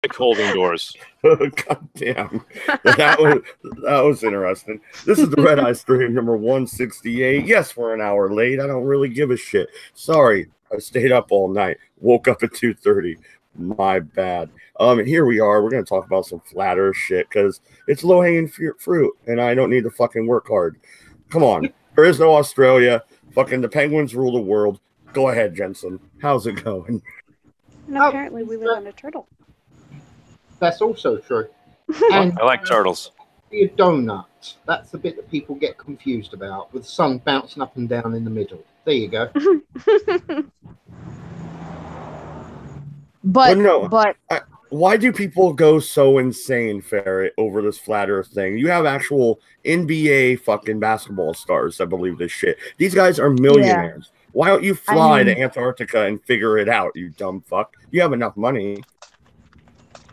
like holding doors. God damn. That was interesting. This is the Redeye stream number 168. Yes, we're an hour late. I don't really give a shit. Sorry, I stayed up all night. Woke up at 2:30. My bad. And here we are. We're going to talk about some flat earth shit because it's low-hanging fruit, and I don't need to fucking work hard. Come on. There is no Australia. Fucking the penguins rule the world. Go ahead, Jensen. How's it going? And apparently we live on a turtle. That's also true. And I like turtles. A donut. That's the bit that people get confused about, with the sun bouncing up and down in the middle. There you go. But why do people go so insane, Ferret, over this flat earth thing? You have actual NBA fucking basketball stars that believe this shit. These guys are millionaires. Yeah. Why don't you fly to Antarctica and figure it out, you dumb fuck? You have enough money.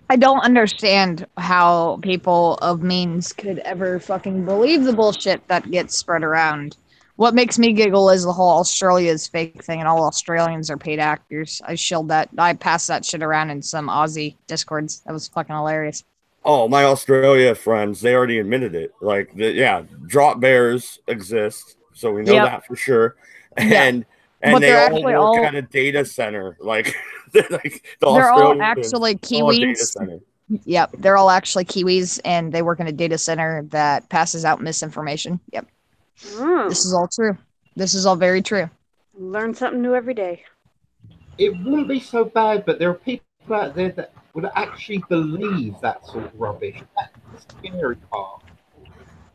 I don't understand how people of means could ever fucking believe the bullshit that gets spread around. What makes me giggle is the whole Australia is fake thing and all Australians are paid actors. I passed that shit around in some Aussie Discords. That was fucking hilarious. Oh, my Australia friends, they already admitted it. Like, drop bears exist, so we know that for sure. And they all work at a data center. Like, they're all actually Kiwis. Yep, they're all actually Kiwis, and they work in a data center that passes out misinformation. Yep. This is all true. This is all very true. Learn something new every day. It wouldn't be so bad, but there are people out there that would actually believe that sort of rubbish. That's the scary part.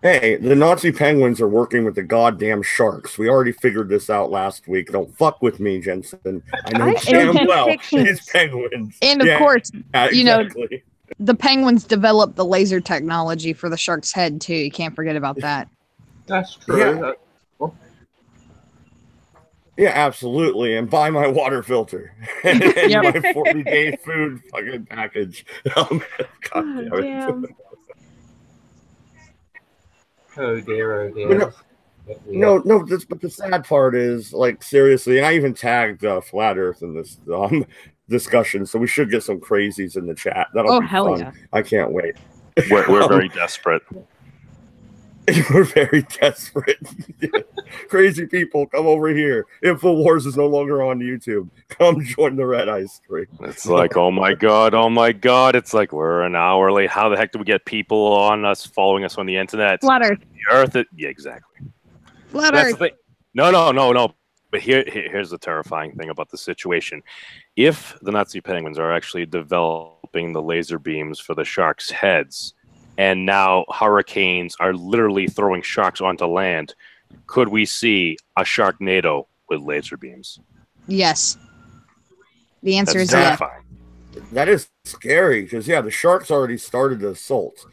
Hey, the Nazi penguins are working with the goddamn sharks. We already figured this out last week. Don't fuck with me, Jensen. I know damn well these penguins. And of course, you know, the penguins developed the laser technology for the shark's head, too. You can't forget about that. That's true. Yeah, absolutely. And buy my water filter and my 40-day food fucking package. God damn it. Oh dear. But the sad part is, like, seriously, and I even tagged Flat Earth in this discussion, so we should get some crazies in the chat. That'll be fun. Yeah. I can't wait. We're very desperate. We're very desperate. Crazy people, come over here. InfoWars is no longer on YouTube. Come join the Redeye stream. It's like, oh my god. It's like we're an hour late. How the heck do we get people on us, following us on the internet? Flat Earth. The Earth. Yeah, exactly. Flat Earth. No. But here's the terrifying thing about the situation. If the Nazi penguins are actually developing the laser beams for the sharks' heads, and now hurricanes are literally throwing sharks onto land, could we see a Sharknado with laser beams? Yes. The answer is terrifying. Yeah. That is scary because, the sharks already started the assault.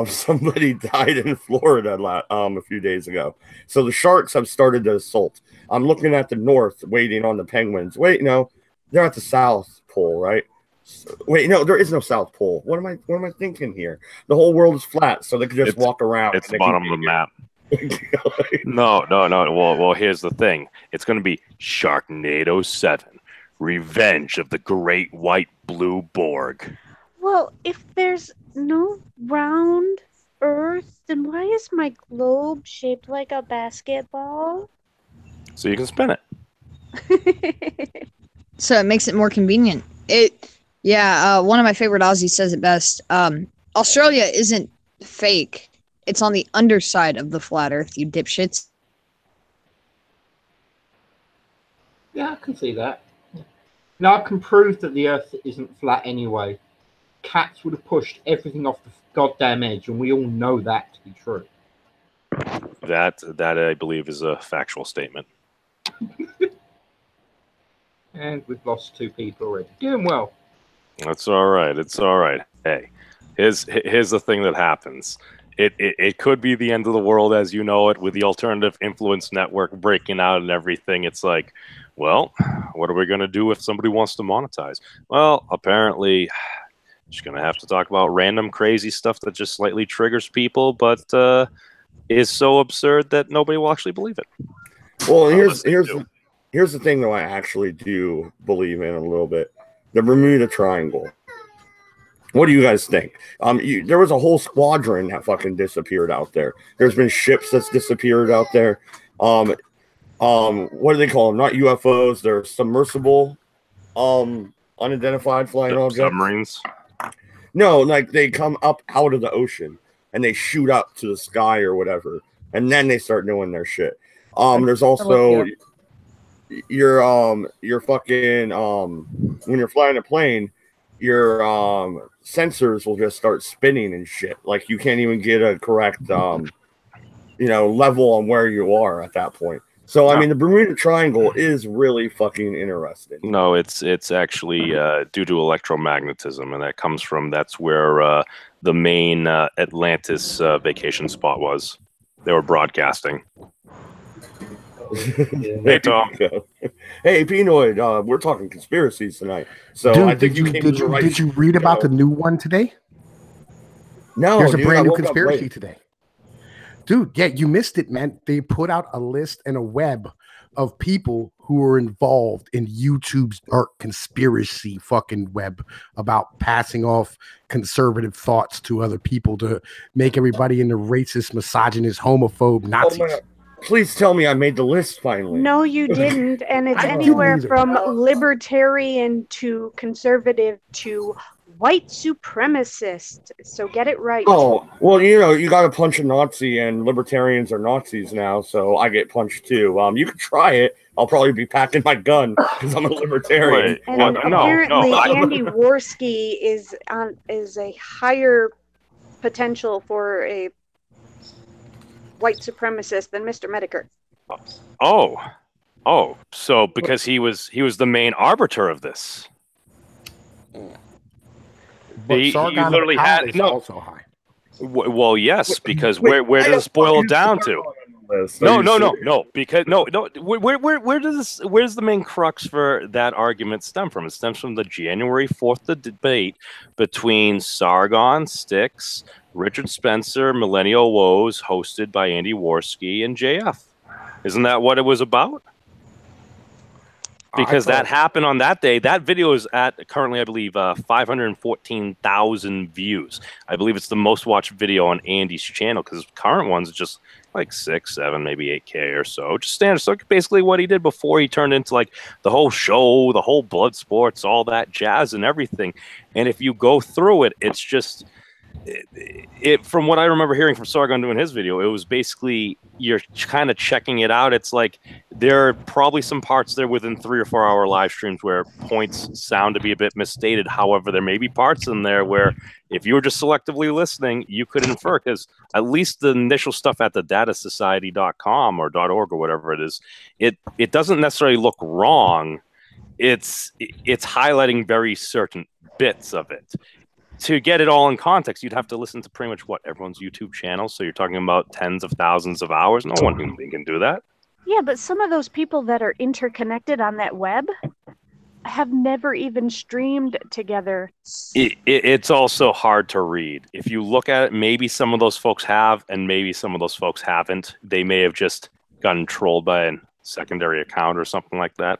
Somebody died in Florida a few days ago. So the sharks have started the assault. I'm looking at the north, waiting on the penguins. Wait, no, they're at the South Pole, right? Wait, no, there is no South Pole. What am I thinking here? The whole world is flat, so they can just walk around. It's the bottom of the map. No. Well, here's the thing. It's going to be Sharknado 7, Revenge of the Great White Blue Borg. Well, if there's no round Earth, then why is my globe shaped like a basketball? So you can spin it. So it makes it more convenient. One of my favorite Aussies says it best. Australia isn't fake. It's on the underside of the flat Earth, you dipshits. Yeah, I can see that. Now I can prove that the Earth isn't flat anyway. Cats would have pushed everything off the goddamn edge, and we all know that to be true. That I believe is a factual statement. And we've lost 2 people already. Doing well. That's all right. It's all right. Hey, here's the thing that happens. It could be the end of the world as you know it, with the alternative influence network breaking out and everything. It's like, well, what are we going to do if somebody wants to monetize? Well, apparently, just going to have to talk about random crazy stuff that just slightly triggers people, but is so absurd that nobody will actually believe it. Well, here's the thing, though. I actually do believe in a little bit: the Bermuda Triangle. What do you guys think? There was a whole squadron that fucking disappeared out there. There's been ships that's disappeared out there. What do they call them? Not UFOs. They're submersible, unidentified flying objects. Submarines. No, like they come up out of the ocean and they shoot up to the sky or whatever, and then they start doing their shit. There's also your fucking when you're flying a plane, your sensors will just start spinning and shit. Like you can't even get a correct level on where you are at that point. So I mean, the Bermuda Triangle is really fucking interesting. No, it's actually due to electromagnetism, and that's where the main Atlantis vacation spot was. They were broadcasting. Hey, Tom. Hey, Pinoid. We're talking conspiracies tonight. So Dude, I think did you read about the new one today? No, there's a brand new conspiracy today. Dude, yeah, you missed it, man. They put out a list and a web of people who were involved in YouTube's dark conspiracy fucking web about passing off conservative thoughts to other people to make everybody into racist, misogynist, homophobe, Nazis. Oh, please tell me I made the list finally. No, you didn't. And it's anywhere from libertarian to conservative to white supremacist. So get it right. Oh, well, you got to punch a Nazi, and libertarians are Nazis now, so I get punched too. You can try it. I'll probably be packing my gun because I'm a libertarian. And apparently, Andy Worski is a higher potential for a white supremacist than Mr. Medicare. Oh, so because he was the main arbiter of this. But he literally had also high. Well, yes, because where does this boil down to? No. Because where does the main crux for that argument stem from? It stems from the January 4th debate between Sargon, Styx, Richard Spencer, Millennial Woes, hosted by Andy Worski and JF. Isn't that what it was about? Because that happened on that day. That video is at currently, I believe, 514,000 views. I believe it's the most watched video on Andy's channel because current one's just like 6, 7, maybe 8K or so. Just standard. So basically what he did before he turned into like the whole show, the whole blood sports, all that jazz and everything. And if you go through it, it's just... from what I remember hearing from Sargon doing his video, it was basically you're kind of checking it out. It's like there are probably some parts there within 3 or 4 hour live streams where points sound to be a bit misstated. However, there may be parts in there where if you were just selectively listening, you could infer, because at least the initial stuff at the datasociety.com or .org or whatever it is, it doesn't necessarily look wrong. It's highlighting very certain bits of it. To get it all in context, you'd have to listen to pretty much everyone's YouTube channel. So you're talking about tens of thousands of hours. No one human being can do that. Yeah, but some of those people that are interconnected on that web have never even streamed together. It's also hard to read. If you look at it, maybe some of those folks have, and maybe some of those folks haven't. They may have just gotten trolled by a secondary account or something like that.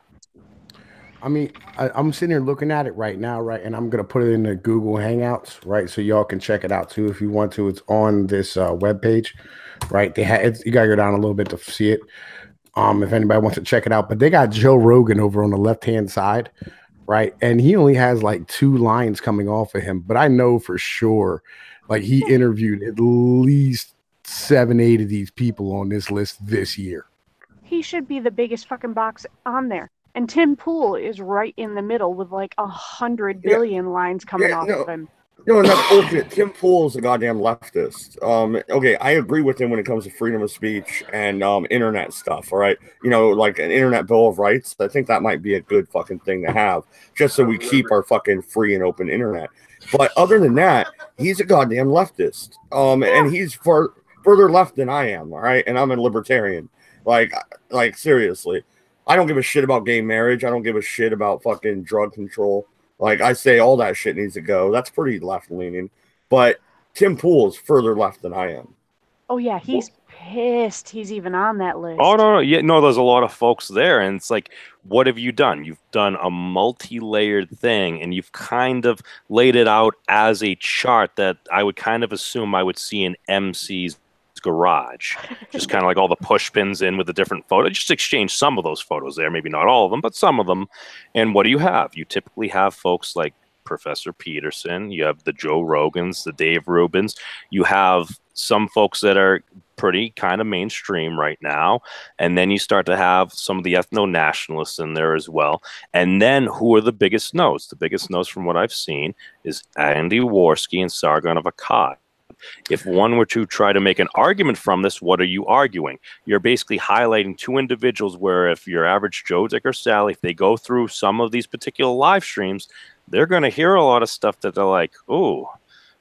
I mean, I'm sitting here looking at it right now, right? And I'm going to put it in the Google Hangouts, right? So y'all can check it out too if you want to. It's on this webpage, right? You got to go down a little bit to see it if anybody wants to check it out. But they got Joe Rogan over on the left-hand side, right? And he only has like 2 lines coming off of him. But I know for sure, like he interviewed at least 7, 8 of these people on this list this year. He should be the biggest fucking box on there. And Tim Pool is right in the middle with like 100 billion lines coming off of him. No, and that's bullshit. Tim Pool is a goddamn leftist. Okay, I agree with him when it comes to freedom of speech and internet stuff. All right, like an internet bill of rights. I think that might be a good fucking thing to have, just so we keep our fucking free and open internet. But other than that, he's a goddamn leftist. And he's further left than I am. All right, and I'm a libertarian. Like seriously. I don't give a shit about gay marriage. I don't give a shit about fucking drug control. Like, I say all that shit needs to go. That's pretty left-leaning. But Tim Pool is further left than I am. Oh, yeah. He's pissed he's even on that list. Oh no, yeah, no. There's a lot of folks there, and it's like, what have you done? You've done a multi-layered thing, and you've kind of laid it out as a chart that I would kind of assume I would see in MC's garage. Just kind of like all the push pins in with the different photos. Just exchange some of those photos there, maybe not all of them, but some of them. And what do you have? You typically have folks like Professor Peterson. You have the Joe Rogans, the Dave Rubins. You have some folks that are pretty kind of mainstream right now. And then you start to have some of the ethno-nationalists in there as well. And then who are the biggest no's? The biggest no's from what I've seen is Andy Worski and Sargon of Akkad. If one were to try to make an argument from this, what are you arguing? You're basically highlighting two individuals where if your average Joe, Dick, or Sally, if they go through some of these particular live streams, they're going to hear a lot of stuff that they're like, oh,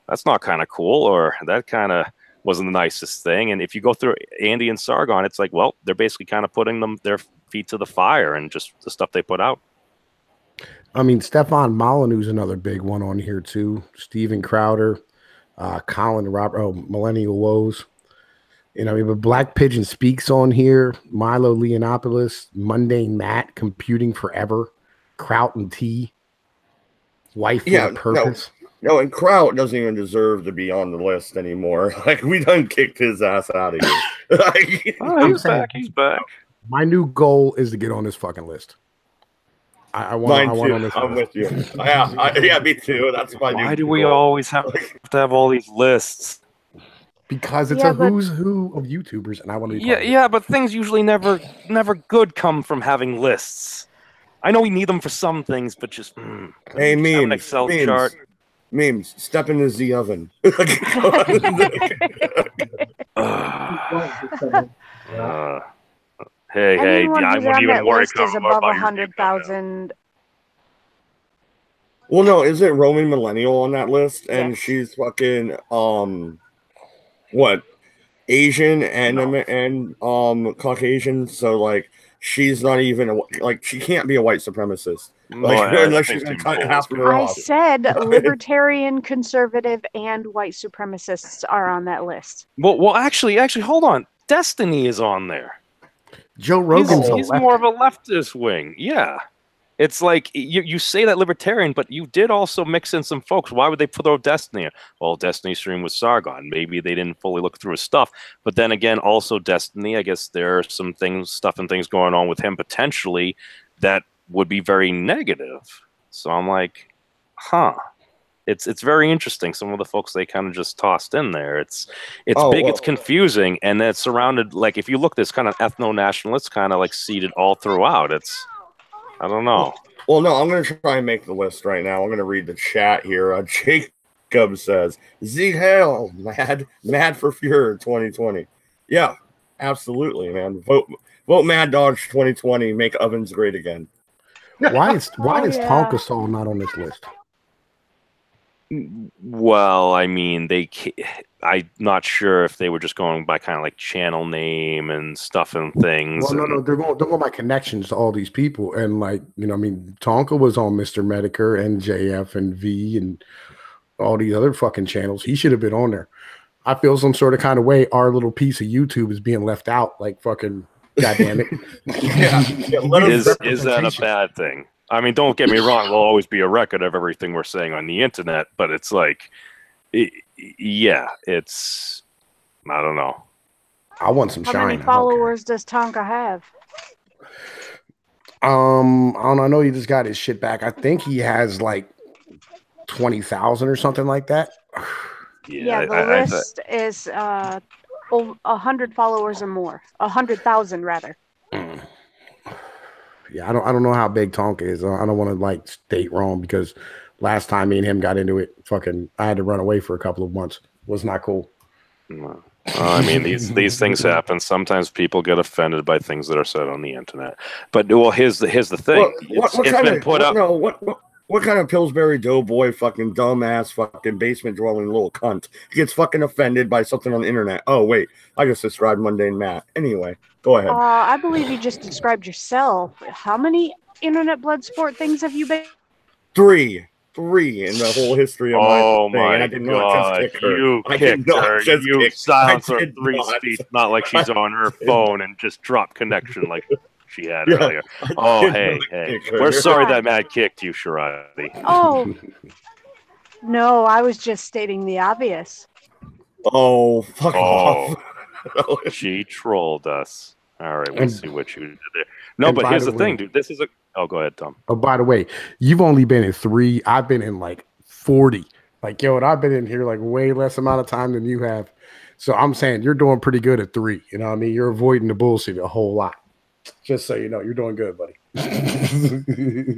that's not kind of cool, or that kind of wasn't the nicest thing. And if you go through Andy and Sargon, it's like, well, they're basically kind of putting their feet to the fire and just the stuff they put out. I mean, Stefan Molyneux's another big one on here too. Steven Crowder, Colin Robert, Millennial Woes. You know, we have a Black Pigeon Speaks on here. Milo Leonopoulos, Mundane Matt, Computing Forever, Kraut and T, Wife with a Purpose. No, and Kraut doesn't even deserve to be on the list anymore. Like, we done kicked his ass out of here. Like, he's back. He's back. My new goal is to get on this fucking list. I want on this. I'm with you. Yeah, me too. That's my. Why do we always have to have all these lists? Because it's a who's who of YouTubers, and I want to be. Yeah, but things usually never good come from having lists. I know we need them for some things, but just hey, memes, an Excel chart. Memes, step into the oven. Hey, I wouldn't even worry about above 100,000. Well, no, isn't Roman Millennial on that list? And she's fucking what? Asian and Caucasian. So like, she's not even she can't be a white supremacist. Unless she's gonna cut half of her off. I said libertarian, conservative, and white supremacists are on that list. Well, actually, hold on. Destiny is on there. Joe Rogan's he's more of a leftist wing. Yeah. It's like you say that libertarian, but you did also mix in some folks. Why would they throw Destiny? Well, Destiny stream with Sargon. Maybe they didn't fully look through his stuff. But then again, also Destiny, I guess there are some things going on with him potentially that would be very negative. So I'm like, It's very interesting. Some of the folks they kind of just tossed in there. It's big, it's confusing, and it's surrounded, like, if you look, this kind of ethno-nationalists kind of like seated all throughout. I don't know. Well, no, I'm going to try and make the list right now. I'm going to read the chat here. Jacob says, Zeke Hale, mad for Fuhrer 2020. Yeah, absolutely, man. Vote Mad Dodge 2020. Make ovens great again. Why is Tonka Soul not on this list? Well, I mean, I'm not sure if they were just going by kind of like channel name and stuff and things. Well, no, they're going by connections to all these people, and like, you know, I mean, Tonka was on Mr. Medicare and JF and V and all these other fucking channels. He should have been on there. I feel some sort of kind of way our little piece of YouTube is being left out. Like, fucking, goddamn it. Is that a bad thing? I mean, don't get me wrong. There'll always be a record of everything we're saying on the internet, but it's like, it's, I don't know. I want some shine. How many followers does Tonka have? I don't know. I know he just got his shit back. I think he has like 20,000 or something like that. Yeah, the list is 100 followers or more. 100,000 rather. Yeah, I don't know how big Tonka is. I don't want to like state wrong, because last time me and him got into it, fucking, I had to run away for a couple of months. It was not cool. I mean, these things happen. Sometimes people get offended by things that are said on the internet. But well, here's the thing. What kind of Pillsbury Doughboy, fucking dumbass, fucking basement dwelling little cunt gets fucking offended by something on the internet? Oh wait, I just described Mundane Matt. Anyway, go ahead. I believe you just described yourself. How many internet blood sport things have you been? 3. 3 in the whole history of Oh my thing, and I my did not just god, kick her. you I did kicked not her. just You kick. silenced I her did 3 not. speed, not like she's on her did phone and just dropped connection like she had Yeah, earlier. I Oh, did hey, not hey. kick her. We're sorry God. that Matt kicked you, Sharadi. Oh, no, I was just stating the obvious. Oh, fuck Oh, off. she trolled us. All right, we And- see what you did there. No, and but by here's the the thing, way- dude. This is a. Oh, go ahead, Tom. Oh, by the way, you've only been in 3. I've been in like 40. Like, yo, and I've been in here like way less amount of time than you have. So I'm saying you're doing pretty good at 3. You know what I mean? You're avoiding the bullshit a whole lot. Just so you know, you're doing good, buddy.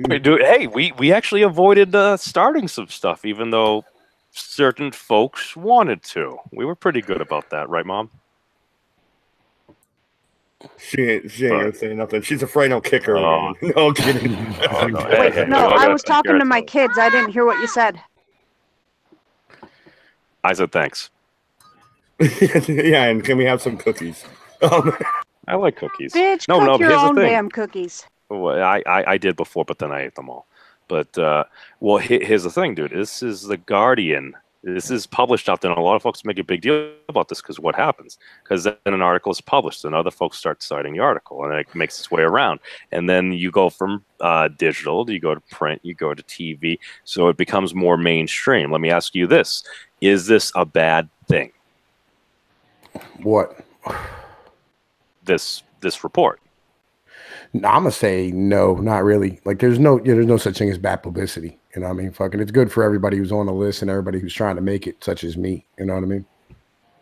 Hey, we actually avoided starting some stuff, even though certain folks wanted to. We were pretty good about that, right, Mom? She ain't gonna say nothing. She's afraid I'll kick her Oh. again. No, I'm kidding. Oh, no. Wait, Hey, no, we all I gotta was take talking care to of my ourselves. kids. I didn't hear what you said. I said thanks. Yeah, and can we have some cookies? I like cookies. Bitch, No, cook but your here's the own thing. damn cookies. Well, I did before, but then I ate them all. But well, here's the thing, dude. This is the Guardian. This is published out there, and a lot of folks make a big deal about this because what happens? Because then an article is published, and other folks start citing the article, and it makes its way around. And then you go from digital, you go to print, you go to TV, so it becomes more mainstream. Let me ask you this: is this a bad thing? What? This report? No, I'm gonna say no, not really. Like, there's no such thing as bad publicity. You know what I mean? Fucking, it's good for everybody who's on the list and everybody who's trying to make it, such as me. You know what I mean?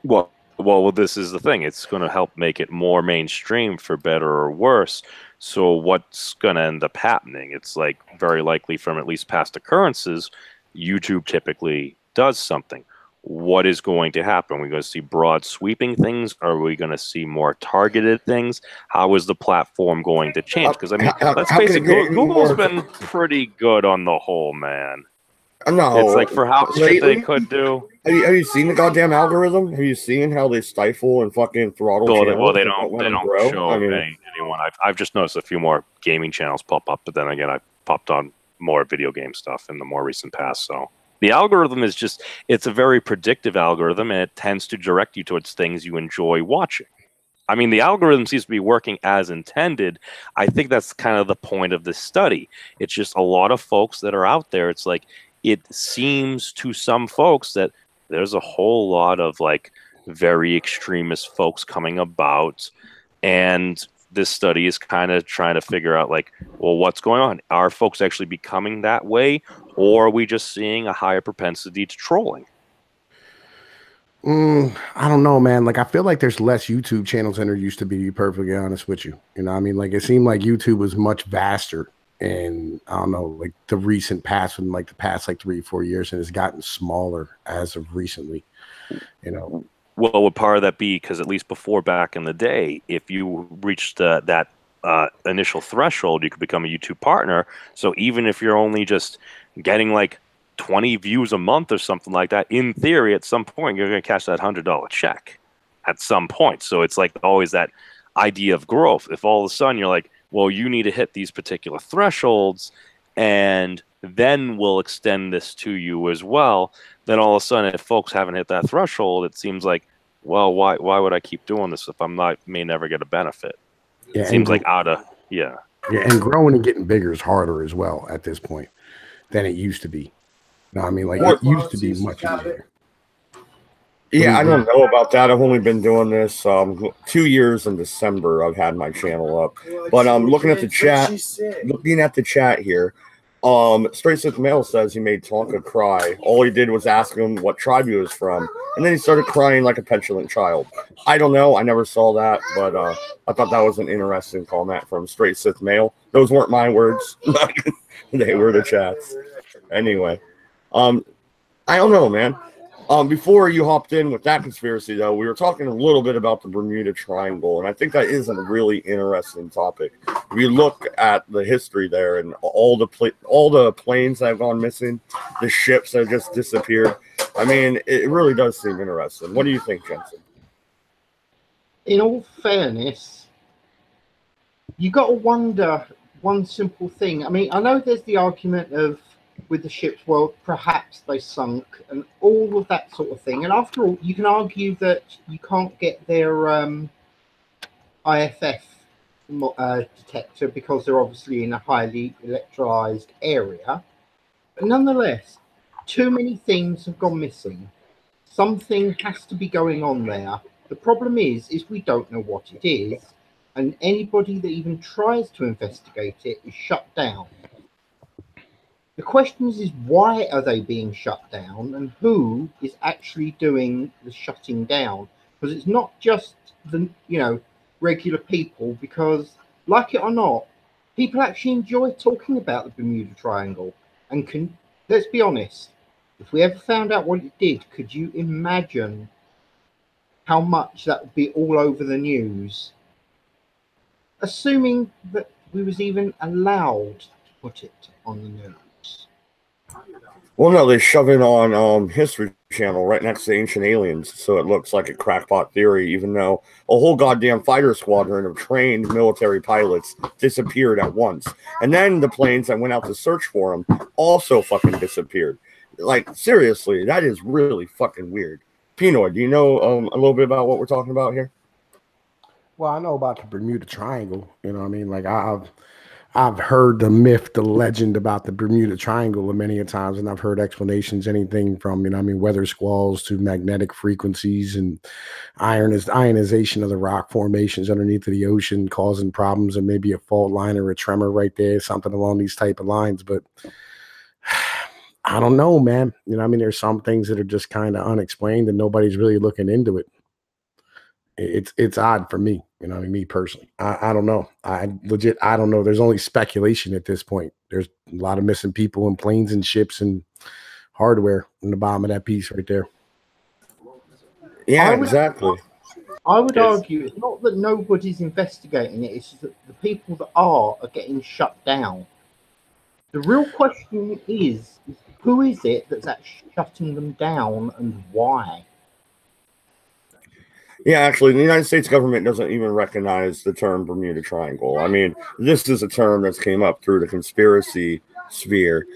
Well, this is the thing. It's going to help make it more mainstream for better or worse. So what's going to end up happening? It's like very likely from at least past occurrences, YouTube typically does something. What is going to happen? Are we going to see broad sweeping things? Are we going to see more targeted things? How is the platform going to change? Because I mean, let's how face can it, it get any Google's more- been pretty good on the whole, man. No, It's like for how shit they lately, could do. Have you seen the goddamn algorithm? Have you seen how they stifle and fucking throttle channels? Well, they and don't. let They them don't grow? show I mean, anyone. I've just noticed a few more gaming channels pop up, but then again, I popped on more video game stuff in the more recent past. So the algorithm is just—it's a very predictive algorithm, and it tends to direct you towards things you enjoy watching. I mean, the algorithm seems to be working as intended. I think that's kind of the point of this study. It's just a lot of folks that are out there. It's like it seems to some folks that there's a whole lot of like very extremist folks coming about, and this study is kind of trying to figure out like, well, what's going on? Are folks actually becoming that way, or are we just seeing a higher propensity to trolling? I don't know, man. Like, I feel like there's less YouTube channels than there used to be perfectly honest with you. You know what I mean? Like, it seemed like YouTube was much vaster and I don't know, like the recent past, in like the past like 3-4 years, and it's gotten smaller as of recently, you know. Well, would part of that be because at least before, back in the day, if you reached that initial threshold, you could become a YouTube partner. So even if you're only just getting like 20 views a month or something like that, in theory, at some point, you're going to cash that $100 check at some point. So it's like always that idea of growth. If all of a sudden you're like, well, you need to hit these particular thresholds, and then we'll extend this to you as well. Then all of a sudden, if folks haven't hit that threshold, it seems like, well, why would I keep doing this if may never get a benefit? Yeah, It seems like yeah. Yeah, and growing and getting bigger is harder as well at this point than it used to be. No, I mean, like it used to be much easier. yeah, I don't know about that. I've only been doing this 2 years in December. I've had my channel up, but I'm looking at the chat. Looking at the chat here, Straight Sith Male says he made Tonka cry. All he did was ask him what tribe he was from, and then he started crying like a petulant child. I don't know. I never saw that, but I thought that was an interesting comment from Straight Sith Male. Those weren't my words. They were the chats. Anyway, I don't know, man. Before you hopped in with that conspiracy, though, we were talking a little bit about the Bermuda Triangle, and I think that is a really interesting topic. If you look at the history there and all the planes that have gone missing, the ships that have just disappeared, I mean, it really does seem interesting. What do you think, Jensen? In all fairness, you got to wonder one simple thing. I mean, I know there's the argument of with the ships, well, perhaps they sunk, and all of that sort of thing. And after all, you can argue that you can't get their IFF detector because they're obviously in a highly electrolyzed area. But nonetheless, too many things have gone missing. Something has to be going on there. The problem is we don't know what it is, and anybody that even tries to investigate it is shut down. The question is why are they being shut down, and who is actually doing the shutting down? Because it's not just the regular people, because like it or not, people actually enjoy talking about the Bermuda Triangle. And let's be honest, if we ever found out what it did, could you imagine how much that would be all over the news? Assuming that we was even allowed to put it on the news. Well, no, they shove it on History Channel right next to Ancient Aliens, so it looks like a crackpot theory, even though a whole goddamn fighter squadron of trained military pilots disappeared at once. And then the planes that went out to search for them also fucking disappeared. Like, seriously, that is really fucking weird. Pinoy, do you know a little bit about what we're talking about here? Well, I know about the Bermuda Triangle. You know what I mean? Like, I've heard the myth, the legend about the Bermuda Triangle many a times, and I've heard explanations, anything from, weather squalls to magnetic frequencies and ionization of the rock formations underneath of the ocean causing problems, and maybe a fault line or a tremor right there, something along these type of lines. But I don't know, man. There's some things that are just kind of unexplained and nobody's really looking into it. It's odd for me, me personally. I don't know. I don't know. There's only speculation at this point. There's a lot of missing people and planes and ships and hardware in the bottom of that piece right there. Yeah, exactly. I would argue it's not that nobody's investigating it, it's that the people that are getting shut down. The real question is who is it that's actually shutting them down and why? Yeah, actually, the United States government doesn't even recognize the term Bermuda Triangle. I mean, this is a term that's came up through the conspiracy sphere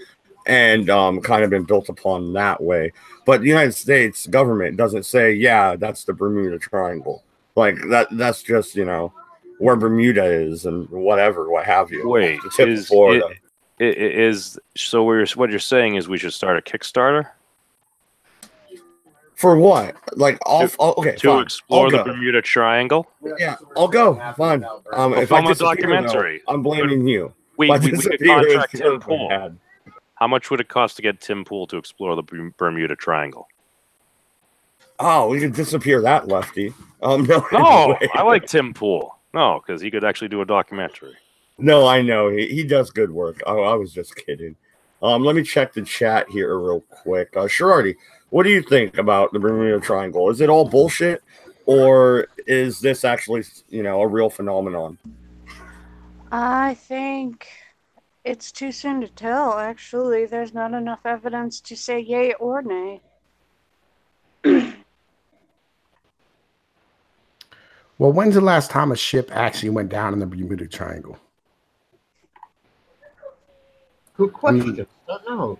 and kind of been built upon that way. But the United States government doesn't say, yeah, that's the Bermuda Triangle. Like, that's just, where Bermuda is and whatever, what have you. Wait, the tip of Florida. So what you're saying is we should start a Kickstarter? For what? Like, okay, to fine. Explore the Bermuda Triangle? Yeah, I'll go. Fine. If I a documentary, though, I'm blaming you. We could contract Tim Pool. How much would it cost to get Tim Pool to explore the Bermuda Triangle? Oh, we could disappear that lefty. No, I like Tim Pool. No, because he could actually do a documentary. No, I know. He does good work. I was just kidding. Let me check the chat here real quick. Sherardi, what do you think about the Bermuda Triangle? Is it all bullshit, or is this actually, a real phenomenon? I think it's too soon to tell, actually. There's not enough evidence to say yay or nay. Well, when's the last time a ship actually went down in the Bermuda Triangle? Good question. I don't know.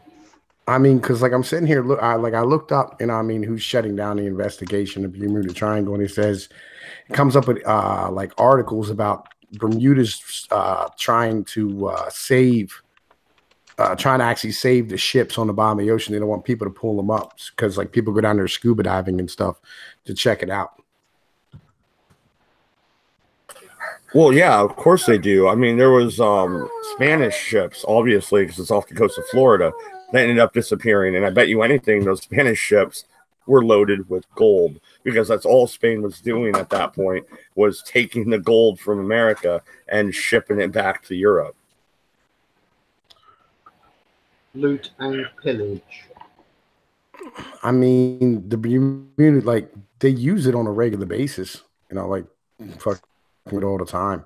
Because like I'm sitting here, I looked up, who's shutting down the investigation of Bermuda Triangle, and it comes up with like articles about Bermuda's trying to actually save the ships on the bottom of the ocean. They don't want people to pull them up because like people go down there scuba diving and stuff to check it out. Well, yeah, of course they do. I mean, there was Spanish ships, obviously, because it's off the coast of Florida, that ended up disappearing. And I bet you anything, those Spanish ships were loaded with gold, because that's all Spain was doing at that point, was taking the gold from America and shipping it back to Europe. Loot and pillage. I mean, the Bermuda, like, they use it on a regular basis, fuck it all the time.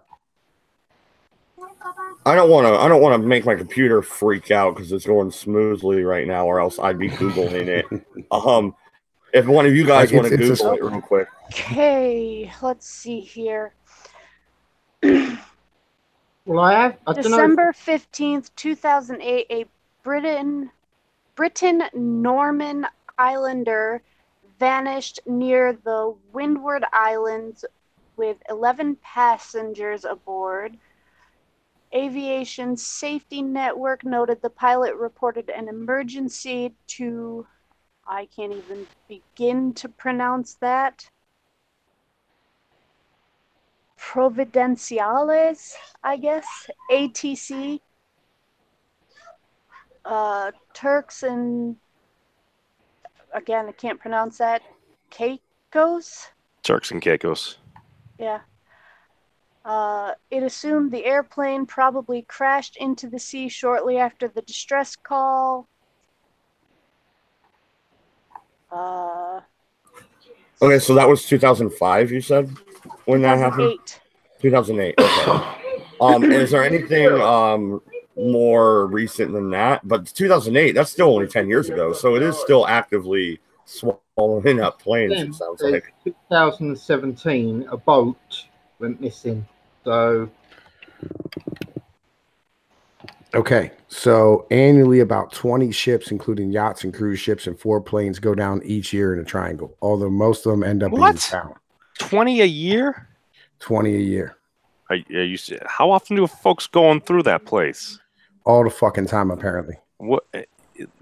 I don't want to make my computer freak out because it's going smoothly right now, or else I'd be Googling it. If one of you guys want to Google it real quick. Okay, let's see here. Well, I December 15th, 2008, a Britain Norman Islander vanished near the Windward Islands with 11 passengers aboard. Aviation Safety Network noted the pilot reported an emergency to, I can't even begin to pronounce that, Providenciales, I guess, ATC. Turks and, again, I can't pronounce that, Caicos? Turks and Caicos. Yeah. It assumed the airplane probably crashed into the sea shortly after the distress call. Okay, so that was 2005, you said? When that happened? 2008. 2008, okay. Is there anything more recent than that? But 2008, that's still only 10 years ago, so it is still actively swallowing up planes, it sounds like. 2017, a boat went missing. So, okay, so annually about 20 ships, including yachts and cruise ships and 4 planes, go down each year in a triangle, although most of them end up being found. 20 a year? 20 a year. How often do folks going through that place? All the fucking time, apparently. What? It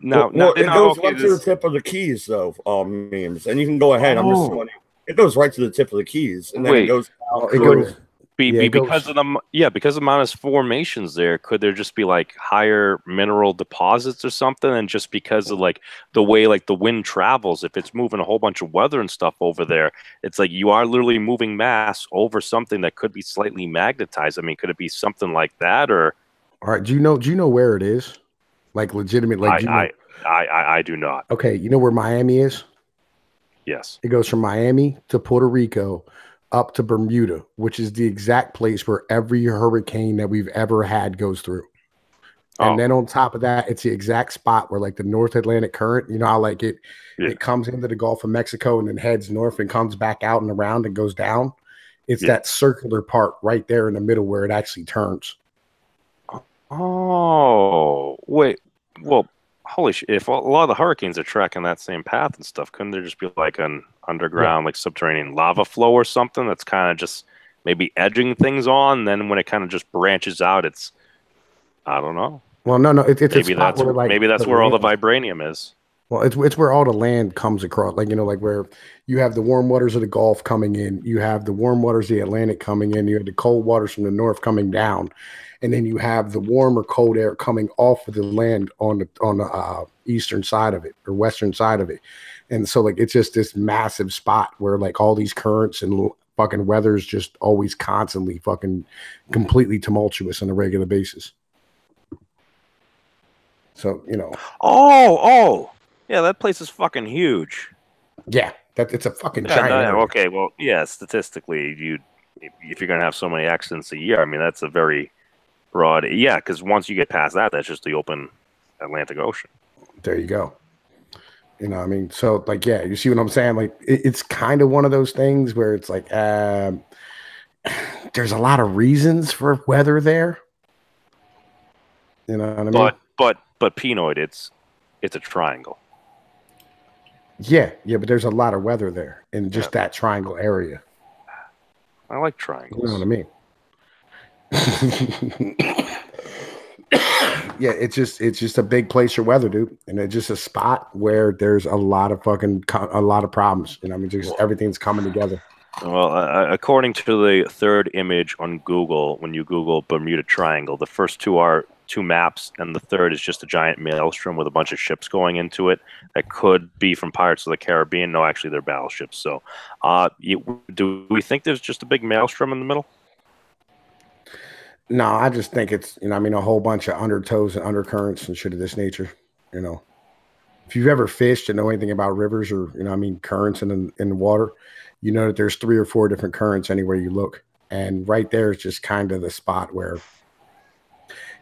goes right to the tip of the Keys, though, memes. And you can go ahead. I'm just saying, it goes right to the tip of the Keys, and then it goes out. Because of the amount of formations there, could there just be like higher mineral deposits or something? And just because of like the way like the wind travels, if it's moving a whole bunch of weather and stuff over there, it's like you are literally moving mass over something that could be slightly magnetized. I mean, could it be something like that? Or all right, do you know where it is? Like legitimate, like I do not. Okay, you know where Miami is? Yes. It goes from Miami to Puerto Rico up to Bermuda, which is the exact place where every hurricane that we've ever had goes through. And then on top of that, it's the exact spot where like the North Atlantic current, you know how like it comes into the Gulf of Mexico and then heads north and comes back out and around and goes down. It's that circular part right there in the middle where it actually turns. Oh, wait. Well, holy shit. If a lot of the hurricanes are tracking that same path and stuff, couldn't there just be like an underground, like subterranean lava flow or something that's kind of just maybe edging things on? Then when it kind of just branches out, it's, I don't know. Well, no. It's maybe that's where, like, maybe that's where all the vibranium is. Well, it's where all the land comes across, like, you know, like where you have the warm waters of the Gulf coming in, you have the warm waters of the Atlantic coming in, you have the cold waters from the north coming down, and then you have the warm or cold air coming off of the land on the eastern side of it or western side of it, and so like it's just this massive spot where like all these currents and fucking weather's just always constantly fucking completely tumultuous on a regular basis. So you know. Yeah, that place is fucking huge. Yeah, it's a fucking giant. Okay, well, yeah, statistically, if you're gonna have so many accidents a year, I mean, that's a very broad. Yeah, because once you get past that, that's just the open Atlantic Ocean. There you go. You know, I mean, so like, yeah, you see what I'm saying? Like, it's kind of one of those things where it's like, there's a lot of reasons for weather there. You know what I mean? But Pinoid, it's a triangle. Yeah, but there's a lot of weather there in just that triangle area. I like triangles. You know what I mean? Yeah, it's just a big place for weather, dude, and it's just a spot where there's a lot of problems. You know, I mean, just everything's coming together. Well, according to the third image on Google, when you Google Bermuda Triangle, the first two are two maps, and the third is just a giant maelstrom with a bunch of ships going into it that could be from Pirates of the Caribbean. No, actually, they're battleships. So, do we think there's just a big maelstrom in the middle? No, I just think it's, you know, I mean, a whole bunch of undertows and undercurrents and shit of this nature. You know, if you've ever fished and know anything about rivers or, you know, I mean, currents in the water, you know that there's 3 or 4 different currents anywhere you look. And right there is just kind of the spot where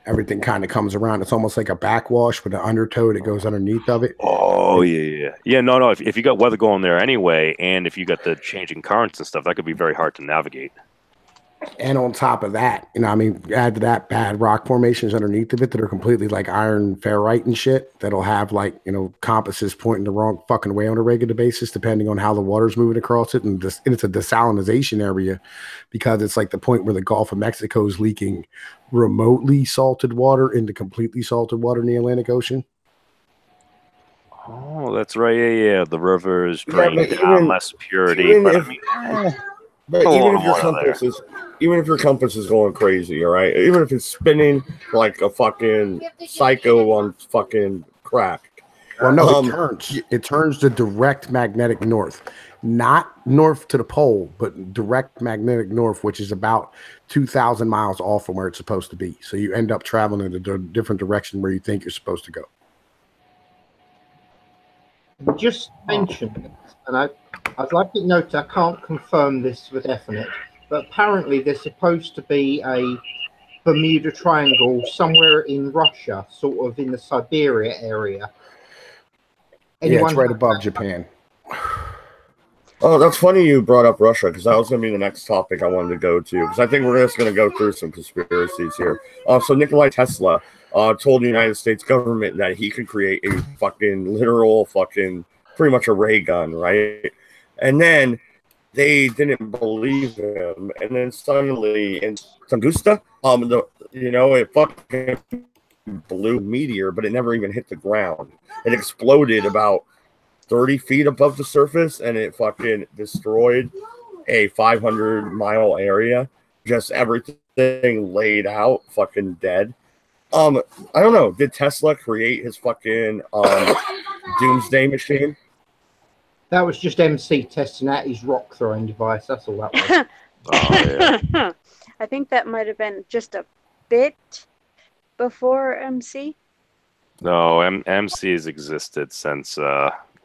everything kind of comes around. It's almost like a backwash with an undertow that goes underneath of it. Oh, yeah. No. If you got weather going there anyway, and if you got the changing currents and stuff, that could be very hard to navigate. And on top of that, you know, I mean, add to that bad rock formations underneath of it that are completely like iron ferrite and shit that'll have like, you know, compasses pointing the wrong fucking way on a regular basis, depending on how the water's moving across it. And it's a desalinization area because it's like the point where the Gulf of Mexico is leaking remotely salted water into completely salted water in the Atlantic Ocean. Oh, that's right. Yeah. The rivers Yeah, bring but down less purity, but I mean, but a even lot if your of water there. compass is going crazy, all right, even if it's spinning like a fucking psycho on fucking crack. Well, no, Um, it turns the direct magnetic north, not north to the pole, but direct magnetic north, which is about 2,000 miles off from where it's supposed to be. So you end up traveling in a different direction where you think you're supposed to go. You just mentioned this, and I'd like to note I can't confirm this for definite, but apparently there's supposed to be a Bermuda Triangle somewhere in Russia, sort of in the Siberia area. Yeah, it's right above Japan. Oh, that's funny you brought up Russia because that was going to be the next topic I wanted to go to because I think we're just going to go through some conspiracies here. So Nikola Tesla told the United States government that he could create a fucking literal fucking pretty much a ray gun, right? And then they didn't believe him, and then suddenly in Tunguska, it fucking blew a meteor, but it never even hit the ground. It exploded about 30 feet above the surface, and it fucking destroyed a 500-mile area. Just everything laid out, fucking dead. I don't know. Did Tesla create his fucking doomsday machine? That was just MC testing out his rock throwing device. That's all that was. Oh, yeah. I think that might have been just a bit before MC. No, MC's existed since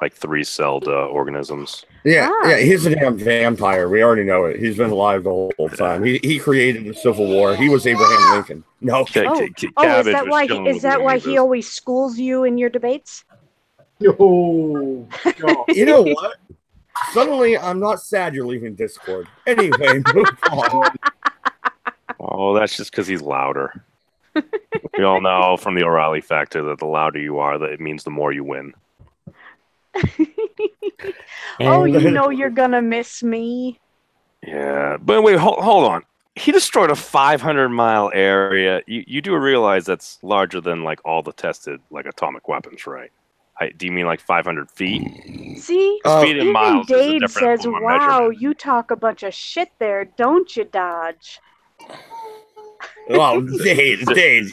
like 3-celled organisms. Yeah, he's a damn vampire. We already know it. He's been alive the whole time. He created the Civil War. He was Abraham Lincoln. No. Is that why he always schools you in your debates? Oh, God. You know what? Suddenly, I'm not sad you're leaving Discord. Anyway, move on. Oh, that's just because he's louder. We all know from the O'Reilly factor that the louder you are, that it means the more you win. Oh, you know you're gonna miss me. Yeah, but wait, hold on. He destroyed a 500-mile area. You do realize that's larger than like all the tested like atomic weapons, right? Do you mean like 500 feet? See, feet in even miles Dade is a different says, form of "Wow, measurement." you talk a bunch of shit there, don't you, Dodge?" Well, Dade, you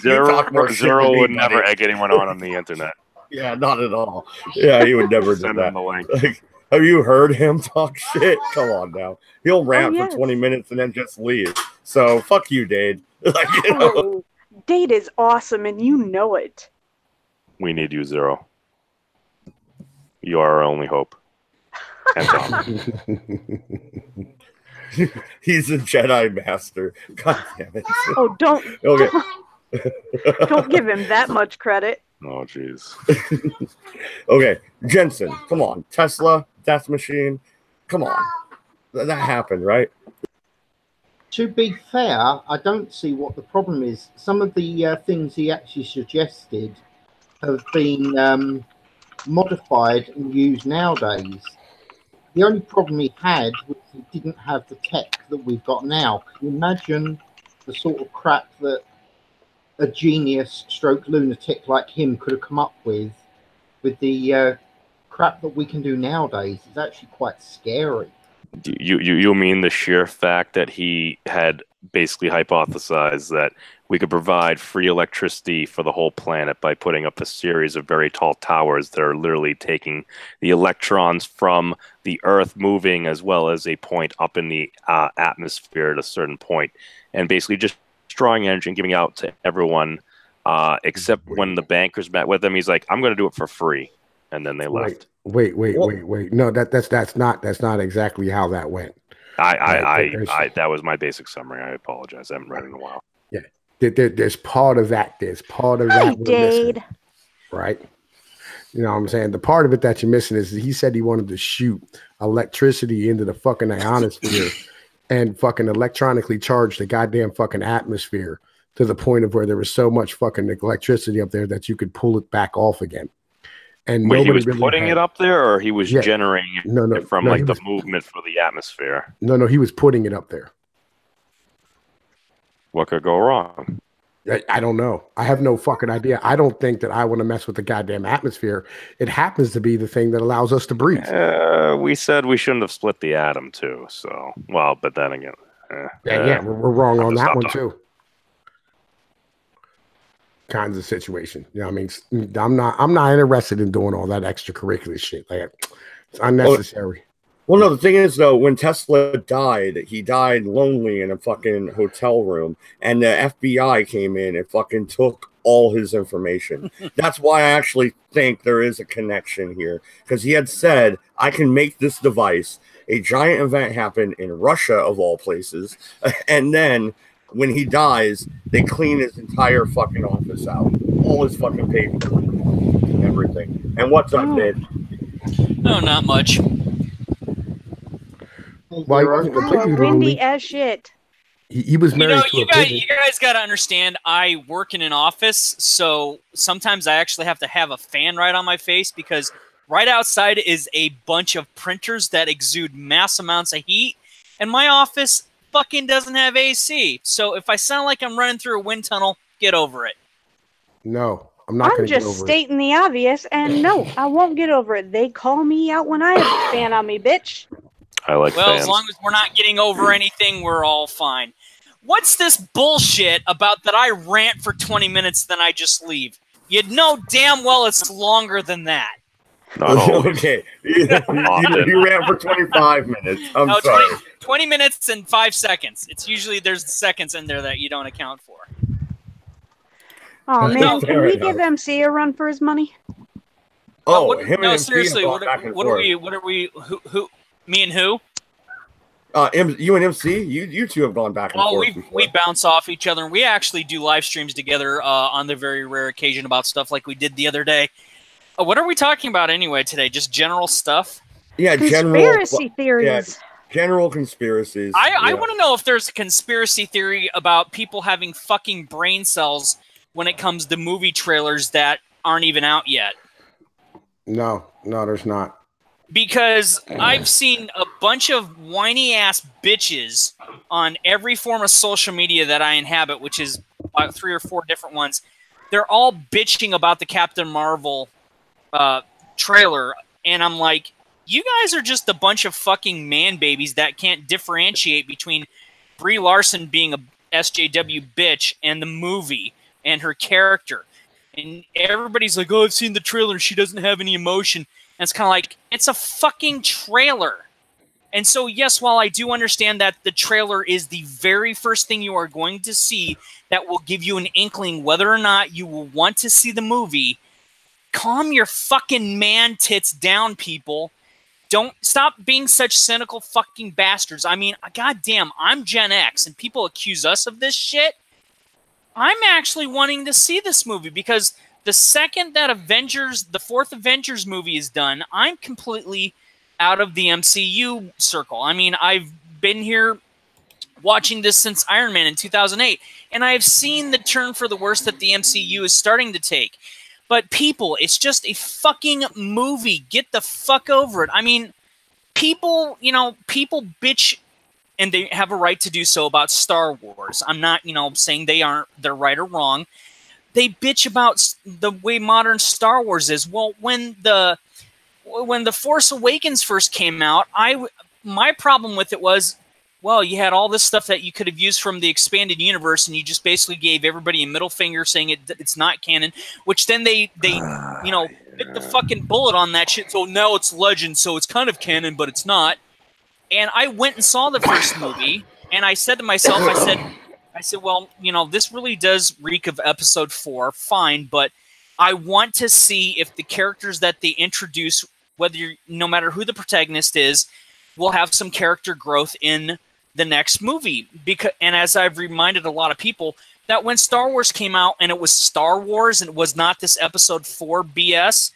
talk more shit than Zero me, would buddy. never egg anyone on the internet. Yeah, not at all. Yeah, he would never do Send that. him the link. Like, have you heard him talk shit? Come on now. He'll rant yes. for 20 minutes and then just leave. So fuck you, Dade. Like, you know. Oh, Dade is awesome, and you know it. We need you, Zero. You are our only hope. And Tom. He's a Jedi master. God damn it. Oh, don't give him that much credit. Oh, jeez. Okay, Jensen, come on. Tesla, Death Machine. Come on. That happened, right? To be fair, I don't see what the problem is. Some of the things he actually suggested have been modified and used nowadays. The only problem he had was he didn't have the tech that we've got now. Can you imagine the sort of crap that a genius stroke lunatic like him could have come up with the crap that we can do nowadays? It's actually quite scary. You mean the sheer fact that he had basically hypothesized that we could provide free electricity for the whole planet by putting up a series of very tall towers that are literally taking the electrons from the Earth moving as well as a point up in the atmosphere at a certain point, and basically just destroying energy and giving out to everyone, except when the bankers met with him, he's like, "I'm going to do it for free," and then they left. Wait. No, that's not exactly how that went. That was my basic summary. I apologize. I haven't read it in a while. Yeah, there's part of that. There's part of that we're missing, right? You know what I'm saying? The part of it that you're missing is he said he wanted to shoot electricity into the fucking ionosphere and fucking electronically charge the goddamn fucking atmosphere to the point of where there was so much fucking electricity up there that you could pull it back off again. And Wait, he nobody was really putting had, it up there, or he was Yeah. generating it No, from no, like he the was, movement for the atmosphere? no, he was putting it up there. What could go wrong? I don't know. I have no fucking idea. I don't think that I want to mess with the goddamn atmosphere. It happens to be the thing that allows us to breathe. We said we shouldn't have split the atom too. So, well, but then again, We're wrong I'll on just that stop one talking. too. Kinds of situation. You know what I mean? I'm not interested in doing all that extracurricular shit. Like, it's unnecessary. Well, no, the thing is, though, when Tesla died, he died lonely in a fucking hotel room, and the FBI came in and fucking took all his information. That's why I actually think there is a connection here, because he had said, I can make this device. A giant event happened in Russia, of all places, and then when he dies, they clean his entire fucking office out. All his fucking paper and everything. And what's up, Dave? No, not much. Well, he wasn't completely Windy lonely. as shit. He was married to You a pigeon. guys got to understand, I work in an office, so sometimes I actually have to have a fan right on my face because right outside is a bunch of printers that exude mass amounts of heat, and my office fucking doesn't have AC. So if I sound like I'm running through a wind tunnel, get over it. No, I'm not I'm going to get just over it. stating the obvious, and no, I won't get over it. They call me out when I have a fan on me, bitch. I like Well, fans. as long as we're not getting over anything, we're all fine. What's this bullshit about that I rant for 20 minutes, then I just leave? You'd know damn well it's longer than that. Not always. Okay. You ran for 25 minutes. I'm No, sorry. 20 minutes and 5 seconds. It's usually there's seconds in there that you don't account for. Oh man, No, can fair we enough. give MC a run for his money? Oh, him and no, MC seriously, have what gone back and are forth. we, who, me and who? You and MC, you two have gone back and Well, forth. we bounce off each other, and we actually do live streams together on the very rare occasion about stuff like we did the other day. What are we talking about anyway today? Just general stuff? Yeah, Conspiracy theories. general conspiracies. I want to know if there's a conspiracy theory about people having fucking brain cells when it comes to movie trailers that aren't even out yet. No, there's not. Because I've seen a bunch of whiny ass bitches on every form of social media that I inhabit, which is about 3 or 4 different ones. They're all bitching about the Captain Marvel trailer, and I'm like, you guys are just a bunch of fucking man babies that can't differentiate between Brie Larson being a SJW bitch and the movie and her character. And everybody's like, oh, I've seen the trailer, she doesn't have any emotion. And it's kind of like, it's a fucking trailer. And so, yes, while I do understand that the trailer is the very first thing you are going to see that will give you an inkling whether or not you will want to see the movie, calm your fucking man tits down, people. Don't stop being such cynical fucking bastards. I mean, goddamn, I'm Gen X, and people accuse us of this shit. I'm actually wanting to see this movie because the second that the fourth Avengers movie is done, I'm completely out of the MCU circle. I mean, I've been here watching this since Iron Man in 2008, and I have seen the turn for the worse that the MCU is starting to take. But people, it's just a fucking movie. Get the fuck over it. I mean, people bitch, and they have a right to do so about Star Wars. I'm not, saying they're right or wrong. They bitch about the way modern Star Wars is. Well, when the Force Awakens first came out, my problem with it was, well, you had all this stuff that you could have used from the expanded universe, and you just basically gave everybody a middle finger saying it's not canon, which then they bit the fucking bullet on that shit. So now it's legend, so it's kind of canon, but it's not. And I went and saw the first movie, and I said to myself, I said, well, this really does reek of episode 4, fine, but I want to see if the characters that they introduce, no matter who the protagonist is, will have some character growth in the next movie. And as I've reminded a lot of people, that when Star Wars came out and it was Star Wars and it was not this episode 4 BS,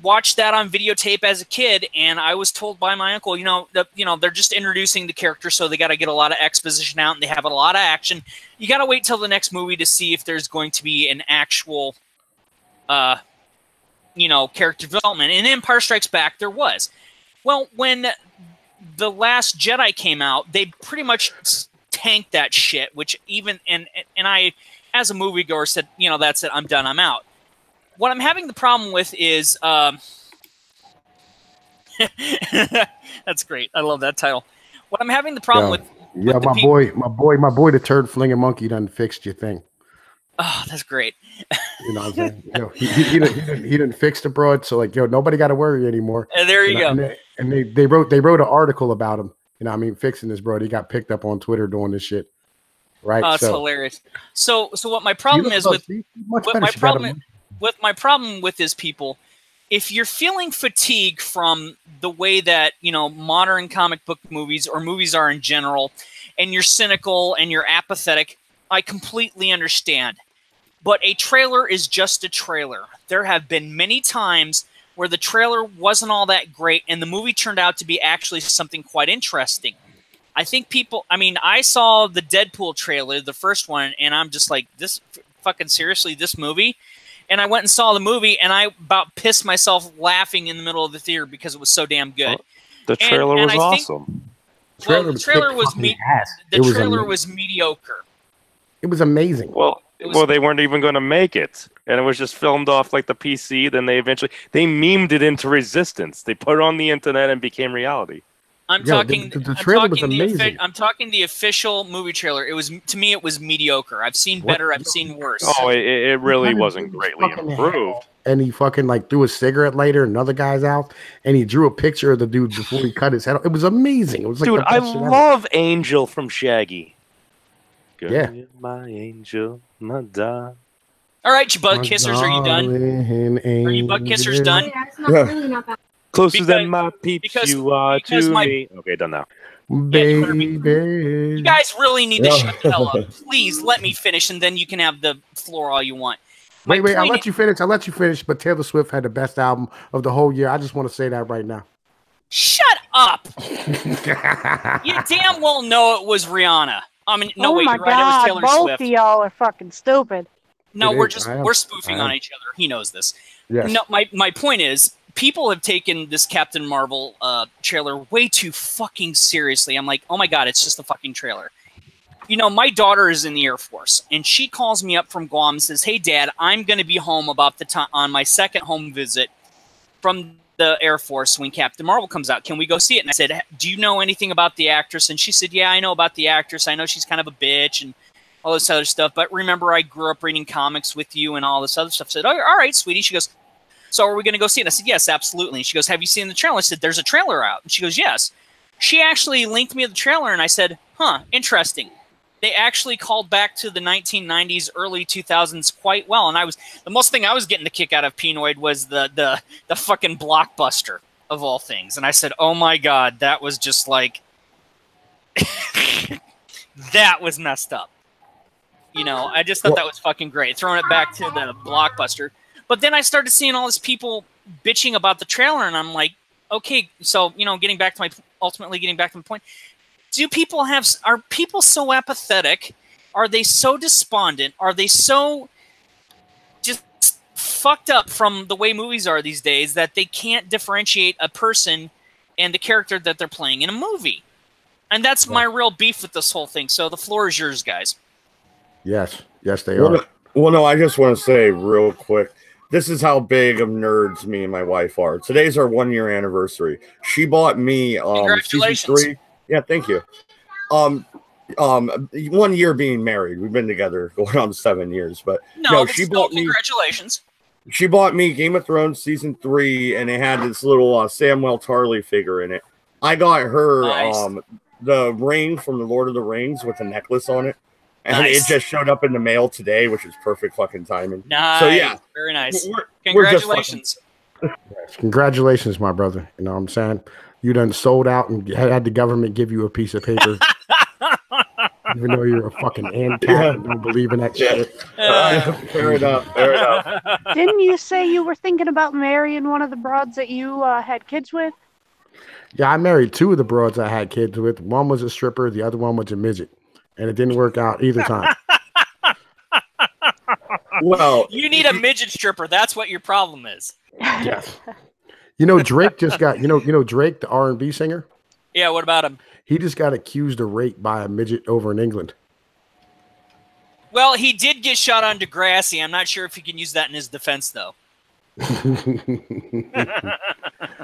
watched that on videotape as a kid, and I was told by my uncle, they're just introducing the character, so they got to get a lot of exposition out, and they have a lot of action. You got to wait till the next movie to see if there's going to be an actual, character development. And Empire Strikes Back, there was. Well, when The Last Jedi came out, they pretty much tanked that shit, which even, and I, as a moviegoer, said, that's it, I'm done, I'm out. What I'm having the problem with is, that's great. I love that title. What I'm having the problem with, my boy, the turd flinging monkey done fixed your thing. Oh, that's great. You know what I'm saying? He didn't fix the broad, so nobody got to worry anymore. And there you go. And they wrote an article about him. Fixing this broad. He got picked up on Twitter doing this shit. Right? Oh, it's hilarious. So what my problem is with my problem with is people, if you're feeling fatigue from the way that, modern comic book movies or movies are in general, and you're cynical and you're apathetic, I completely understand. But a trailer is just a trailer. There have been many times where the trailer wasn't all that great and the movie turned out to be actually something quite interesting. I think I saw the Deadpool trailer, the first one, and I'm just like, this fucking seriously, this movie? And I went and saw the movie, and I about pissed myself laughing in the middle of the theater because it was so damn good. Well, the trailer was awesome. The trailer was mediocre. It was amazing. Well, they weren't even going to make it, and it was just filmed off like the PC. Then they memed it into Resistance. They put it on the internet and became reality. The trailer was amazing. I'm talking the official movie trailer. It was, to me, it was mediocre. I've seen better. I've seen worse. Oh, it really wasn't greatly improved. And he fucking threw a cigarette lighter in another guy's house, and he drew a picture of the dude before he cut his head off. It was amazing. It was dude, I love Angel from Shaggy. Yeah, my angel, my darling. All right, you bug kissers, are you done? Are you bug kissers done? Yeah, it's not really not that. Closer than my peeps, you are to me. Okay, done now. Baby. You guys really need to shut the hell up. Please let me finish, and then you can have the floor all you want. Wait, I'll let you finish. But Taylor Swift had the best album of the whole year. I just want to say that right now. Shut up! You damn well know it was Rihanna. No, wait, you're right. It was Taylor both Swift. Of y'all are fucking stupid. No, we're spoofing on each other. He knows this. Yes. No, my point is, people have taken this Captain Marvel trailer way too fucking seriously. I'm like, oh my god, it's just a fucking trailer. My daughter is in the Air Force, and she calls me up from Guam and says, hey, Dad, I'm going to be home about the time on my second home visit from the Air Force when Captain Marvel comes out. Can we go see it? And I said, do you know anything about the actress? And she said, yeah, I know about the actress. I know she's kind of a bitch and all this other stuff. But remember, I grew up reading comics with you and all this other stuff. I said, oh, all right, sweetie. She goes, so are we going to go see it? I said, yes, absolutely. And she goes, have you seen the trailer? I said, there's a trailer out. And she goes, yes. She actually linked me to the trailer, and I said, huh, interesting. They actually called back to the 1990s, early 2000s quite well. And the most thing I was getting the kick out of Pinoid was the fucking blockbuster of all things. And I said, oh my God, that was just like, that was messed up. I just thought that was fucking great. Throwing it back to the blockbuster. But then I started seeing all these people bitching about the trailer, and I'm like, okay, so, getting back to my point, are people so apathetic? Are they so despondent? Are they so just fucked up from the way movies are these days that they can't differentiate a person and the character that they're playing in a movie? And that's my real beef with this whole thing. So the floor is yours, guys. Yes, they are. Well, no, I just want to say real quick, this is how big of nerds me and my wife are. Today's our 1-year anniversary. She bought me Congratulations. season 3. Yeah, thank you. 1 year being married. We've been together going on 7 years, but she bought me. Congratulations. She bought me Game of Thrones season 3, and it had this little Samuel Tarly figure in it. I got her the ring from the Lord of the Rings with a necklace on it. And it just showed up in the mail today, which is perfect fucking timing. Nice. So yeah, very nice. Congratulations. Congratulations, my brother. You know what I'm saying? You done sold out and had the government give you a piece of paper. even though you're a fucking ANCAP and don't believe in that shit. Fair enough. Fair enough. Didn't you say you were thinking about marrying one of the broads that you had kids with? Yeah, I married two of the broads I had kids with. One was a stripper, the other one was a midget, and it didn't work out either time. Well, You need a midget stripper. That's what your problem is. Yes. You know, Drake just got, you know Drake, the R&B singer? Yeah, what about him? He just got accused of rape by a midget over in England. Well, he did get shot on Degrassi. I'm not sure if he can use that in his defense, though.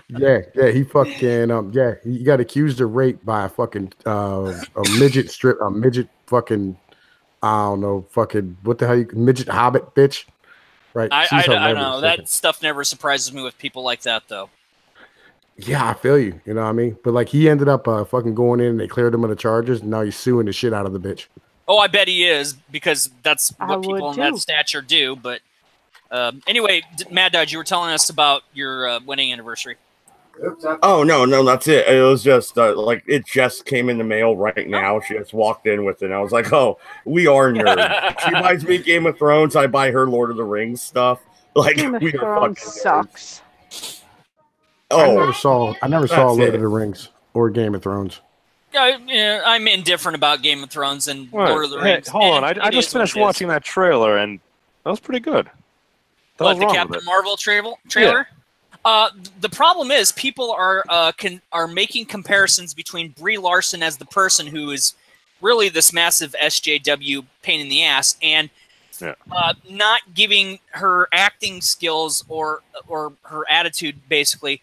Yeah, he fucking he got accused of rape by a fucking a midget fucking, I don't know, fucking what the hell, midget hobbit bitch, right? I don't know. That stuff never surprises me with people like that, though. Yeah, I feel you. You know what I mean? But like, he ended up fucking going in and they cleared him of the charges, and now he's suing the shit out of the bitch. Oh, I bet he is, because that's I what people would in that too. stature do. But anyway, Mad Dodge, you were telling us about your wedding anniversary. oh no, that's it. It was just like it just came in the mail right now. She just walked in with it. And I was like, oh, we are nerds. She buys me Game of Thrones. I buy her Lord of the Rings stuff. Like Game of we are Thrones fucking nerds. sucks. I Oh, never saw That's Lord it. of the Rings or Game of Thrones. Yeah, I'm indifferent about Game of Thrones and What? Lord of the Hey, Rings. hold on, and I it just is what finished it is. watching that trailer, and that was pretty good. What, the Captain Marvel trailer? The problem is people are making comparisons between Brie Larson as the person who is really this massive SJW pain in the ass, and not giving her acting skills or her attitude, basically,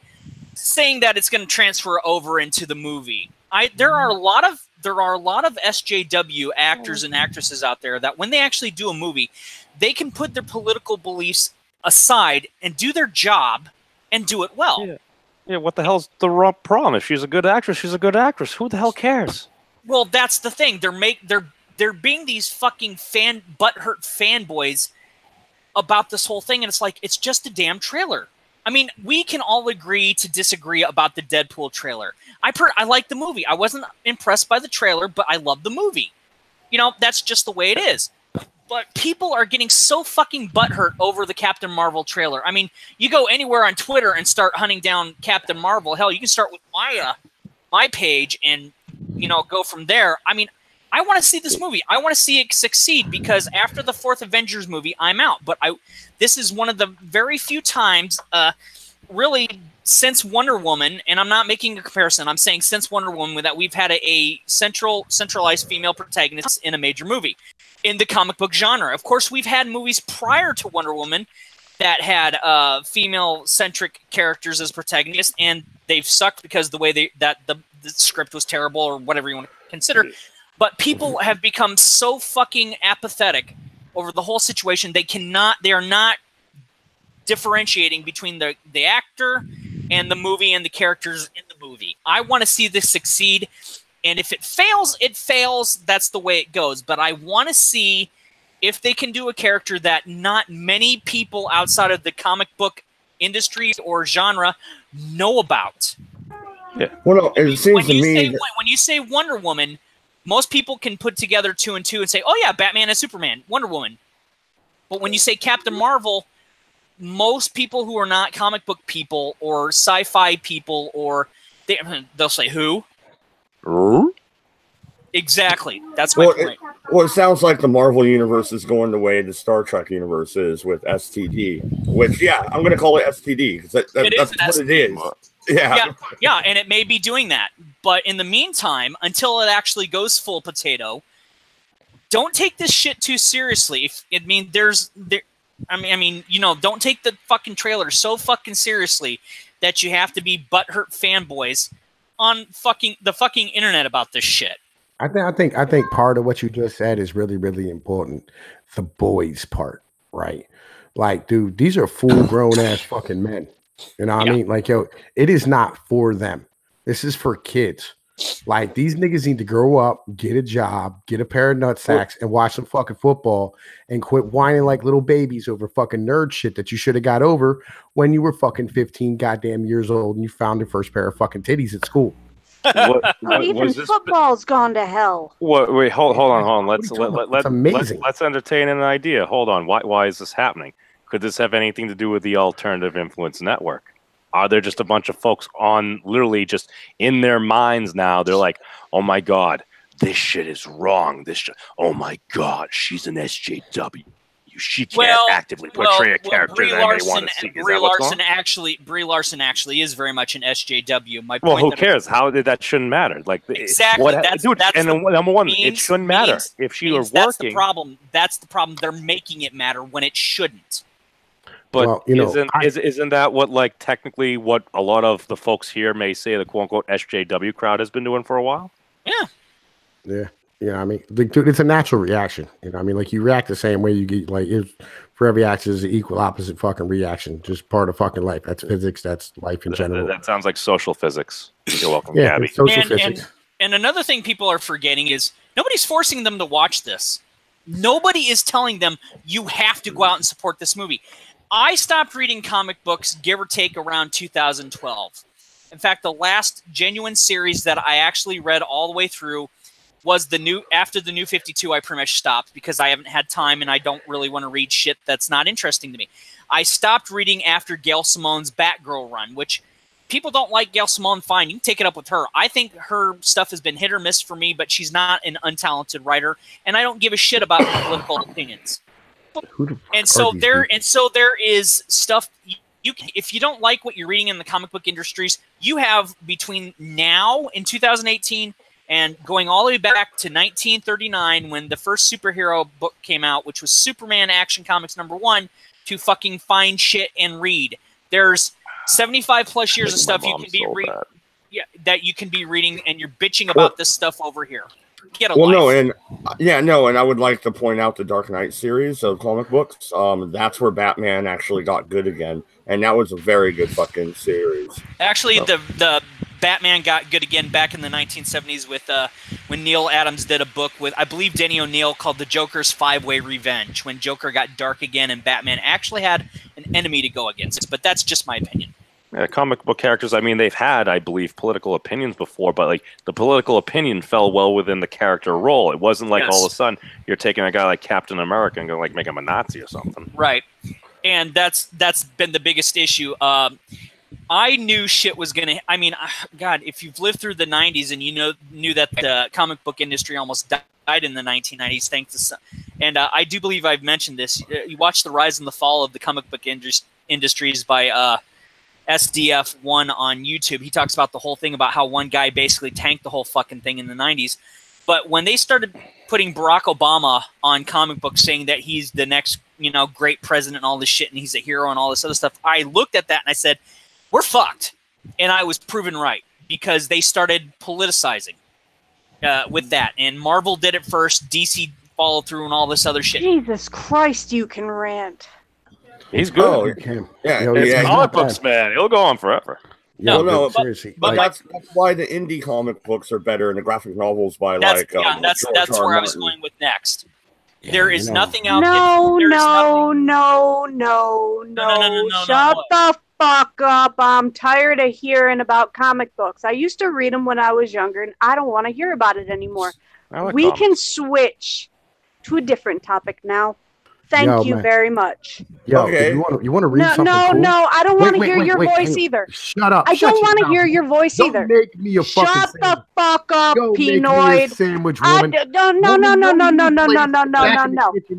saying that it's going to transfer over into the movie. There are a lot of SJW actors and actresses out there that when they actually do a movie, they can put their political beliefs aside and do their job and do it well. Yeah, what the hell's the problem? If she's a good actress, she's a good actress. Who the hell cares? Well, that's the thing. They're being these fucking butthurt fanboys about this whole thing, and it's like, it's just a damn trailer. I mean, we can all agree to disagree about the Deadpool trailer. I like the movie. I wasn't impressed by the trailer, but I love the movie. You know, that's just the way it is. But people are getting so fucking butthurt over the Captain Marvel trailer. I mean, you go anywhere on Twitter and start hunting down Captain Marvel. Hell, you can start with my page and, go from there. I mean, I want to see this movie. I want to see it succeed, because after the fourth Avengers movie, I'm out. But this is one of the very few times, really, since Wonder Woman, and I'm not making a comparison, I'm saying since Wonder Woman, that we've had a centralized female protagonist in a major movie in the comic book genre. Of course, we've had movies prior to Wonder Woman that had female-centric characters as protagonists, and they've sucked because the way the script was terrible, or whatever you want to consider. But people have become so fucking apathetic over the whole situation. They are not differentiating between the actor and the movie and the characters in the movie. I want to see this succeed, and if it fails, it fails. That's the way it goes. But I want to see if they can do a character that not many people outside of the comic book industry or genre know about. Yeah. Well, no, it seems to me when you say Wonder Woman, most people can put together 2 and 2 and say, oh yeah, Batman and Superman, Wonder Woman. But when you say Captain Marvel, most people who are not comic book people or sci-fi people, or they'll say, who? Exactly. That's my point. It sounds like the Marvel universe is going the way the Star Trek universe is with STD, which, I'm going to call it STD, because that's what it is. Yeah, and it may be doing that. But in the meantime, until it actually goes full potato, don't take this shit too seriously. Don't take the fucking trailer so fucking seriously that you have to be butthurt fanboys on the fucking internet about this shit. I think part of what you just said is really, really important. The boys part, right? Like, dude, these are full grown ass fucking men. You know what I mean? Like, yo, it is not for them. This is for kids. Like, these niggas need to grow up, get a job, get a pair of nutsacks, and watch some fucking football, and quit whining like little babies over fucking nerd shit that you should have got over when you were fucking 15 goddamn years old and you found your first pair of fucking titties at school. But even football's gone to hell. What? Wait, hold on. It's amazing. Let's entertain an idea. Hold on. Why is this happening? Could this have anything to do with the Alternative Influence Network? Are there just a bunch of folks on literally just in their minds now? They're like, oh my God, this shit is wrong. Oh my God, she's an SJW. She can't actively portray a character that they want to see. Brie Larson actually is very much an SJW. Who cares? That shouldn't matter. Like exactly. Number one, it shouldn't matter if she were working. That's the problem. That's the problem. They're making it matter when it shouldn't. But isn't that what technically what a lot of the folks here may say the quote unquote SJW crowd has been doing for a while? Yeah. Yeah, I mean, it's a natural reaction. You react the same way you get. For every action is an equal opposite fucking reaction. Just part of fucking life. That's physics. That's life in general. That sounds like social physics. You're welcome, yeah, Gabby. Social physics. And another thing people are forgetting is nobody's forcing them to watch this. Nobody is telling them you have to go out and support this movie. I stopped reading comic books, give or take, around 2012. In fact, the last genuine series that I actually read all the way through was after the New 52. I pretty much stopped because I haven't had time and I don't really want to read shit that's not interesting to me. I stopped reading after Gail Simone's Batgirl run, which people don't like Gail Simone. Fine, you can take it up with her. I think her stuff has been hit or miss for me, but she's not an untalented writer, and I don't give a shit about her political opinions. And so there is stuff. If you don't like what you're reading in the comic book industries, you have between now in 2018 and going all the way back to 1939 when the first superhero book came out, which was Superman Action Comics #1, to fucking find shit and read. There's 75 plus years of stuff you can be reading. Yeah, that you can be reading, and you're bitching about this stuff over here. Get a life. And I would like to point out the Dark Knight series of comic books. That's where Batman actually got good again, and that was a very good fucking series. Actually, the Batman got good again back in the 1970s with when Neil Adams did a book with, I believe, Denny O'Neil called The Joker's Five-Way Revenge, when Joker got dark again and Batman actually had an enemy to go against. But that's just my opinion. Comic book characters, I mean, they've had, I believe, political opinions before, but the political opinion fell well within the character role. It wasn't like all of a sudden you're taking a guy like Captain America and going make him a Nazi or something. Right. And that's been the biggest issue. I knew shit was going to... I mean, God, if you've lived through the 90s and knew that the comic book industry almost died in the 1990s, thanks to... And I do believe I've mentioned this. You watch The Rise and the Fall of the Comic Book Industries by SDF1 on YouTube. He talks about the whole thing about how one guy basically tanked the whole fucking thing in the 90s. But when they started putting Barack Obama on comic books saying that he's the next, great president and all this shit and he's a hero and all this other stuff, I looked at that and I said, we're fucked. And I was proven right because they started politicizing with that. And Marvel did it first, DC followed through and all this other shit. Jesus Christ, you can rant. He's good. Oh, it's comic books, man. It'll go on forever. Seriously. But that's why the indie comic books are better and the graphic novels by that's where I was going with next. There is nothing out there. No. Shut the fuck up. I'm tired of hearing about comic books. I used to read them when I was younger, and I don't want to hear about it anymore. We can switch to a different topic now. Thank you very much. Okay. You want to read something cool? No, I don't want to hear your voice either. Shut up. I don't want to hear your voice either. Make me a fucking Shut the fuck up, Go Pinoid. Make me a sandwich, woman. No.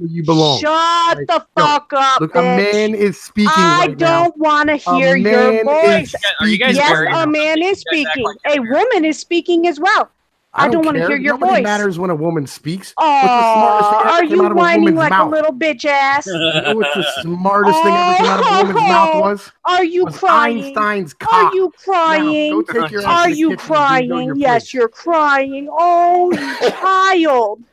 You belong. Shut the fuck up, Look, bitch. a man is speaking I right now. don't want to hear your voice. Yes, a man is speaking. A woman is speaking as well. I don't want to hear your Nobody voice. matters when a woman speaks. Oh, what's the smartest thing are ever came you out of whining a like mouth? a little bitch ass? You know what the smartest thing ever came out of a woman's mouth was? Are you crying? Einstein's cock. Are you crying? Now, go take your ass Are to the you kitchen and crying? do your Yes, place. you're crying. Oh, you child.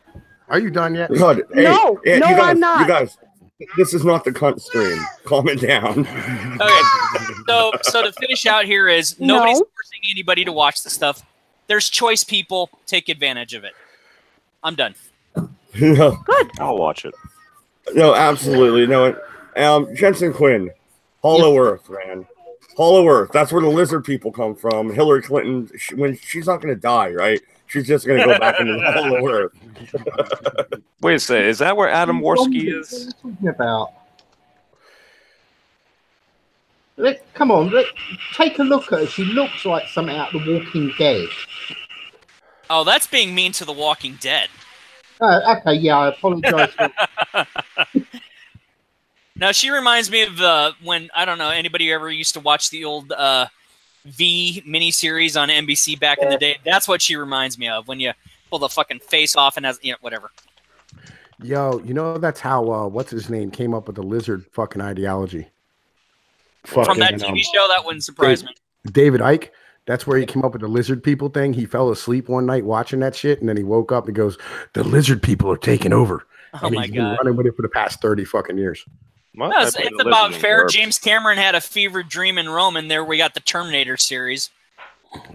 Are you done yet? God, No, you guys, I'm not. You guys, this is not the cunt stream. Calm it down. Okay, so to finish out here is nobody's forcing anybody to watch the stuff. There's choice, people. Take advantage of it. I'm done. No. Good. I'll watch it. No, absolutely. No. Jensen Quinn, Hollow Earth, man. Hollow Earth. That's where the lizard people come from. Hillary Clinton, when she's not going to die, right? She's just going to go back into the Hollow Earth. Wait a second. Is that where Adam Worski is? What are you talking about? Come on, take a look at her. She looks like something out of The Walking Dead. Oh, that's being mean to The Walking Dead. Okay, yeah, I apologize. Now, she reminds me of when, I don't know, anybody ever used to watch the old V miniseries on NBC back in the day? That's what she reminds me of, when you pull the fucking face off and has, whatever. Yo, you know that's how what's his name came up with the lizard fucking ideology. From that TV show, that wouldn't surprise me. David Icke, that's where he came up with the lizard people thing. He fell asleep one night watching that shit, and then he woke up and goes, "The lizard people are taking over." Oh and my he's been God. running with it for the past 30 fucking years. What? No, I it's thought the about lizard fair. were- James Cameron had a fever dream in Rome, and there we got the Terminator series.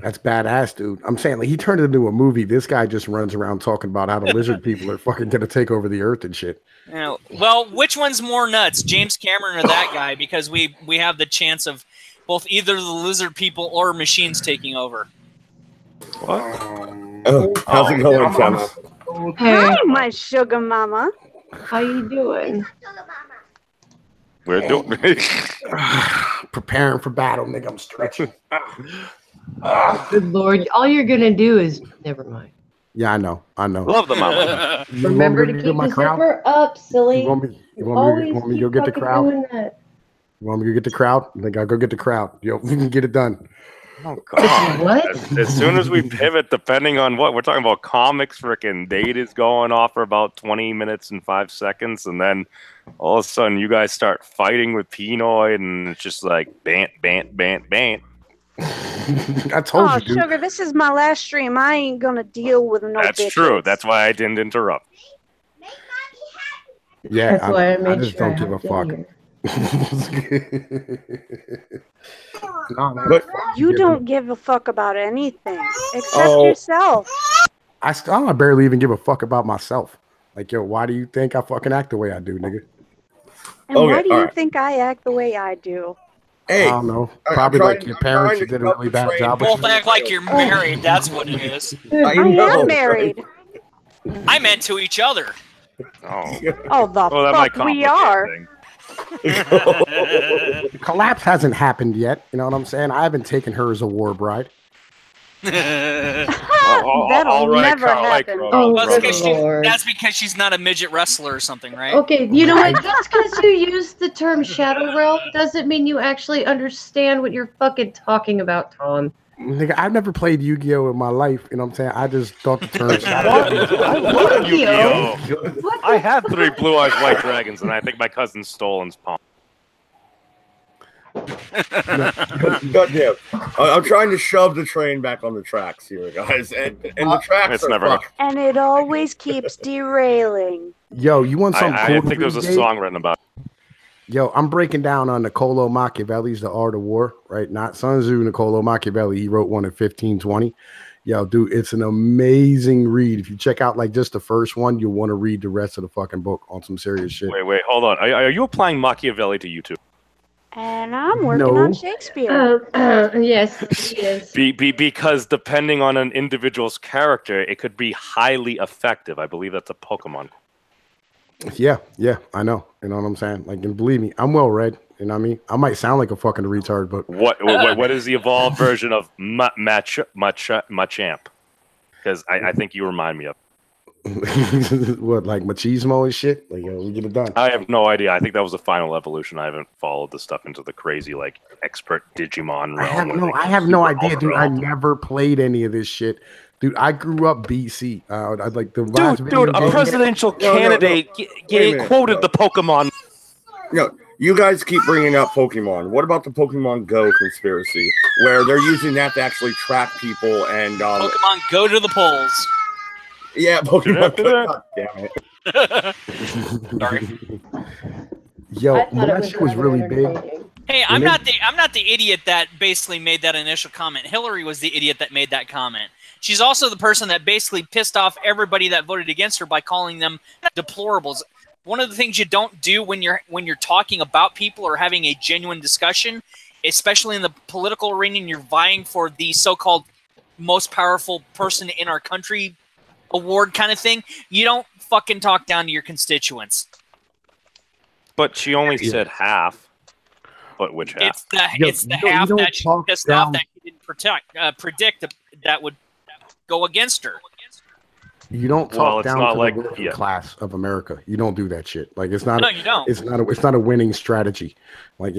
That's badass, dude. I'm saying, like, he turned it into a movie. This guy just runs around talking about how the lizard people are fucking gonna take over the earth and shit. Well, which one's more nuts, James Cameron or that guy? Because we have the chance of both either the lizard people or machines taking over. What? How's it going, Gemma? Hi, my sugar mama. How you doing? We're doing. Preparing for battle, nigga. I'm stretching. Good Lord. All you're going to do is... Never mind. Yeah, I know. Love the mama. You Remember want me to get keep my the crowd? zipper up, silly. You want me to Always go keep get the fucking crowd? doing that. You want me to get the crowd? I think I'll go get the crowd. Yo, we can get it done. Oh God! What? As soon as we pivot, depending on what we're talking about, comics, freaking date is going off for about 20 minutes and 5 seconds, and then all of a sudden you guys start fighting with Pinoy, and it's just like bant, bant, bant, bant. I told Oh, you, dude. sugar, this is my last stream. I ain't gonna deal with no That's bitches. true. That's why I didn't interrupt. Yeah, That's why I made I just sure don't give a hopped in fuck. here. But You don't give a fuck about anything except Oh. yourself. I barely even give a fuck about myself. Like, yo, why do you think I fucking act the way I do, nigga? And Okay, why do you alright. think I act the way I do? hey, I don't know. I'm Probably trying- like your I'm parents trying who to did a help really the bad train. job with Both you. act like you're married. That's what it is. I I know, am married. I meant to each other. Oh, Oh, the well, that might fuck we complicate are. things. The collapse hasn't happened yet. You know what I'm saying? I haven't taken her as a war bride. That'll All right, never Carl, like, happen. bro, Oh, Well, brother. that's, good Lord. that's because she's not a midget wrestler or something, right? Okay, you know what? Just because you use the term Shadow Realm doesn't mean you actually understand what you're fucking talking about, Tom. Nigga, I've never played Yu-Gi-Oh in my life. You know what I'm saying? I just thought the term What? shadow. I love Yu-Gi-Oh. Yu-Gi-Oh. What I the had 3 blue eyes white dragons, and I think my cousin stole and spawned. goddamn. I'm trying to shove the train back on the tracks here, guys, and the tracks It's are never- fucked. And it always keeps derailing. Yo, you want something I cool to think there's a read, Gabe? song written about it. Yo, I'm breaking down on Niccolo Machiavelli's The Art of War, right? Not Sun Tzu, Niccolo Machiavelli. He wrote one in 1520. Yo, dude, it's an amazing read. If you check out like just the first one, you'll want to read the rest of the fucking book on some serious shit. Wait, hold on. Are you applying Machiavelli to YouTube? And I'm working No. on Shakespeare. Yes, he is. Because depending on an individual's character, it could be highly effective. I believe that's a Pokemon. Yeah, I know. You know what I'm saying? Like, and believe me, I'm well read. You know what I mean? I might sound like a fucking retard, but What is the evolved version of Machamp? Because I think you remind me of. what, like machismo and shit? Like, yo, we get it done. I have no idea. I think that was the final evolution. I haven't followed the stuff into the crazy like expert Digimon realm. I have no idea, dude. I never played any of this shit. Dude, I grew up BC. I'd like the last video Dude, a game- presidential No, candidate Wait a minute, quoted no. the Pokemon. No, you guys keep bringing up Pokemon. What about the Pokemon Go conspiracy, where they're using that to actually track people and Pokemon, go to the polls. yeah, Pokemon. God damn it! Sorry. Yo, I thought when it that was shit was rather really big. entertaining. Hey, I'm Really? not the idiot that basically made that initial comment. Hillary was the idiot that made that comment. She's also the person that basically pissed off everybody that voted against her by calling them deplorables. One of the things you don't do when you're talking about people or having a genuine discussion especially in the political arena, and you're vying for the so-called most powerful person in our country award kind of thing, you don't fucking talk down to your constituents. But she only said half. But which half? It's the half that she pissed off that she didn't predict that would go against her. You don't talk down to like, the working class of America. You don't do that shit. Like it's not. No, you don't. It's not a winning strategy. Like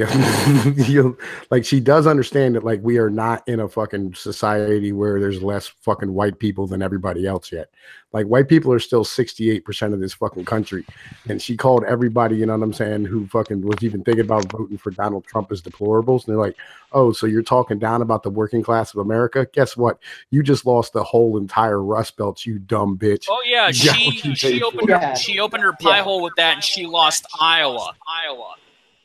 like she does understand that like we are not in a fucking society where there's less fucking white people than everybody else yet. Like white people are still 68% of this fucking country, and she called everybody, you know what I'm saying, who fucking was even thinking about voting for Donald Trump as deplorables. And they're like, oh, so you're talking down about the working class of America? Guess what? You just lost the whole entire Rust Belt, you dumb bitch. Oh yeah, she opened her pie hole with that, and she lost Iowa.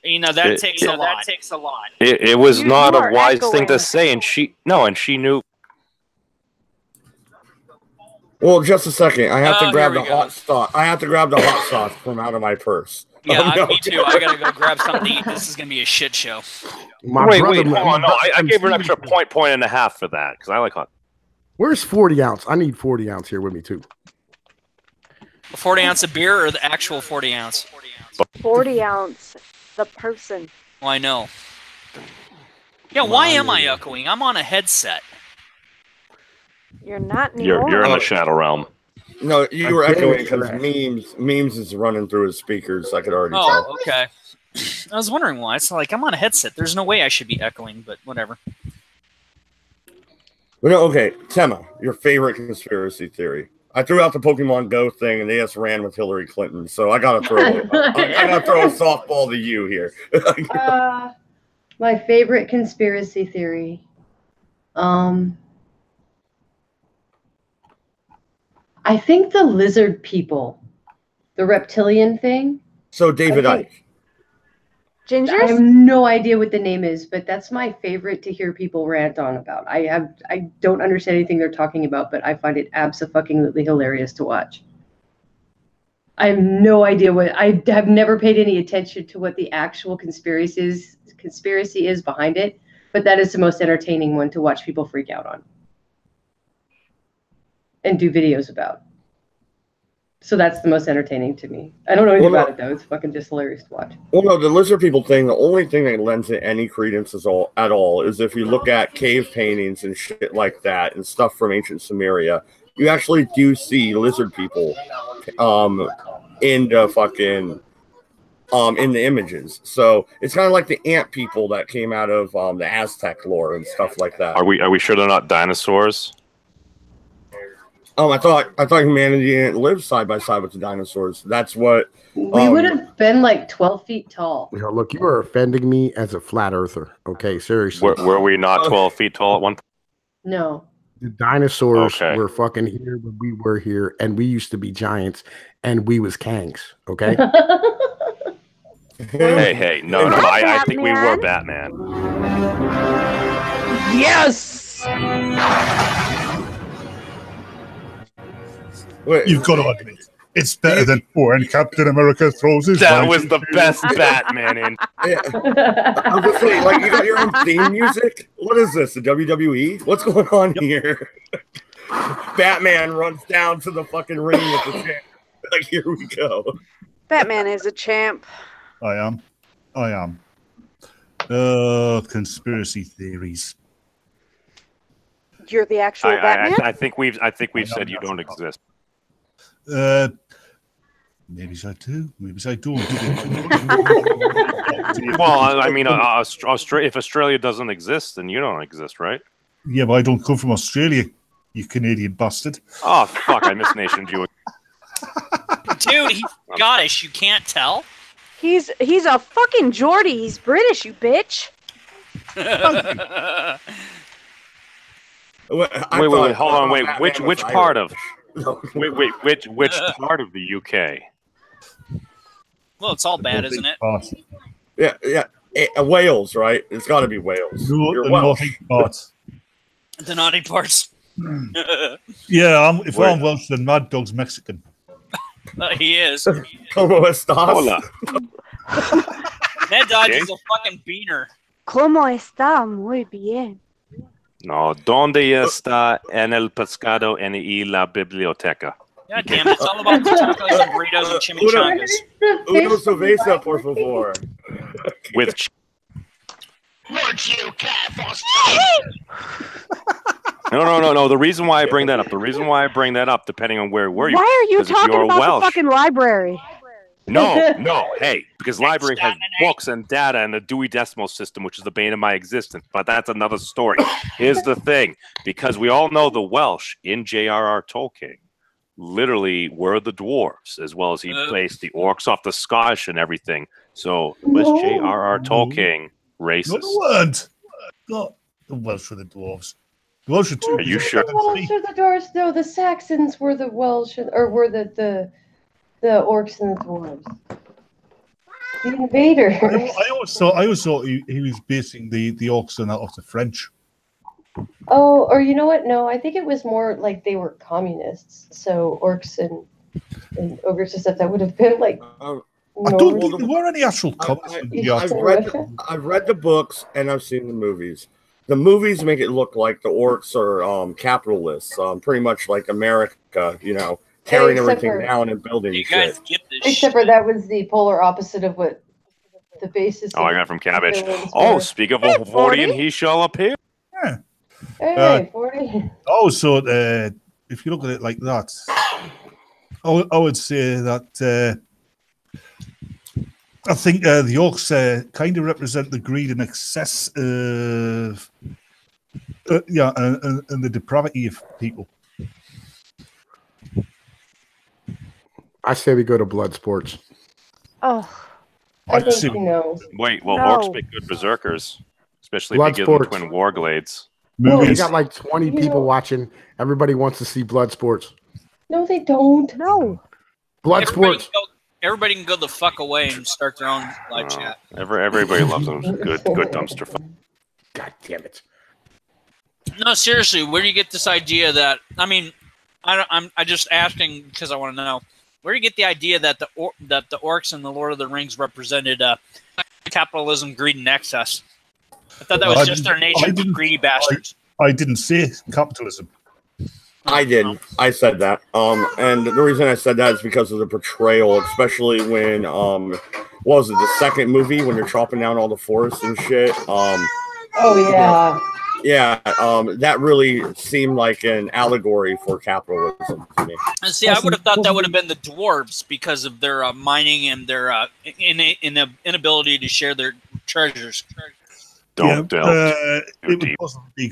You know that takes a lot. It was not a wise thing to say, and she knew. Well, just a second. I have to grab the hot sauce. I have to grab the hot sauce from out of my purse. Yeah, me too. I gotta go grab something to eat. This is gonna be a shit show. Wait, hold on. No, I gave her an extra point and a half for that because I like hot. Where's 40 ounce? I need 40 ounce here with me too. A 40 ounce of beer or the actual 40 ounce? 40 ounce. The person. Well, I know. Yeah, why am I echoing? I'm on a headset. You're not anymore. You're in the shadow realm. No, you were echoing because memes is running through his speakers. I could already tell. Oh, okay. I was wondering why. It's like I'm on a headset. There's no way I should be echoing, but whatever. Well, no, okay, Tema, your favorite conspiracy theory. I threw out the Pokemon Go thing, and they just ran with Hillary Clinton. So I gotta throw a softball to you here. My favorite conspiracy theory. I think the lizard people, the reptilian thing. So David Icke. Gingers? I have no idea what the name is, but that's my favorite to hear people rant on about. I don't understand anything they're talking about, but I find it abso-fucking-lutely hilarious to watch. I have no idea I have never paid any attention to what the actual conspiracy is behind it, but that is the most entertaining one to watch people freak out on and do videos about. So that's the most entertaining to me. I don't know anything about it, though. It's fucking just hilarious to watch. Well, no, the lizard people thing, the only thing that lends it any credence at all is if you look at cave paintings and shit like that and stuff from ancient Sumeria, you actually do see lizard people in the images. So it's kind of like the ant people that came out of the Aztec lore and stuff like that. Are we sure they're not dinosaurs? I thought humanity didn't live side by side with the dinosaurs. That's what we would have been like 12 feet tall. You know, look, you are offending me as a flat earther. Okay, seriously. Were we not 12 feet tall at one point? No. The dinosaurs were fucking here when we were here, and we used to be giants, and we was Kangs. Okay. hey, no, I think we were Batman. Yes. Wait, you've got to admit, it's better than when Captain America throws his. That was the best Batman in. Yeah. I'm just saying, like, you got your own theme music. What is this? The WWE? What's going on here? Batman runs down to the fucking ring with the champ. Like, here we go. Batman is a champ. I am. Conspiracy theories. You're the actual Batman? I think we've said you don't exist. Maybe I do. Maybe I don't. Well, I mean, if Australia doesn't exist, then you don't exist, right? Yeah, but I don't come from Australia, you Canadian bastard. Oh, fuck, I misnationed you. Dude, he's Scottish. You can't tell? He's a fucking Geordie. He's British, you bitch. Wait, hold on, wait. Which part of? Which part of the UK? Well, it's all bad, isn't it? Yeah. Wales, right? It's got to be Wales. The naughty parts. The naughty parts. Yeah, if I'm Welsh, then Mad Dog's Mexican. He is. Como estas? Hola. Ned Dodge is a fucking beaner. ¿Cómo está? Muy bien. No, ¿dónde está en el pescado en la biblioteca? God damn it, it's all about tacos and burritos and chimichangas. Uno cerveza, por favor. With No. The reason why I bring that up, depending on where were you. Why are you 'cause if talking you're about Welsh, the fucking library? No, hey, because library has books and data and the Dewey Decimal System, which is the bane of my existence. But that's another story. Here's the thing, because we all know the Welsh in J.R.R. Tolkien literally were the dwarves, as well as he placed the orcs off the Scottish and everything. So was J.R.R. Tolkien racist? No, they weren't. Not the Welsh were the dwarves. The Welsh are too. Are you sure? The Welsh or the Dwarves? No, the Saxons were the Welsh, or were the orcs and the dwarves. The invaders. I always thought he was basing the orcs on that off the French. Oh, or you know what? No, I think it was more like they were communists. So orcs and ogres and stuff, that would have been like. I don't think there were any actual communists. I've read the books and I've seen the movies. The movies make it look like the orcs are capitalists, pretty much like America, carrying everything down and building You shit. guys get this Except for that was the polar opposite of what the basis. Oh, I got it from Cabbage. villains Oh, were. speak of a 40 and he shall appear. Yeah. Hey, 40. Oh, so if you look at it like that, I would say that I think the orcs kind of represent the greed and excess of, and the depravity of people. I say we go to blood sports. Oh, I think Wait, well, No. orcs make good berserkers, especially Blood if you give them sports. twin warglades. We got like 20 You people know- watching. Everybody wants to see blood sports. No, they don't. no. Blood Everybody sports. everybody can go the fuck away and start their own live chat. Everybody loves them. Good dumpster fire. God damn it. No, seriously, where do you get this idea that? I mean, I'm just asking because I want to know. Where do you get the idea that the orcs in the Lord of the Rings represented capitalism, greed, and excess? I thought that was just their nature, greedy bastards. I didn't say capitalism. I did. I said that. And the reason I said that is because of the portrayal, especially when what was it, the second movie when you're chopping down all the forests and shit. Oh yeah. Yeah, that really seemed like an allegory for capitalism to me. And see, I would have thought that would have been the dwarves because of their mining and their inability to share their treasures. Don't delve it too would deep. possibly be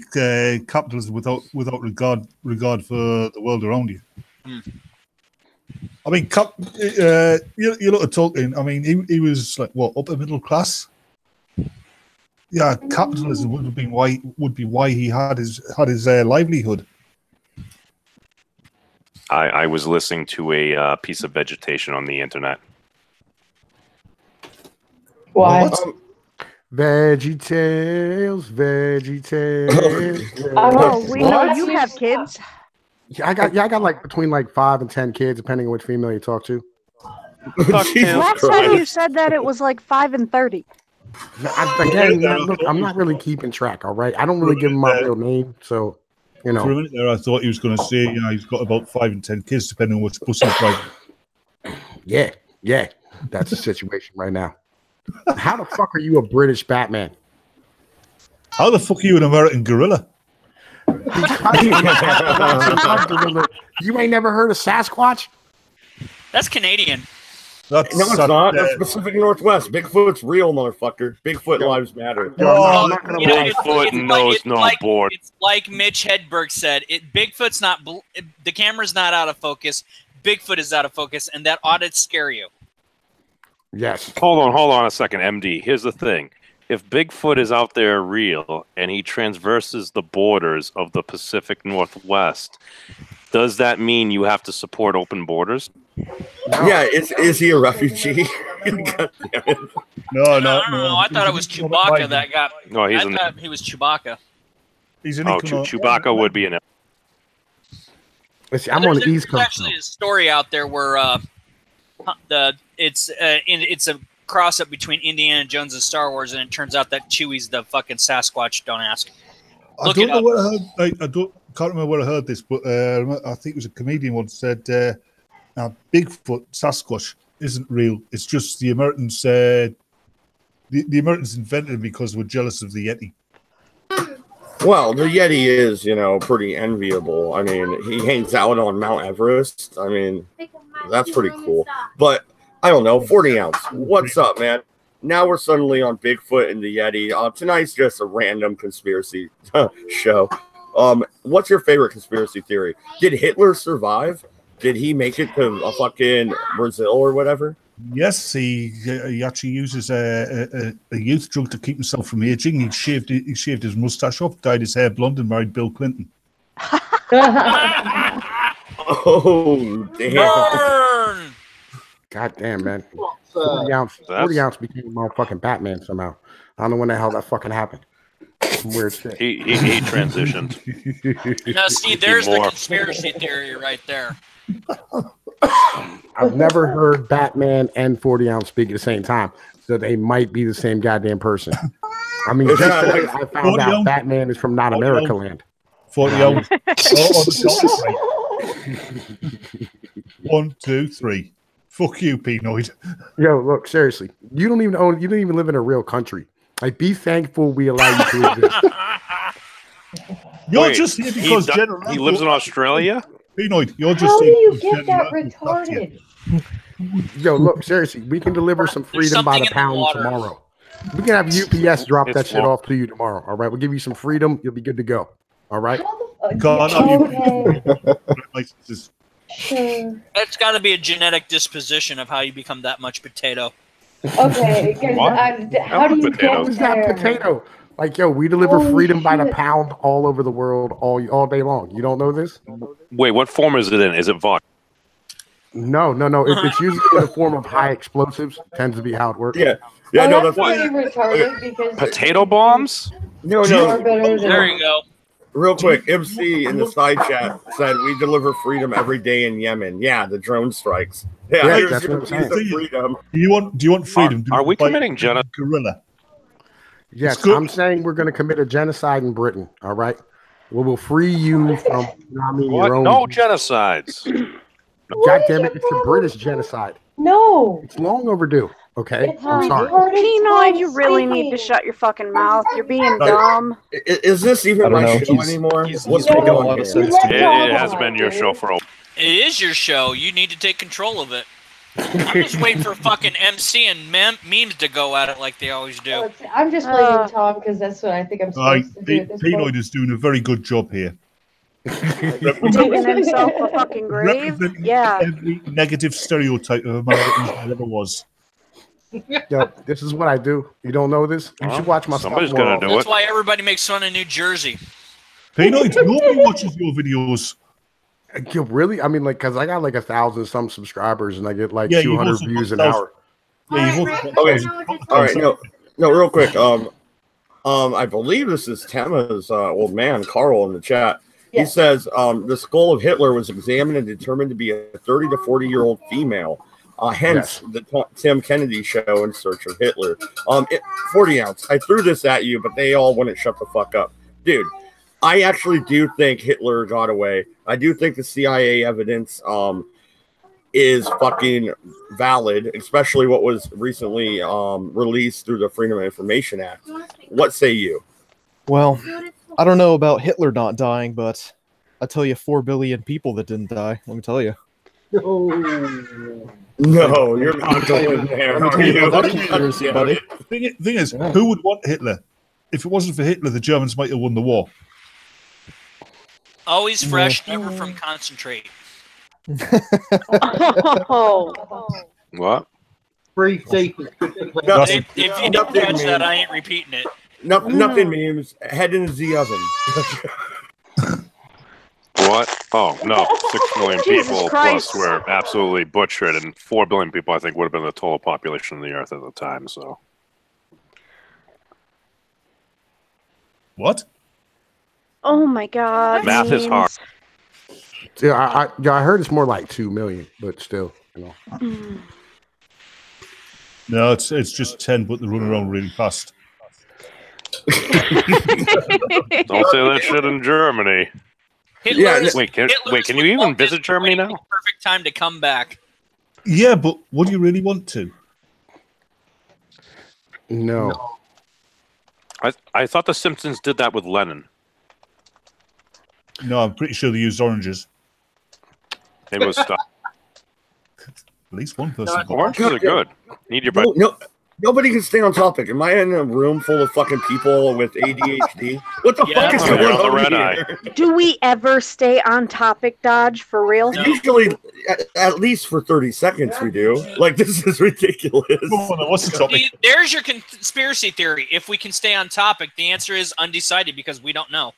capitalism without regard for the world around you. I mean, you look at Tolkien. I mean, he was like what, upper middle class. Yeah, capitalism would be why he had his livelihood. I was listening to a piece of vegetation on the internet. Why? Veggie Tales. Oh, we know you have kids. I got like between like 5 and 10 kids, depending on which female you talk to. Jesus Last Christ. time you said that it was like 5 and 30. Look, I'm not really keeping track. All right, I don't really give him my real name, so For a minute there, I thought he was going to say, he's got about 5 and 10 kids, depending on which bus he's driving. Yeah, that's the situation right now. How the fuck are you a British Batman? How the fuck are you an American gorilla? You ain't never heard of Sasquatch? That's Canadian. No, it's not. That's Pacific Northwest. Bigfoot's real, motherfucker. Bigfoot lives matter. I'm not gonna lie. Bigfoot knows no board. It's like Mitch Hedberg said. Bigfoot's not. The camera's not out of focus. Bigfoot is out of focus, and that ought to scare you. Yes. Hold on a second, MD. Here's the thing. If Bigfoot is out there real and he transverses the borders of the Pacific Northwest, does that mean you have to support open borders? No. Yeah, is he a refugee? God damn it. No. I thought it was Chewbacca that got. No, I thought he was Chewbacca. He's an Chewbacca would be an. Listen, I'm on the East There's Coast. actually a story out there where it's a cross-up between Indiana Jones and Star Wars, and it turns out that Chewie's the fucking Sasquatch. Don't ask. I don't know what I heard. Can't remember where I heard this, but I think it was a comedian once said, Bigfoot, Sasquatch, isn't real. It's just the Americans. The Americans invented it because we're jealous of the Yeti. Well, the Yeti is, pretty enviable. I mean, he hangs out on Mount Everest. I mean, that's pretty cool. But I don't know, 40 ounce. What's up, man? Now we're suddenly on Bigfoot and the Yeti. Tonight's just a random conspiracy show. What's your favorite conspiracy theory? Did Hitler survive? Did he make it to a fucking Brazil or whatever? Yes, he actually uses a youth drug to keep himself from aging. He shaved his mustache off, dyed his hair blonde, and married Bill Clinton. Oh, damn. Burn! God damn, man. 40 ounce became a motherfucking Batman somehow. I don't know when the hell that fucking happened. Some weird shit. He transitioned. Now, Steve, there's the conspiracy theory right there. I've never heard Batman and 40 ounce speak at the same time, so they might be the same goddamn person. I mean, just today I found out Batman is from Not America Land. 40 ounce. 1, 2, 3. Fuck you, Pinoid. Yo, look, seriously, you don't even live in a real country. Like, be thankful we allow you to exist. You're just here because he lives in Australia. Pinoid, you're just How do here you because get that General retarded? Yo, look, seriously, we can deliver some freedom by the pound tomorrow. We can have UPS drop that shit off to you tomorrow. All right, we'll give you some freedom. You'll be good to go. All right. God, Sure. It's got to be a genetic disposition of how you become that much potato. Okay, how do you Potato. get Who's that there? potato? Like, yo, we deliver Holy freedom by the shit. pound all over the world all day long. You don't know this? Wait, what form is it in? Is it vodka? No. It's usually in the form of high explosives. Tends to be how it works. Yeah, Well, no, that's pretty retarded because Potato bombs? No. There you go. Real quick, MC in the side chat said we deliver freedom every day in Yemen. Yeah, the drone strikes. Yeah, here's that's your what I'm piece of freedom. Do you want freedom? Are we committing genocide? Gorilla. Yes, I'm saying we're going to commit a genocide in Britain. All right, we will free you from your own. No genocides. God damn it! It's a British genocide. No. It's long overdue. Okay, I'm sorry. Pinoid, you really need to shut your fucking mouth. You're being dumb. Is this even my show anymore? What's going on here? It has been your show for a while. It is your show. You need to take control of it. I'm just waiting for fucking MC and memes to go at it like they always do. I'm just blaming Tom because that's what I think I'm supposed to do at this Pinoid point. is doing a very good job here. Digging himself a fucking grave? Representing Yeah. every negative stereotype of Americans there ever was. Yo, this is what I do. You don't know this? You should watch my stuff. Somebody's gonna do That's it. why everybody makes fun of New Jersey. Pinoid, nobody watches your videos. Yo, really? I mean, like, because I got like 1,000 some subscribers and I get like Yeah, you've 200 also views an got hour. Yeah, you've Okay. All right, no, real quick. I believe this is Tema's old man, Carl, in the chat. He says the skull of Hitler was examined and determined to be a 30 to 40-year-old female. Hence the Tim Kennedy show In Search of Hitler. 40 ounce. I threw this at you, but they all wouldn't shut the fuck up, dude. I actually do think Hitler got away. I do think the CIA evidence is fucking valid, especially what was recently released through the Freedom of Information Act. What say you? Well, I don't know about Hitler not dying, but I tell you, 4 billion people that didn't die. Let me tell you. No, you're not going there. That's conspiracy, buddy. Thing is, who would want Hitler? If it wasn't for Hitler, the Germans might have won the war. Always fresh, never from concentrate. What? Free safe. If you don't catch that, I ain't repeating it. Nothing memes. Head in the oven. What? Oh, no. 6 million Jesus people Christ. plus were absolutely butchered, and 4 billion people, I think, would have been the total population of the Earth at the time, so. What? Oh my god. Math is hard. Yeah, I heard it's more like 2 million, but still, you know. No, it's just 10, but they run around really fast. Don't say that shit in Germany. Hitler's, Wait, can you even visit Germany now? Perfect time to come back. Yeah, but would you really want to? No. I thought the Simpsons did that with Lenin. No, I'm pretty sure they used oranges. It was stuff. At least one person. Oranges are good. Need your Nobody can stay on topic. Am I in a room full of fucking people with ADHD? What the fuck is going on here? Do we ever stay on topic, Dodge? For real? No. Usually, at least for 30 seconds, we do. Like, this is ridiculous. What's the topic? There's your conspiracy theory. If we can stay on topic, the answer is undecided because we don't know.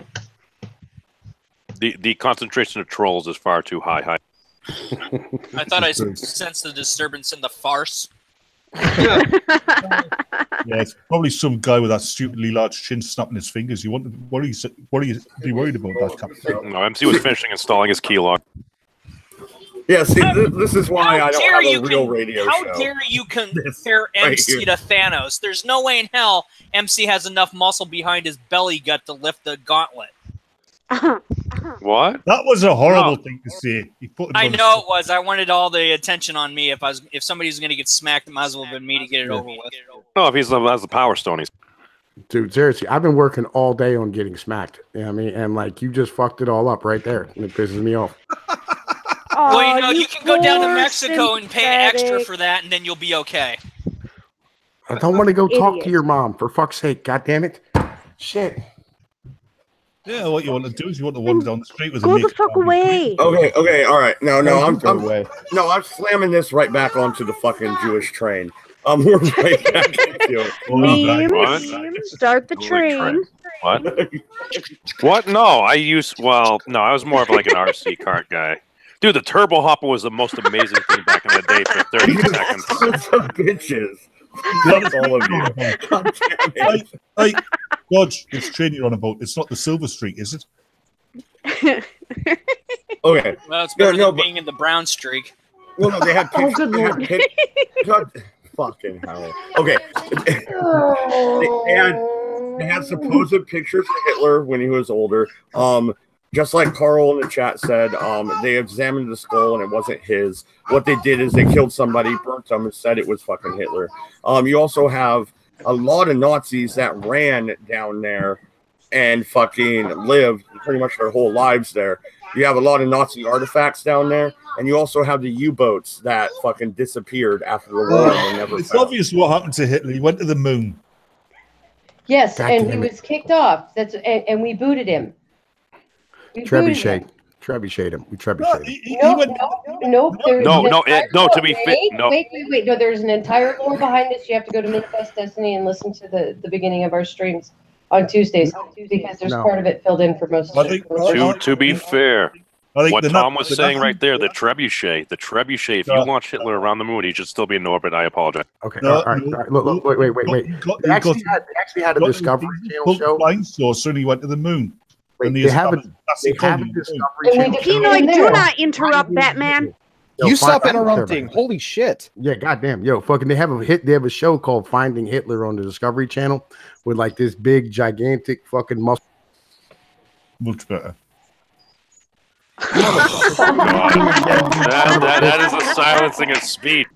The concentration of trolls is far too high. I thought I sensed the disturbance in the farce. Yeah, it's probably some guy with that stupidly large chin snapping his fingers. What are you be worried about that, Captain? No, MC was finishing installing his keylog. Yeah, see, this is why I don't have a real radio show. How dare you compare MC to Thanos? There's no way in hell MC has enough muscle behind his belly gut to lift the gauntlet. What? That was a horrible thing to say. I know it was. I wanted all the attention on me. If somebody was going to get smacked, it might as well have been me to get it over with. No, if he has the Power Stone, he's... Dude, seriously, I've been working all day on getting smacked. You know what I mean? And like, you just fucked it all up right there. And it pisses me off. Well, you can go down to Mexico and pay extra for that, and then you'll be okay. I don't want to go talk to your mom, for fuck's sake. God damn it. Shit. Yeah, what you want to do is you want to wander down the street with Go the fuck away. Okay, all right. No, I'm slamming this right back onto the fucking Jewish train. We're right back into it. Start the train. What? What? No, I was more of like an RC kart guy. Dude, the turbo hopper was the most amazing thing back in the day for 30 seconds. Sons of bitches. That's all of you. God damn it. Hey, Dodge, this train you're on about, it's not the Silver Streak, is it? Okay. Well, it's better than being in the brown streak. Well, no, they had pictures. Oh, good Lord. God, fucking hell. Okay. They had supposed pictures of Hitler when he was older. Just like Carl in the chat said, they examined the skull and it wasn't his. What they did is they killed somebody, burnt them, and said it was fucking Hitler. You also have a lot of Nazis that ran down there and fucking lived pretty much their whole lives there. You have a lot of Nazi artifacts down there, and you also have the U-boats that fucking disappeared after the war and never It's found. obvious what happened to Hitler. He went to the moon. Yes, and he was kicked off. And we booted him. Trebuchet him. We trebuchet him. No. To be fit. No. Wait. No, there's an entire lore behind this. You have to go to Manifest Destiny and listen to the beginning of our streams on Tuesdays because there's part of it filled in for most of it. To be fair, what Tom was saying right there, the trebuchet, if you launch Hitler around the moon, he should still be in orbit. I apologize. Okay, all right. Look, wait. They actually had a Discovery Channel show. Flying saucer, he went to the moon. They have a Discovery Channel. Pinoy, do not interrupt, Batman. You stop interrupting. Holy shit. Yeah, goddamn. Yo, fucking they have a show called Finding Hitler on the Discovery Channel with like this big, gigantic fucking muscle. Much better. that is a silencing of speech.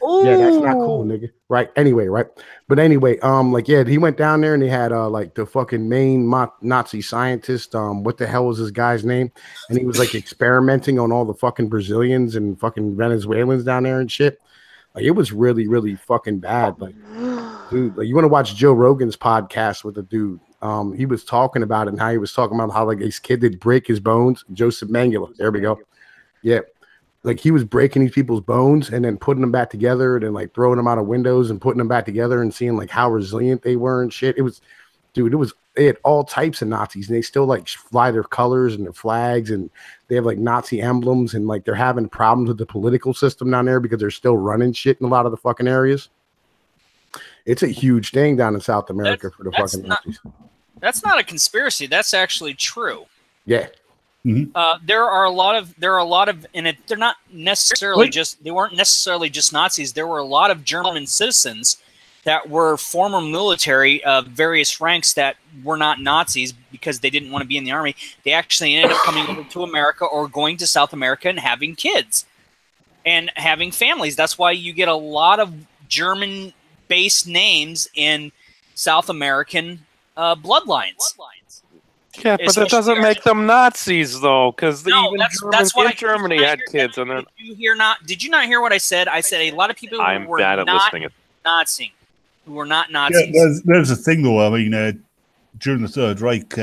Ooh. Yeah, that's not cool, nigga. Right. Anyway, he went down there and they had like the fucking main Nazi scientist. What the hell was this guy's name? And he was like experimenting on all the fucking Brazilians and fucking Venezuelans down there and shit. Like it was really, really fucking bad. Like, dude, like you want to watch Joe Rogan's podcast with a dude. He was talking about it and how he was talking about how like his kid did break his bones. Joseph Mengele. There we go. Yeah. Like he was breaking these people's bones and then putting them back together and then like throwing them out of windows and putting them back together and seeing like how resilient they were and shit. They had all types of Nazis and they still like fly their colors and their flags and they have like Nazi emblems and like they're having problems with the political system down there because they're still running shit in a lot of the fucking areas. It's a huge thing down in South America for the fucking Nazis. That's not a conspiracy. That's actually true. Yeah. There are a lot of, and they're not necessarily they weren't necessarily just Nazis. There were a lot of German citizens that were former military of various ranks that were not Nazis because they didn't want to be in the army. They actually ended up coming over to America or going to South America and having kids and having families. That's why you get a lot of German-based names in South American bloodlines. Yeah, but that doesn't make them Nazis, though, because even Germans in Germany had kids. And then did you not hear what I said? I said a lot of people who were not Nazi, who were not Nazis. Yeah, there's a thing, though. I mean, during the Third Reich,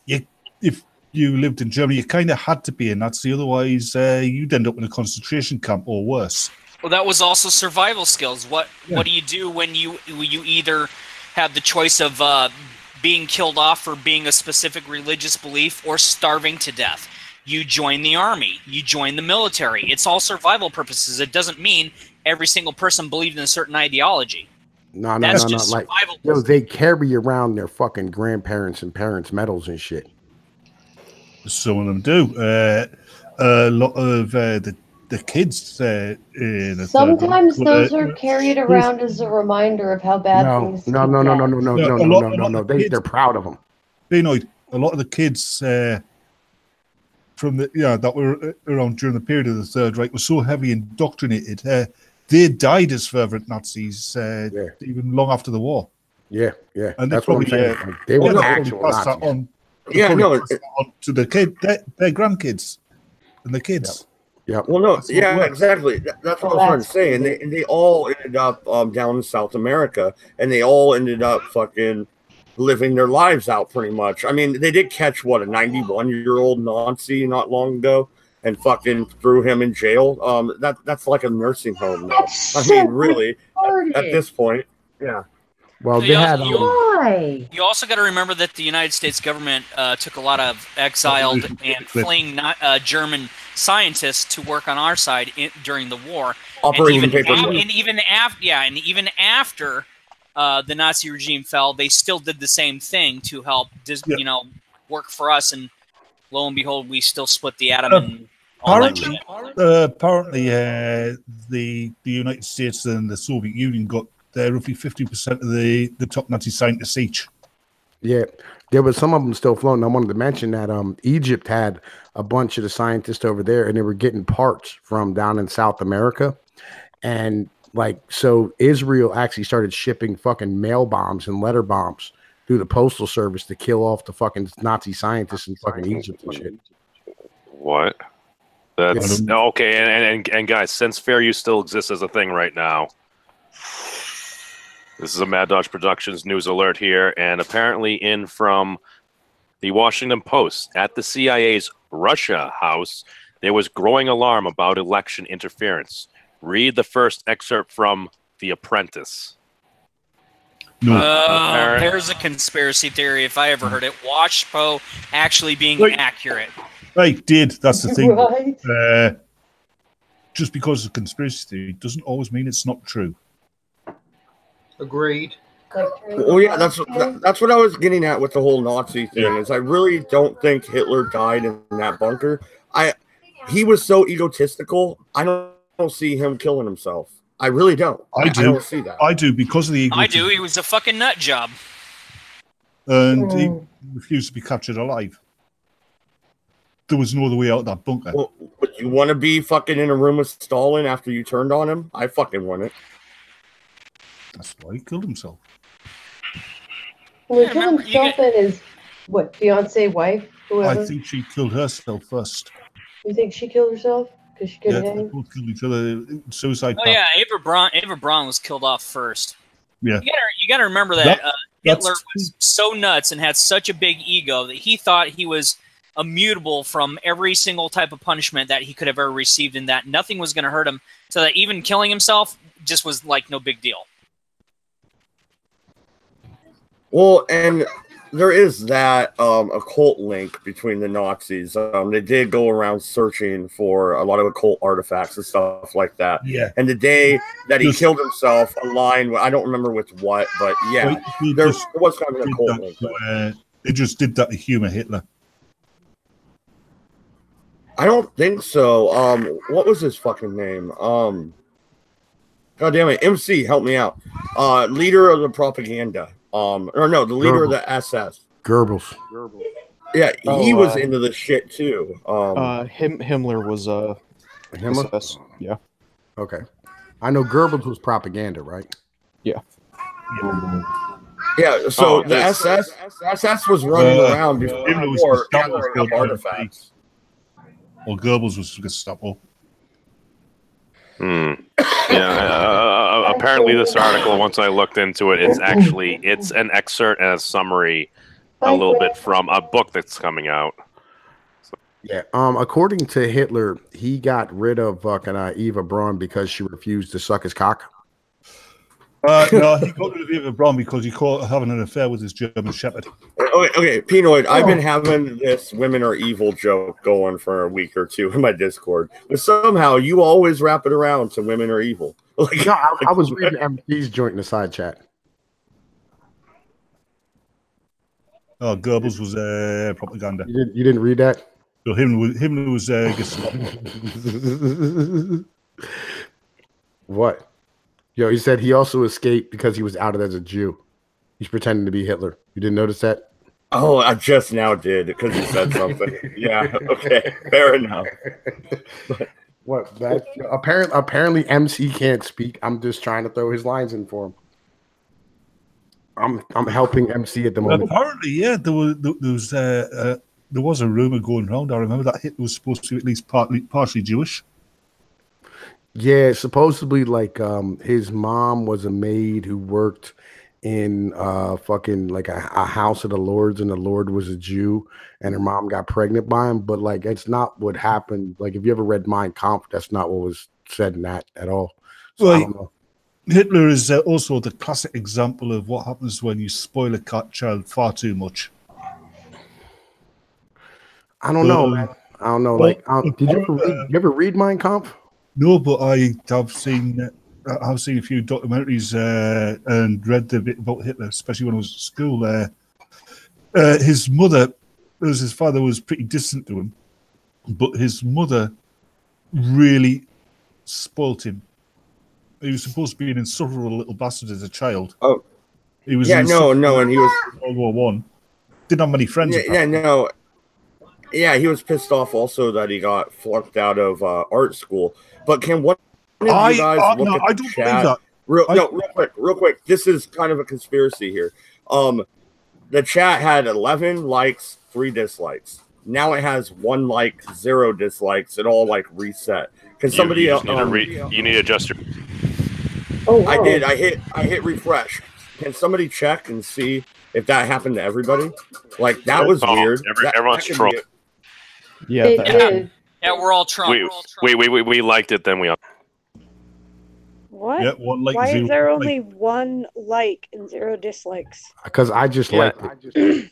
if you lived in Germany, you kind of had to be a Nazi, otherwise you'd end up in a concentration camp or worse. Well, that was also survival skills. What do you do when you either have the choice of being killed off for being a specific religious belief or starving to death? You join the army. You join the military. It's all survival purposes. It doesn't mean every single person believed in a certain ideology. No. Like, they carry around their fucking grandparents' and parents' medals and shit. Some of them do. A lot of the kids. Sometimes those are carried around as a reminder of how bad things. No. They're proud of them. You know, a lot of the kids from that were around during the period of the Third Reich were so heavily indoctrinated. They died as fervent Nazis even long after the war. Yeah. And that's what I'm saying. They were actual Nazis. To the their grandkids and the kids. Yeah. Well, no. Yeah, exactly. That's what I was trying to say. And they all ended up down in South America, and they all ended up fucking living their lives out pretty much. I mean, they did catch a 91-year-old Nazi not long ago and fucking threw him in jail. That's like a nursing home now. I mean, really, at this point, yeah. Well, they had. You also got to remember that the United States government took a lot of exiled and fleeing German scientists to work on our side during the war. And even after the Nazi regime fell, they still did the same thing to help, work for us. And lo and behold, we still split the atom. And all that shit. Apparently, the United States and the Soviet Union got roughly 50% of the top Nazi scientists each. Yeah, there was some of them still floating. I wanted to mention that Egypt had a bunch of the scientists over there, and they were getting parts from down in South America. And so Israel actually started shipping fucking mail bombs and letter bombs through the postal service to kill off the fucking Nazi scientists in fucking Egypt and shit. What? That's okay. And guys, since fair use still exists as a thing right now, this is a Mad Dodge Productions news alert here, and apparently in from the Washington Post, at the CIA's Russia house, there was growing alarm about election interference. Read the first excerpt from The Apprentice. There's a conspiracy theory, if I ever heard it. WashPo actually being accurate. Right, that's the thing. Right. Just because it's a conspiracy theory doesn't always mean it's not true. Agreed. Well, yeah, that's what I was getting at with the whole Nazi thing. Is I really don't think Hitler died in that bunker. He was so egotistical. I don't see him killing himself. I really don't. I don't see that. I do because of the egotism. I do. He was a fucking nut job. And he refused to be captured alive. There was no other way out of that bunker. Well, would you want to be fucking in a room with Stalin after you turned on him? I fucking want it. That's why he killed himself. Well, he killed himself and his fiance, wife, whoever. I think she killed herself first. You think she killed herself because she couldn't hang? They both killed each other. Suicide. Oh yeah, Ava Braun was killed off first. Yeah, you got to remember that Hitler was so nuts and had such a big ego that he thought he was immutable from every single type of punishment that he could have ever received, and that nothing was going to hurt him. So that even killing himself just was like no big deal. Well, and there is that occult link between the Nazis. They did go around searching for a lot of occult artifacts and stuff like that. Yeah. And the day that he killed himself aligned with, I don't remember with what, but yeah, there was kind of an occult link. They just did that to humor Hitler. I don't think so. What was his fucking name? God damn it, MC, help me out. Leader of the propaganda. Or no, the leader of the SS. Goebbels. Yeah, he Oh, was into the shit too. Himmler was Himmler? SS. Yeah. Okay. I know Goebbels was propaganda, right? Yeah. Yeah, so Oh, the this- SS was running around before Himmler was gathering up artifacts. Or Goebbels was Gestapo. Hmm. Yeah. Apparently, this article, once I looked into it, it's an excerpt and a summary, a little bit from a book that's coming out. Yeah. According to Hitler, he got rid of fucking Eva Braun because she refused to suck his cock. No, he got rid of Eva Braun because he caught her having an affair with his German Shepherd. Okay, Pinoid, I've been having this women are evil joke going for a week or two in my Discord, but somehow you always wrap it around to women are evil. Like, No, I was reading MP's joint in the side chat. Oh, Goebbels was propaganda. You didn't read that? So Himmler was Gestapo. What? Yo, he said he also escaped because he was outed as a Jew. He's pretending to be Hitler. You didn't notice that? oh, I just now did because you said something. Yeah, okay, fair enough. What? That apparently MC can't speak. I'm just trying to throw his lines in for him. I'm helping MC at the moment. Apparently, yeah, there was a rumor going around. I remember that Hitler was supposed to be at least partially Jewish. Yeah, supposedly like his mom was a maid who worked in fucking like a house of the Lord's, and the Lord was a Jew, and her mom got pregnant by him. But like it's not what happened. Like if you ever read Mein Kampf, that's not what was said in that at all. So I don't know. Hitler is also the classic example of what happens when you spoil a child far too much. I don't know, man. I don't know. Like, did you ever read Mein Kampf? No, but I have seen a few documentaries and read a bit about Hitler, especially when I was at school. His mother, his father was pretty distant to him, but his mother really spoilt him. He was supposed to be an insufferable little bastard as a child. Oh, he was. Yeah, and he was World War One. Didn't have many friends. Yeah, he was pissed off also that he got flunked out of art school. But can one of you guys look at the chat? Real quick. This is kind of a conspiracy here. The chat had 11 likes, 3 dislikes. Now it has 1 like, 0 dislikes. It all like reset. Can somebody else? You need to adjust your. Oh, wow. I did. I hit refresh. Can somebody check and see if that happened to everybody? Like that was weird. Everyone's trolling. Yeah, we're all trolling. We liked it, then we. What? Yeah, 1 like. Why 0 is there like. only 1 like and 0 dislikes? Because I just liked it.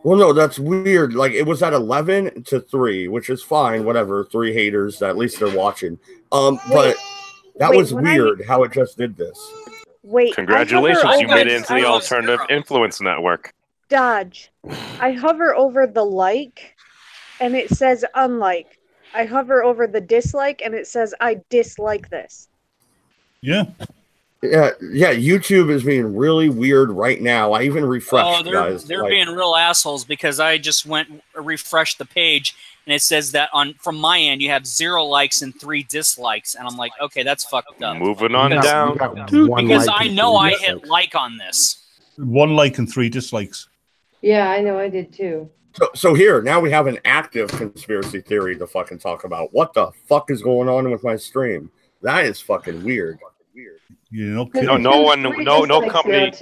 Well, no, that's weird. Like it was at 11 to 3, which is fine. Whatever, 3 haters. At least they're watching. But that was weird how it just did this. Wait. Congratulations, you made it into the Alternative Influence Network. Dodge. I hover over the like, and it says unlike. I hover over the dislike, and it says I dislike this. Yeah. Yeah. YouTube is being really weird right now. I even refreshed, guys. They're being real assholes because I just refreshed the page and it says that from my end you have 0 likes and 3 dislikes, and I'm like, okay, that's fucked up. Moving on down because I know I hit like on this. 1 like and 3 dislikes. Yeah, I know I did too. So here now we have an active conspiracy theory to fucking talk about. What the fuck is going on with my stream? That is fucking weird. No company.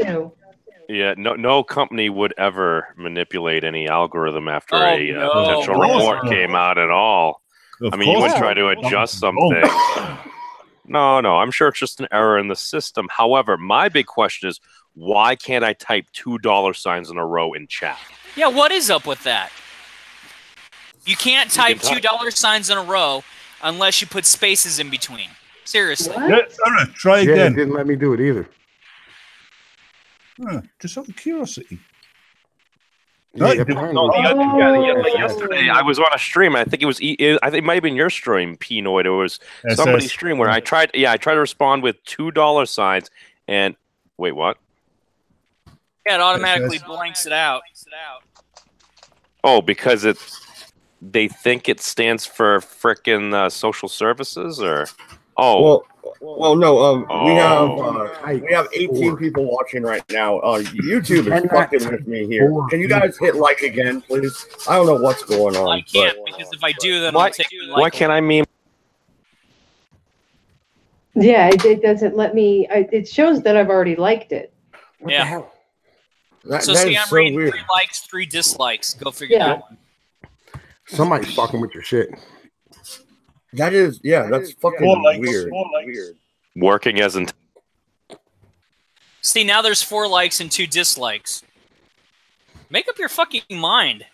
Yeah, no company would ever manipulate any algorithm after a potential report came out at all. I mean, you would try to adjust something. No, I'm sure it's just an error in the system. However, my big question is, why can't I type $2 signs in a row in chat? Yeah, what is up with that? You can't type $2 signs in a row unless you put spaces in between. Seriously. Yeah, Sarah, try again. Yeah, it didn't let me do it either. Just out of curiosity. No, Yeah, apparently. Yesterday I was on a stream. I think it was. I think it might have been your stream, Pinoid. It was somebody's stream where I tried. Yeah, I tried to respond with $2 signs, and wait, what? Yeah, it automatically blanks it out. Oh, because they think it stands for frickin' social services, or well, no. We have 18 people watching right now. YouTube is fucking with me here. Can you guys hit like again, please? I don't know what's going on. I can't because if I do, then why, I'll take why can't I meme? Yeah, it doesn't let me. It shows that I've already liked it. What the hell? So see, I'm reading 3 likes, 3 dislikes. Go figure that one. Somebody's fucking with your shit. That's fucking weird. Working as in. See, now there's 4 likes and 2 dislikes. Make up your fucking mind.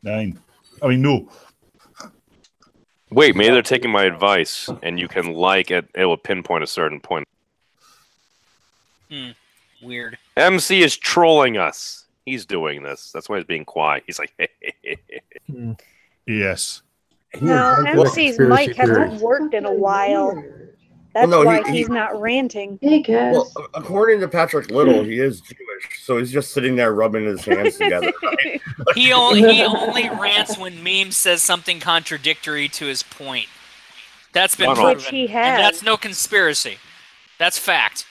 9. I mean, no. Wait, maybe they're taking my advice, and you can like it. It will pinpoint a certain point. Weird. MC is trolling us. He's doing this. That's why he's being quiet. He's like, Yes. No, MC's mic hasn't worked in a while. That's why he's not ranting. Hey, guys. Well, according to Patrick Little, he is Jewish, so he's just sitting there rubbing his hands together. Right? He only rants when Meme says something contradictory to his point. That's been proven. Which he has. And that's no conspiracy. That's fact.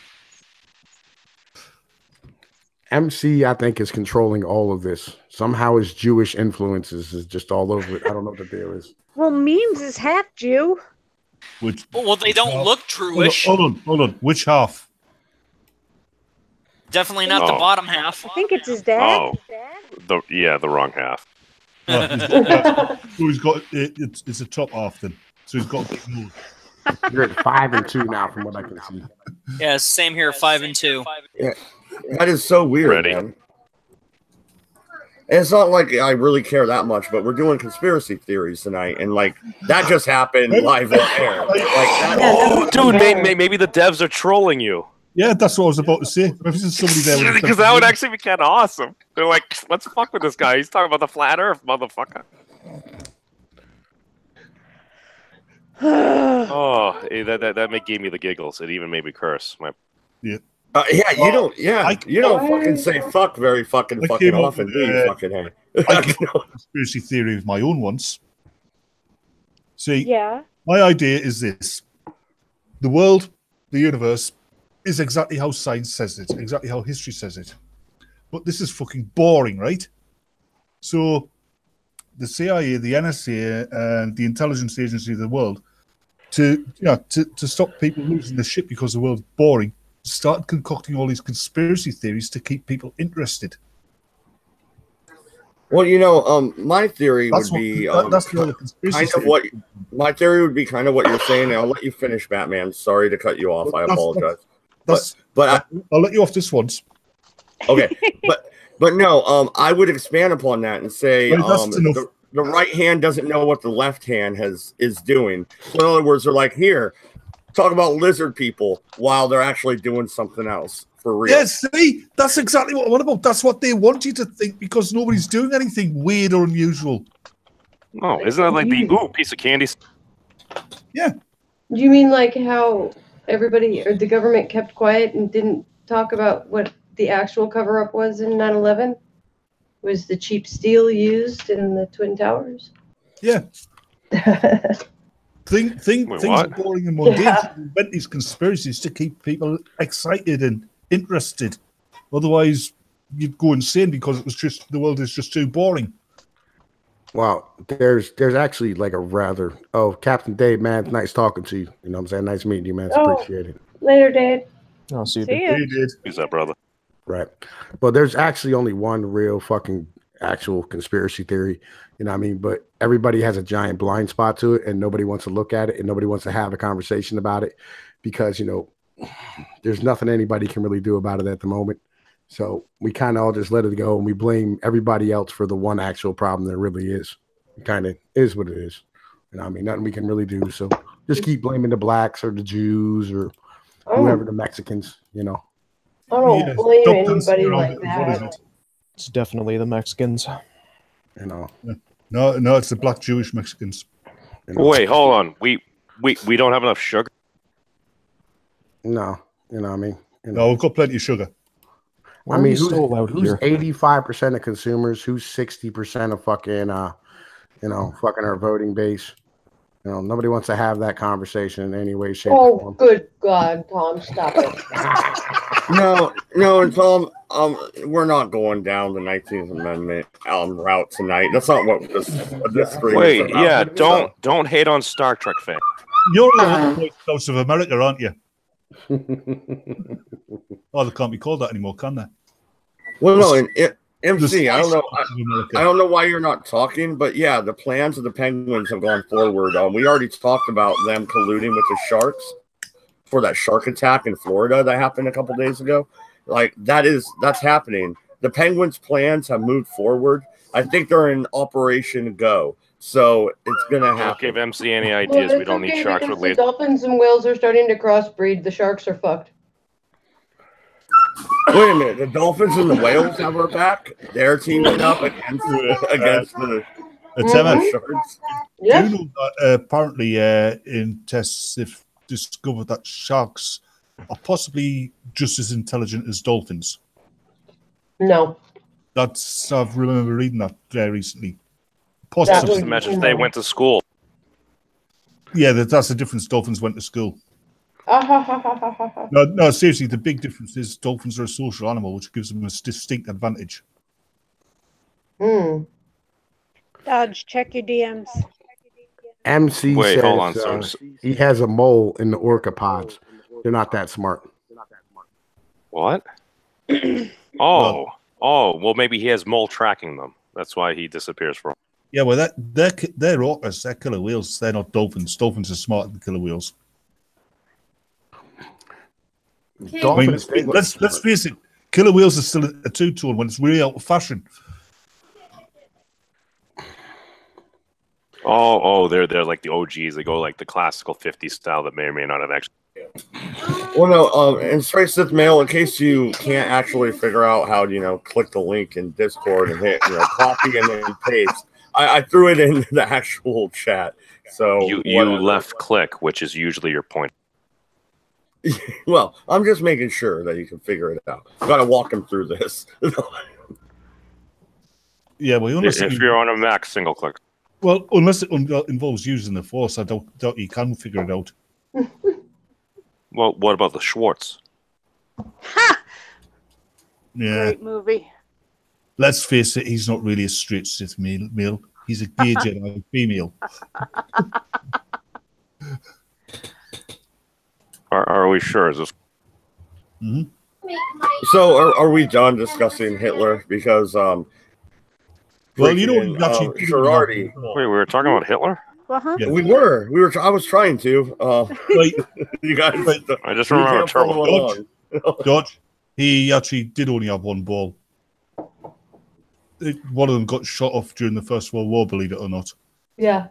MC, I think, is controlling all of this. Somehow his Jewish influences is just all over it. I don't know what the deal is. Well, Memes is half Jew. Well, they don't look Jewish. Hold on. Which half? Definitely not the bottom half. I think it's his dad. oh, the wrong half. So he's got it's a top half then. So he's got a bit more. You're at 5 and 2 now, from what I can see. Yeah, same here. 5 and 2. Yeah, that is so weird, man. And it's not like I really care that much, but we're doing conspiracy theories tonight, and like that just happened live on air. Dude, maybe the devs are trolling you. Yeah, that's what I was about to say. If there's somebody there, Because that would actually be kind of awesome. They're like, let's fuck with this guy. He's talking about the flat Earth, motherfucker. Oh, that gave me the giggles. It even made me curse. You don't fucking say fuck very fucking often, do you fucking hey? I came up with a conspiracy theory of my own once. See, yeah. My idea is this: the world, the universe, is exactly how science says it, exactly how history says it. But this is fucking boring, right? So, the CIA, the NSA, and the intelligence agency of the world, to stop people losing their shit because the world's boring, started concocting all these conspiracy theories to keep people interested. Well, my theory would be my theory would be kind of what you're saying. And I'll let you finish, Batman. Sorry to cut you off. I apologize. But I'll let you off this once. Okay, but no, I would expand upon that and say the right hand doesn't know what the left hand is doing. So in other words, they're like, here, talk about lizard people while they're actually doing something else for real. Yes, see, that's exactly what I want about. That's what they want you to think because nobody's doing anything weird or unusual. Oh, isn't that like the piece of candy? Yeah. Do you mean like how everybody or the government kept quiet and didn't talk about what the actual cover-up was in 9/11? Was the cheap steel used in the Twin Towers? Yeah. Things are boring and mundane. Yeah. Invent these conspiracies to keep people excited and interested. Otherwise, you'd go insane because the world is just too boring. Well, there's actually like a rather Captain Dave, man, it's nice talking to you. You know what I'm saying? Nice meeting you, man. Appreciate it. Later, Dave. I'll see you. Dave. Who's up, brother? Right. But there's actually only one real fucking actual conspiracy theory. You know what I mean? But everybody has a giant blind spot to it, and nobody wants to look at it, and nobody wants to have a conversation about it because, there's nothing anybody can really do about it at the moment. So we kind of all just let it go, and we blame everybody else for the one actual problem that really is. It kind of is what it is. You know what I mean? Nothing we can really do. So just keep blaming the blacks or the Jews or whoever, the Mexicans, I don't blame anybody like that. It's definitely the Mexicans. You know. No, it's the black Jewish Mexicans. You know? Wait, hold on. We don't have enough sugar. No, you know what I mean. You No, know. we've got plenty of sugar. Why I are mean, you so loud who's here? 85% of consumers? Who's 60% of fucking fucking our voting base? You know, nobody wants to have that conversation in any way, shape, or Oh, form. good God, Tom, stop it. No, and Tom, we're not going down the 19th Amendment route tonight. That's not what this stream Wait, is about. yeah, So- don't hate on Star Trek fans. You're the White House of America, aren't you? Oh, they can't be called that anymore, can they? Well, no, and MC, The I don't know. Spice Girls of America. I don't know why you're not talking, but yeah, the plans of the Penguins have gone forward. We already talked about them colluding with the Sharks for that shark attack in Florida that happened a couple days ago. Like that's happening. The Penguins' plans have moved forward. I think they're in Operation Go, so it's gonna Don't happen. give MC any ideas. We don't need sharks because with the lasers. dolphins and whales are starting to crossbreed. The sharks are fucked. Wait a minute, the Dolphins and the Whales have our back. They're teaming up against the Emma, Sharks. Yes. do you know that apparently in tests they've discovered that sharks are possibly just as intelligent as dolphins? No. That's I've remember reading that recently. That Possibly. would- Just imagine if they went to school. Yeah, that's the difference. Dolphins went to school. Ah, ha, ha, ha, ha, ha, ha. No, seriously, the big difference is dolphins are a social animal, which gives them a distinct advantage. Hmm. Dodge, check your DMs. MC Wait, says hold on, so- he has a mole in the orca pods. They're not that smart. What? Oh, well, maybe he has mole tracking them. That's why he disappears from. Yeah, well, they're orcas. They're killer whales. They're not dolphins. Dolphins are smarter than killer whales. I mean, Dolphins, they look let's smart. face it. Killer whales are still a two-tone when it's really out of fashion. Oh, they're like the OGs. They go like the classical 50s style that may or may not have actually. Well, no, and Straight Sith Mail, in case you can't actually figure out how to, click the link in Discord and hit, copy and then paste, I threw it in the actual chat. So You whatever. left click, which is usually your point. Well, I'm just making sure that you can figure it out. Got to walk him through this. Yeah, well, unless If you're on a Mac, single click. unless it involves using the Force, I doubt you can figure it out. Well, what about the Schwartz? Yeah, Great movie. let's face it, he's not really a straight Sith male. He's a gay Jedi female. Are we sure? Is this? So are we done discussing Hitler? Because Well, you know, freaking, actually, Girardi. Wait, we were talking about Hitler. Uh-huh. Yeah. We were. I was trying to. Right, You guys. I just remember Turbo. Turbo. Dodge. He actually did only have one ball. One of them got shot off during the First World War, believe it or not. Yeah.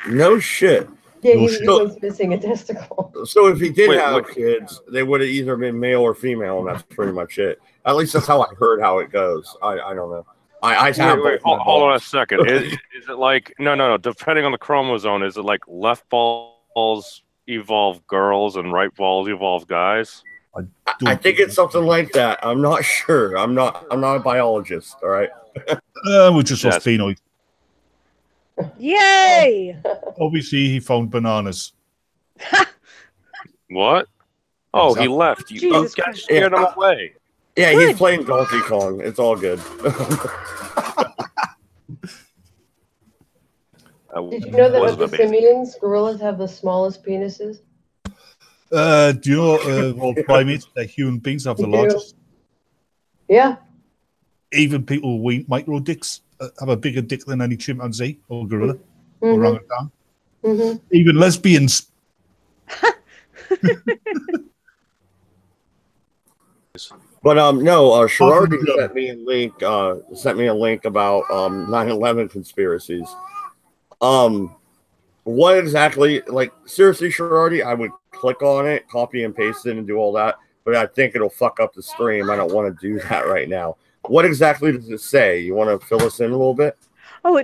No shit. Yeah, No he shit. was missing a testicle. So if he did Wait, have wait. kids, they would have either been male or female, and that's pretty much it. At least that's how I heard how it goes. I don't know. I have Wait, both my hold on a balls. second. Is it like no? Depending on the chromosome, is it like left balls evolve girls and right balls evolve guys? I think it's something like that. I'm not sure. I'm not a biologist. All right. We just lost Yes. Pinoy. Yay! Obviously, he found bananas. What? Oh, he left. You Jesus guys Christ. scared him away. Yeah, Good. he's playing Donkey Kong. It's all good. Did you know that Was of the amazing. simians, gorillas have the smallest penises? Do you know all primates that human beings have the You do. largest? Yeah. Even people with micro dicks have a bigger dick than any chimpanzee or gorilla Mm-hmm. or orangutan. Mm-hmm. Even lesbians. But no, Sherardi Yeah. sent me a link about 9/11 conspiracies. What exactly? Like seriously, Sherardi, I would click on it, copy and paste it, and do all that. But I think it'll fuck up the stream. I don't want to do that right now. what exactly does it say? You want to fill us in a little bit? Oh,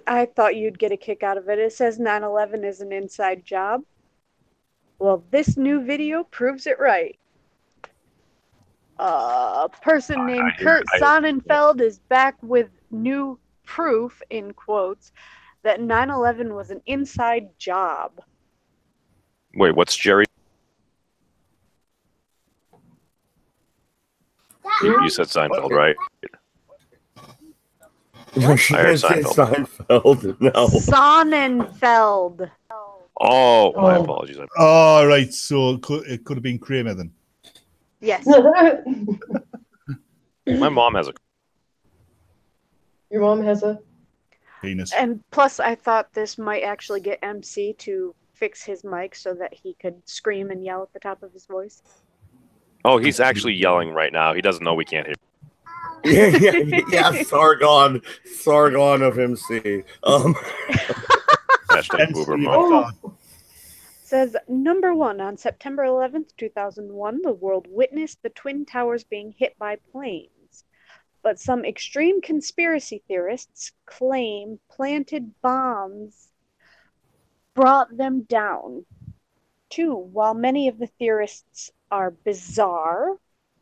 I thought you'd get a kick out of it. It says 9/11 is an inside job. Well, this new video proves it right. A person named Kurt Sonnenfeld is back with new proof, in quotes, that 9/11 was an inside job. Wait, what's Jerry? You said Seinfeld, right? No, she I heard didn't say Seinfeld. Seinfeld. No. Sonnenfeld. Oh, my apologies. Oh, right. So it could have been Kramer then. Yes. My mom has a. Your mom has a penis. And plus, I thought this might actually get MC to fix his mic so that he could scream and yell at the top of his voice. Oh, he's actually yelling right now. He doesn't know we can't hear. Yeah, Sargon of MC. Hashtag boober mom. Says, number 1, on September 11th, 2001, the world witnessed the Twin Towers being hit by planes. But some extreme conspiracy theorists claim planted bombs brought them down. 2, while many of the theorists are bizarre,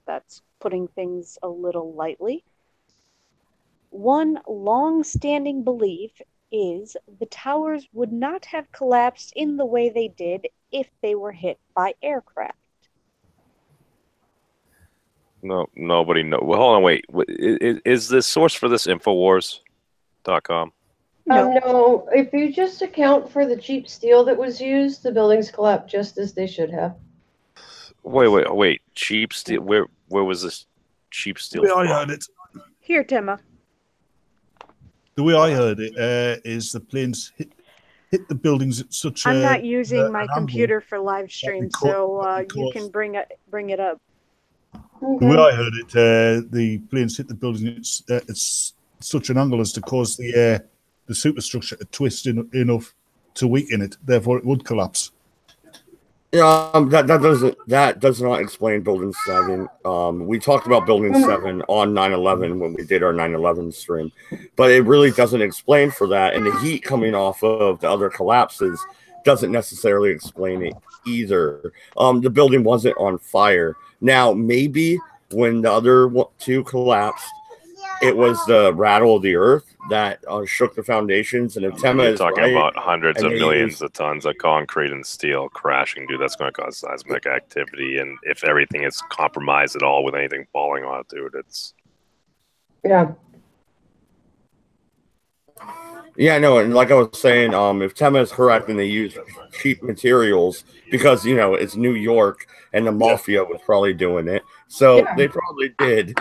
that's putting things a little lightly, one long-standing belief is the towers would not have collapsed in the way they did if they were hit by aircraft. No, nobody knows. Well, hold on, wait. Is the source for this Infowars.com? No, if you just account for the cheap steel that was used, the buildings collapsed just as they should have. Wait. Cheap steel. Where was this cheap steel? The way I heard it. Here, Timma. The way I heard it is the planes hit the buildings at such I'm a. not using my an computer for live stream, so you can bring it up. The way I heard it, the planes hit the buildings at such an angle as to cause the superstructure to twist enough to weaken it. Therefore, it would collapse. Yeah, that does not explain Building 7. We talked about Building 7 on 9/11 when we did our 9/11 stream, but it really doesn't explain for that. And the heat coming off of the other collapses doesn't necessarily explain it either. The building wasn't on fire. Now, maybe when the other 2 collapsed, it was the rattle of the earth that shook the foundations. And if Temma You're is talking right, about hundreds of and millions of tons of concrete and steel crashing, dude. That's going to cause seismic activity. And if everything is compromised at all with anything falling on it, dude, it's. Yeah. Yeah, no, and like I was saying, if Temma is correct and they use cheap materials because, it's New York and the mafia was probably doing it. So they probably did.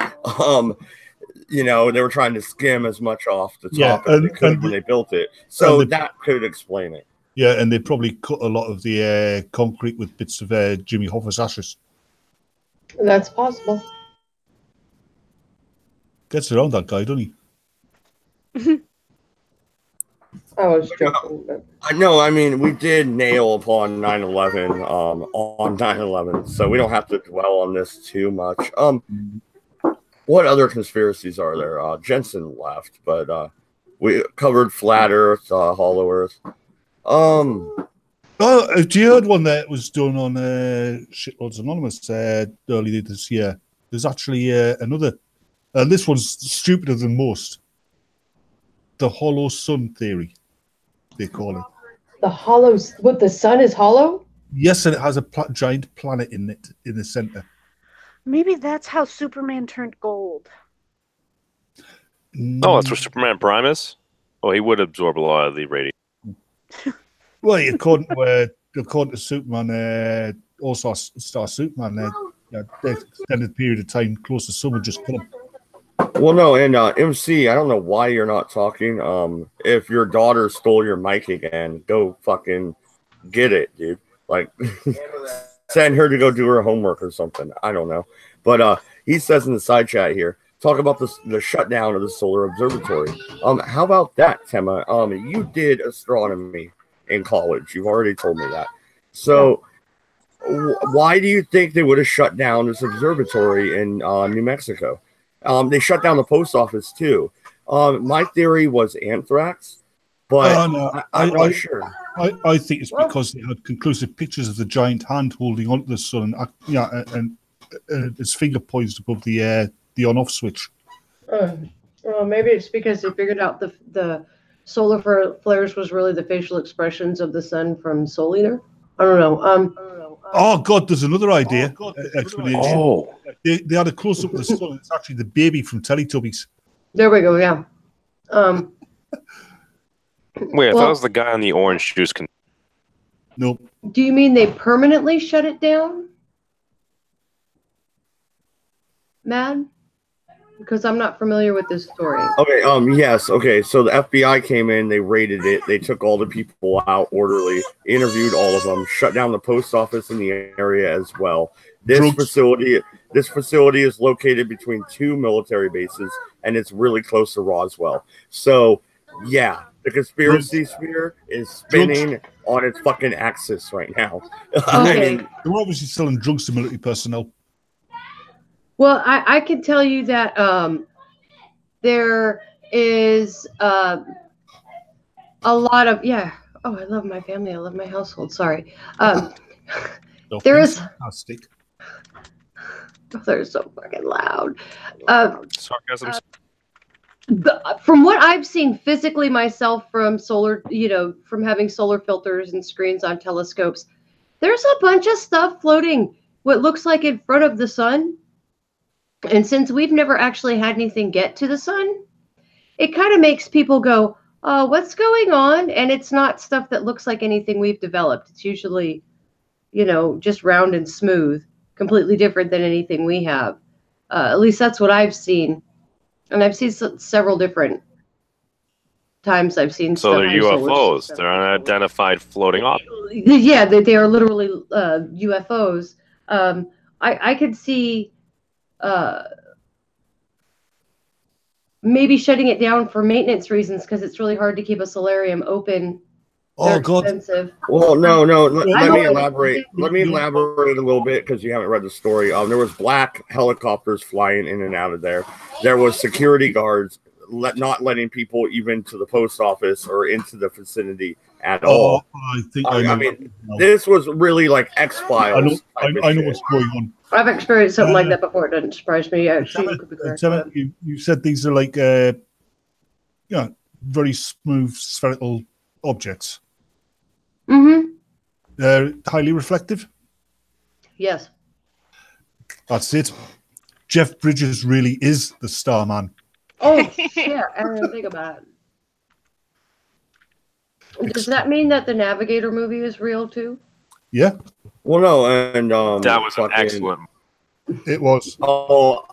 They were trying to skim as much off the top as they could when they built it. So that could explain it. Yeah, and they probably cut a lot of the concrete with bits of Jimmy Hoffa's ashes. That's possible. Gets around that guy, doesn't he? I was joking. I know. I mean, we did nail upon 9/11 on 9/11, so we don't have to dwell on this too much. What other conspiracies are there? Jensen left, but we covered flat Earth, hollow Earth. Oh, have you heard one that was done on Shitloads Anonymous earlier this year? There's actually another, and this one's stupider than most. The hollow sun theory, they call it. The hollow, what, the sun is hollow? Yes, and it has a giant planet in it in the center. Maybe that's how Superman turned gold. Oh, that's where Superman Prime is? Oh, he would absorb a lot of the radiation. Well, according to Superman, All-Star Superman, the extended period of time close to summer just killed him. Well, no, and MC, I don't know why you're not talking. If your daughter stole your mic again, go fucking get it, dude. Like, send her to go do her homework or something. I don't know. But he says in the side chat here, talk about the shutdown of the solar observatory. How about that, Temma? You did astronomy in college. You've already told me that. So why do you think they would have shut down this observatory in New Mexico? They shut down the post office too. My theory was anthrax, but no, I'm not sure. I think it's because they had conclusive pictures of the giant hand holding onto the sun, and its finger poised above the on-off switch. Well, maybe it's because they figured out the solar flares was really the facial expressions of the sun from Soul Eater. I don't know. Oh God, there's another idea. Explanation. Oh, They had a close up of the sun. It's actually the baby from Teletubbies. There we go. Yeah. wait, I thought it was the guy on the orange juice. No. Do you mean they permanently shut it down? Mad? Because I'm not familiar with this story. Okay, yes, okay. So the FBI came in, they raided it, they took all the people out orderly, interviewed all of them, shut down the post office in the area as well. This facility is located between 2 military bases, and it's really close to Roswell. So, yeah, the conspiracy sphere is spinning on its fucking axis right now. Okay. They're obviously selling drugs to military personnel. Well, I can tell you that there is a lot of Oh, I love my family. I love my household. Sorry. There is. Fantastic. Oh, they're so fucking loud. Sarcasm. From what I've seen physically myself from from having solar filters and screens on telescopes, there's a bunch of stuff floating what looks like in front of the sun. And since we've never actually had anything get to the sun, it kind of makes people go, oh, what's going on? And it's not stuff that looks like anything we've developed. It's usually, just round and smooth, completely different than anything we have. At least that's what I've seen. And I've seen several different times I've seen So stuff. they're UFOs. They're unidentified floating objects. Yeah, they are literally UFOs. I could see maybe shutting it down for maintenance reasons because it's really hard to keep a solarium open. They're expensive. Well, no. Let me elaborate. Let me elaborate a little bit because you haven't read the story. There was black helicopters flying in and out of there. There was security guards not letting people even to the post office or into the vicinity at all. I mean, this was really like X-Files. I know what's going on. I've experienced something like that before. It doesn't surprise me. You said these are like, very smooth spherical objects. Mm-hmm. They're highly reflective. Yes. That's it. Jeff Bridges really is the Starman. Oh, yeah. I didn't think about it. Does that mean that the Navigator movie is real too? Yeah. Well, no, and that was an excellent. It was. Oh,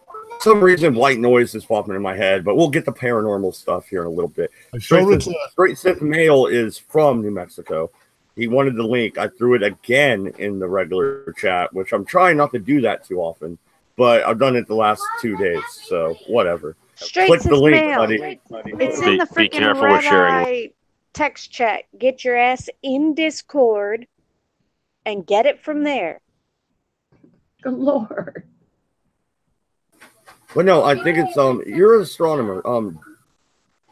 for some reason, white noise is popping in my head, but we'll get the paranormal stuff here in a little bit. Straight Sith Mail is from New Mexico. He wanted the link. I threw it again in the regular chat, which I'm trying not to do that too often, but I've done it the last 2 days, so whatever. Click the link, mail. buddy. It's in the freaking Redeye text chat. Get your ass in Discord and get it from there. Good Lord. But no, I think it's you're an astronomer. And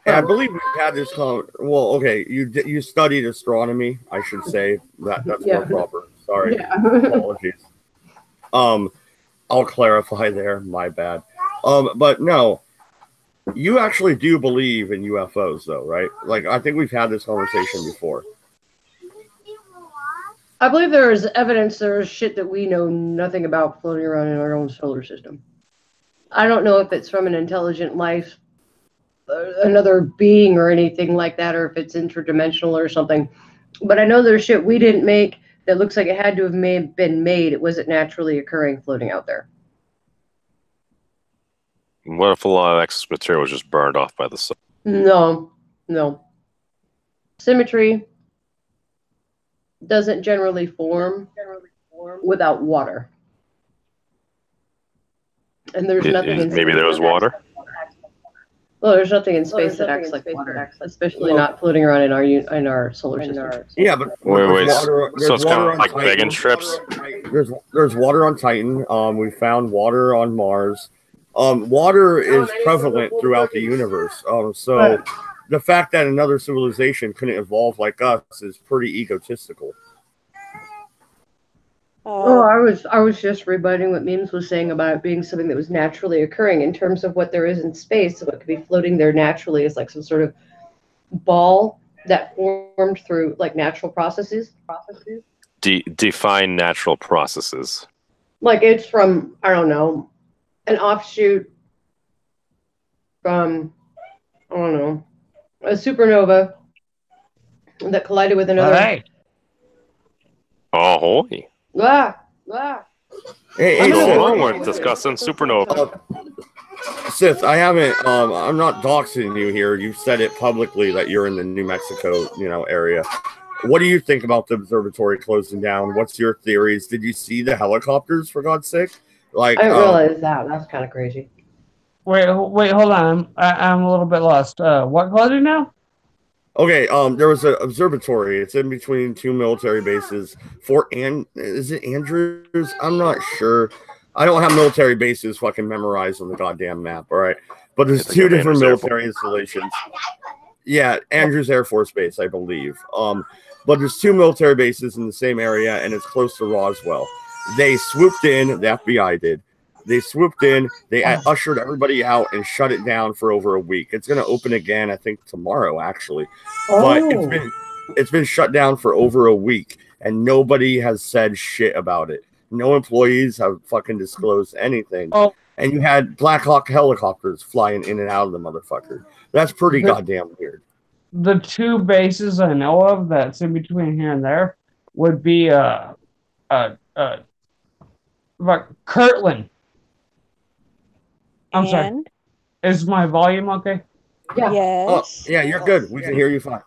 I believe we've had this well, okay, you studied astronomy, I should say. That's more proper. Sorry. Yeah. Apologies. I'll clarify there, my bad. But no, you actually do believe in UFOs though, right? Like I think we've had this conversation before. I believe there is evidence there is shit that we know nothing about floating around in our own solar system. I don't know if it's from an intelligent life, another being or anything like that, or if it's interdimensional or something. But I know there's shit we didn't make that looks like it had to have been made. It wasn't naturally occurring floating out there. What if a lot of excess material was just burned off by the sun? No. Symmetry doesn't generally form without water. And there's nothing in maybe there was water. Well, there's nothing in space that acts like water, especially not floating around in our solar system. Yeah, but wait. Water, so it's kind of like Megan strips. There's water on Titan. We found water on Mars. Water is prevalent throughout the universe. So the fact that another civilization couldn't evolve like us is pretty egotistical. Oh, I was just rebutting what Memes was saying about it being something that was naturally occurring in terms of what there is in space. So what could be floating there naturally is like some sort of ball that formed through like natural processes. Define natural processes. Like it's from, I don't know, an offshoot from, I don't know, a supernova that collided with another. Hey. Ahoy. Hey, What's going Sith. on? We're discussing supernova. Sith, I haven't. I'm not doxing you here. You've said it publicly that you're in the New Mexico, area. What do you think about the observatory closing down? What's your theories? Did you see the helicopters? For God's sake, like I didn't realize that. That's kind of crazy. Wait, hold on. I'm a little bit lost. What closing now? Okay, there was an observatory. It's in between two military bases. Is it Andrews? I'm not sure. I don't have military bases fucking memorized on the goddamn map, all right? But there's two different military installations. Yeah, Andrews Air Force Base, I believe. But there's two military bases in the same area, and it's close to Roswell. They swooped in, the FBI did. They swooped in, they ushered everybody out and shut it down for over a week. It's going to open again, I think, tomorrow, actually. But it's been shut down for over a week, and nobody has said shit about it. No employees have fucking disclosed anything. And you had Black Hawk helicopters flying in and out of the motherfucker. That's pretty goddamn weird. The two bases I know of that's in between here and there would be Kirtland. I'm sorry. Is my volume okay? Yeah. Yes. Oh, yeah, you're good. We can hear you fine.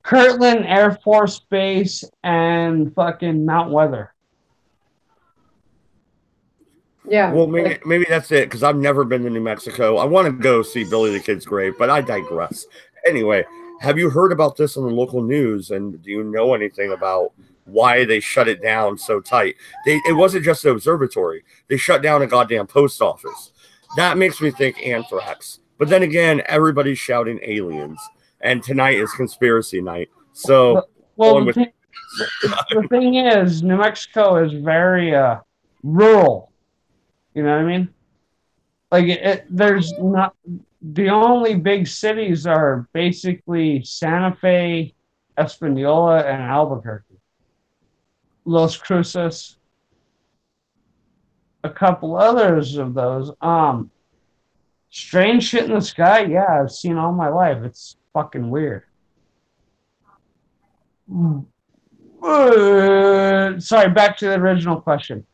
Kirtland Air Force Base and fucking Mount Weather. Yeah. Well, maybe that's it, because I've never been to New Mexico. I want to go see Billy the Kid's grave, but I digress. Anyway, have you heard about this on the local news, and do you know anything about why they shut it down so tight? It wasn't just an observatory. They shut down a goddamn post office. That makes me think anthrax. But then again, everybody's shouting aliens, and tonight is conspiracy night. So, the thing is, New Mexico is very rural. You know what I mean? Like, there's not, the only big cities are basically Santa Fe, Espanola, and Albuquerque. Los Cruces. A couple others of those. Strange shit in the sky, yeah, I've seen all my life. It's fucking weird. Sorry, back to the original question.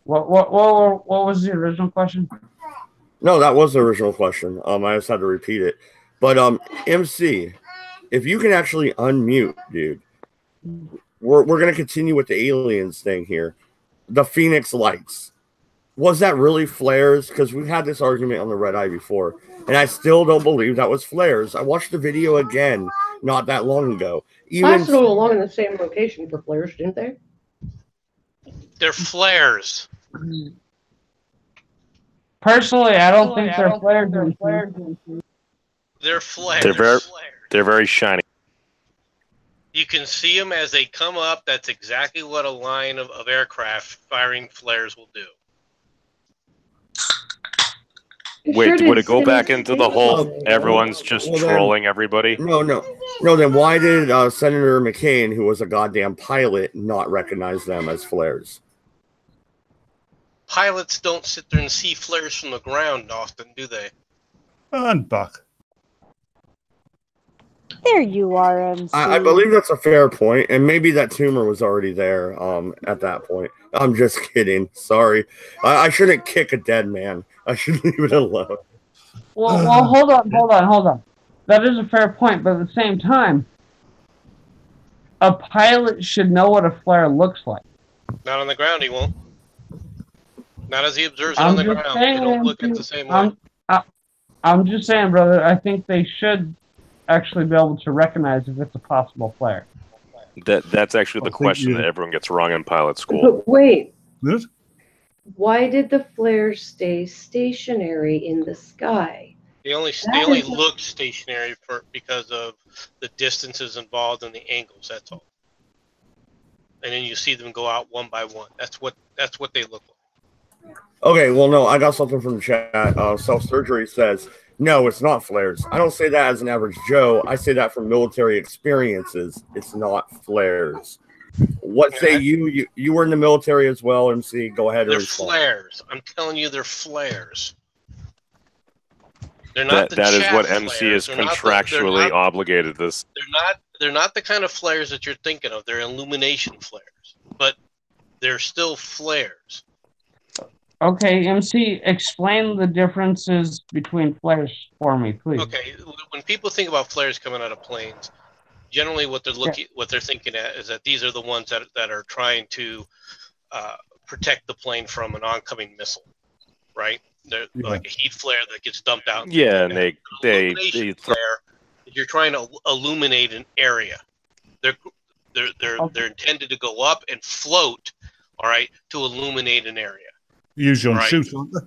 What was the original question? No, that was the original question. I just had to repeat it. But MC, if you can actually unmute, dude, we're gonna continue with the aliens thing here. The Phoenix Lights. Was that really flares? Because we've had this argument on the Redeye before, and I still don't believe that was flares. I watched the video again not that long ago. Even flew along in the same location for flares, didn't they? They're flares. Personally, I don't think they're flares. They're flares. They're very shiny. You can see them as they come up. That's exactly what a line of aircraft firing flares will do. Wait, would it go back into the whole everyone's just trolling everybody? No. Then why did Senator McCain, who was a goddamn pilot, not recognize them as flares? Pilots don't sit there and see flares from the ground often, do they? And back. There you are, MC. I believe that's a fair point, and maybe that tumor was already there at that point. I'm just kidding. Sorry. I shouldn't kick a dead man. I should leave it alone. Well, hold on. That is a fair point, but at the same time, a pilot should know what a flare looks like. Not on the ground, he won't. Not as he observes it on the ground. They don't look at the same way. I'm just saying, brother, I think they should actually be able to recognize if it's a possible flare. That's actually the question that everyone gets wrong in pilot school. But wait. Why did the flares stay stationary in the sky? They only That is- look stationary because of the distances involved and the angles. That's all. And then you see them go out one by one. That's what they look like. Okay, well, no, I got something from the chat. Self-surgery says, no, it's not flares. I don't say that as an average Joe. I say that from military experiences. It's not flares. What say you? You were in the military as well, MC. Go ahead. They're flares. I'm telling you, they're flares. They're not that is what chaff MC flares. is They're not contractually obligated to. They're not the kind of flares that you're thinking of. They're illumination flares, but they're still flares. Okay, MC, explain the differences between flares for me, please. Okay, when people think about flares coming out of planes, generally what they're thinking at is that these are the ones that are trying to protect the plane from an oncoming missile, right? They're like a heat flare that gets dumped out. Yeah, and they flare. You're trying to illuminate an area. They're intended to go up and float, all right, to illuminate an area. Usually on shoot, aren't they?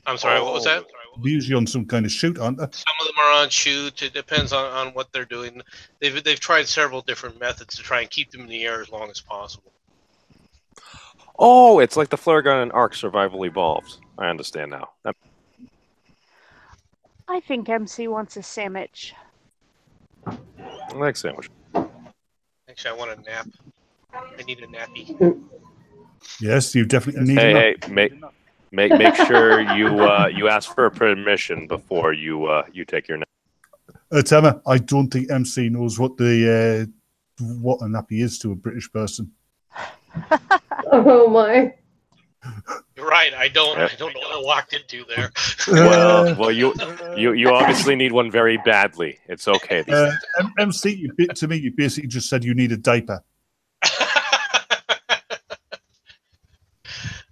I'm sorry, what was that? Usually on some kind of shoot, aren't they? Some of them are on shoot. It depends on what they're doing. They've tried several different methods to try and keep them in the air as long as possible. Oh, it's like the flare gun in Ark Survival Evolved. I understand now. I think MC wants a sandwich. I like sandwich. Actually, I want a nap. I need a nappy. Yes, you definitely need. Hey, make sure you ask for permission before you take your nap. Emma, I don't think MC knows what a nappy is to a British person. Oh my! You're right. I don't know what I walked into there. Well, you obviously need one very badly. It's okay. MC, to me, you basically just said you need a diaper.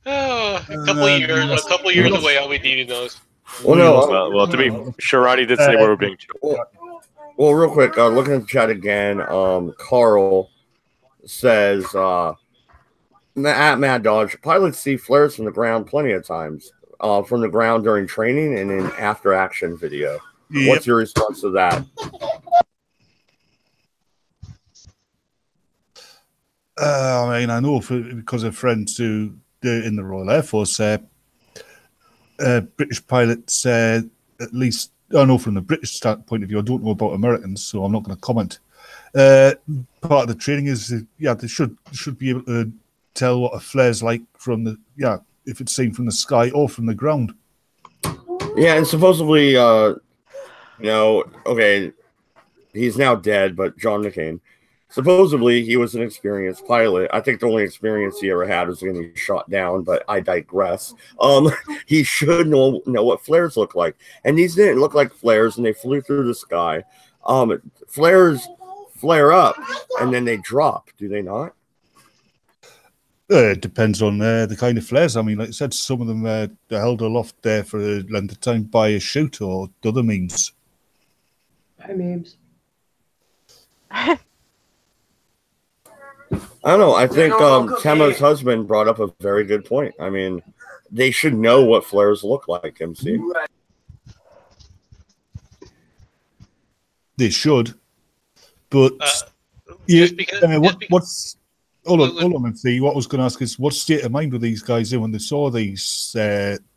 A couple years away, I'll be needing those. Well, no. Well, to be Sharadi did say we were being. Well, real quick, looking at the chat again, Carl says, at Mad Dodge, pilots see flares from the ground plenty of times, from the ground during training and in after action video. Yep. What's your response to that? I mean, I know because of friends who in the Royal Air Force, British pilots, at least I know from the British point of view. I don't know about Americans, so I'm not going to comment. Part of the training is, they should be able to tell what a flare's like from if it's seen from the sky or from the ground. Yeah, and supposedly, okay, he's now dead, but John McCain. Supposedly, he was an experienced pilot. I think the only experience he ever had was getting shot down, but I digress. He should know what flares look like. And these didn't look like flares, and they flew through the sky. Flares flare up, and then they drop, do they not? It depends on the kind of flares. I mean, like I said, some of them are held aloft there for a length of time by a shoot or other means. Hi, memes. I don't know. I think Tema's husband brought up a very good point. I mean, they should know what flares look like, MC. They should. But hold on, MC. What I was going to ask is, what state of mind were these guys in when they saw these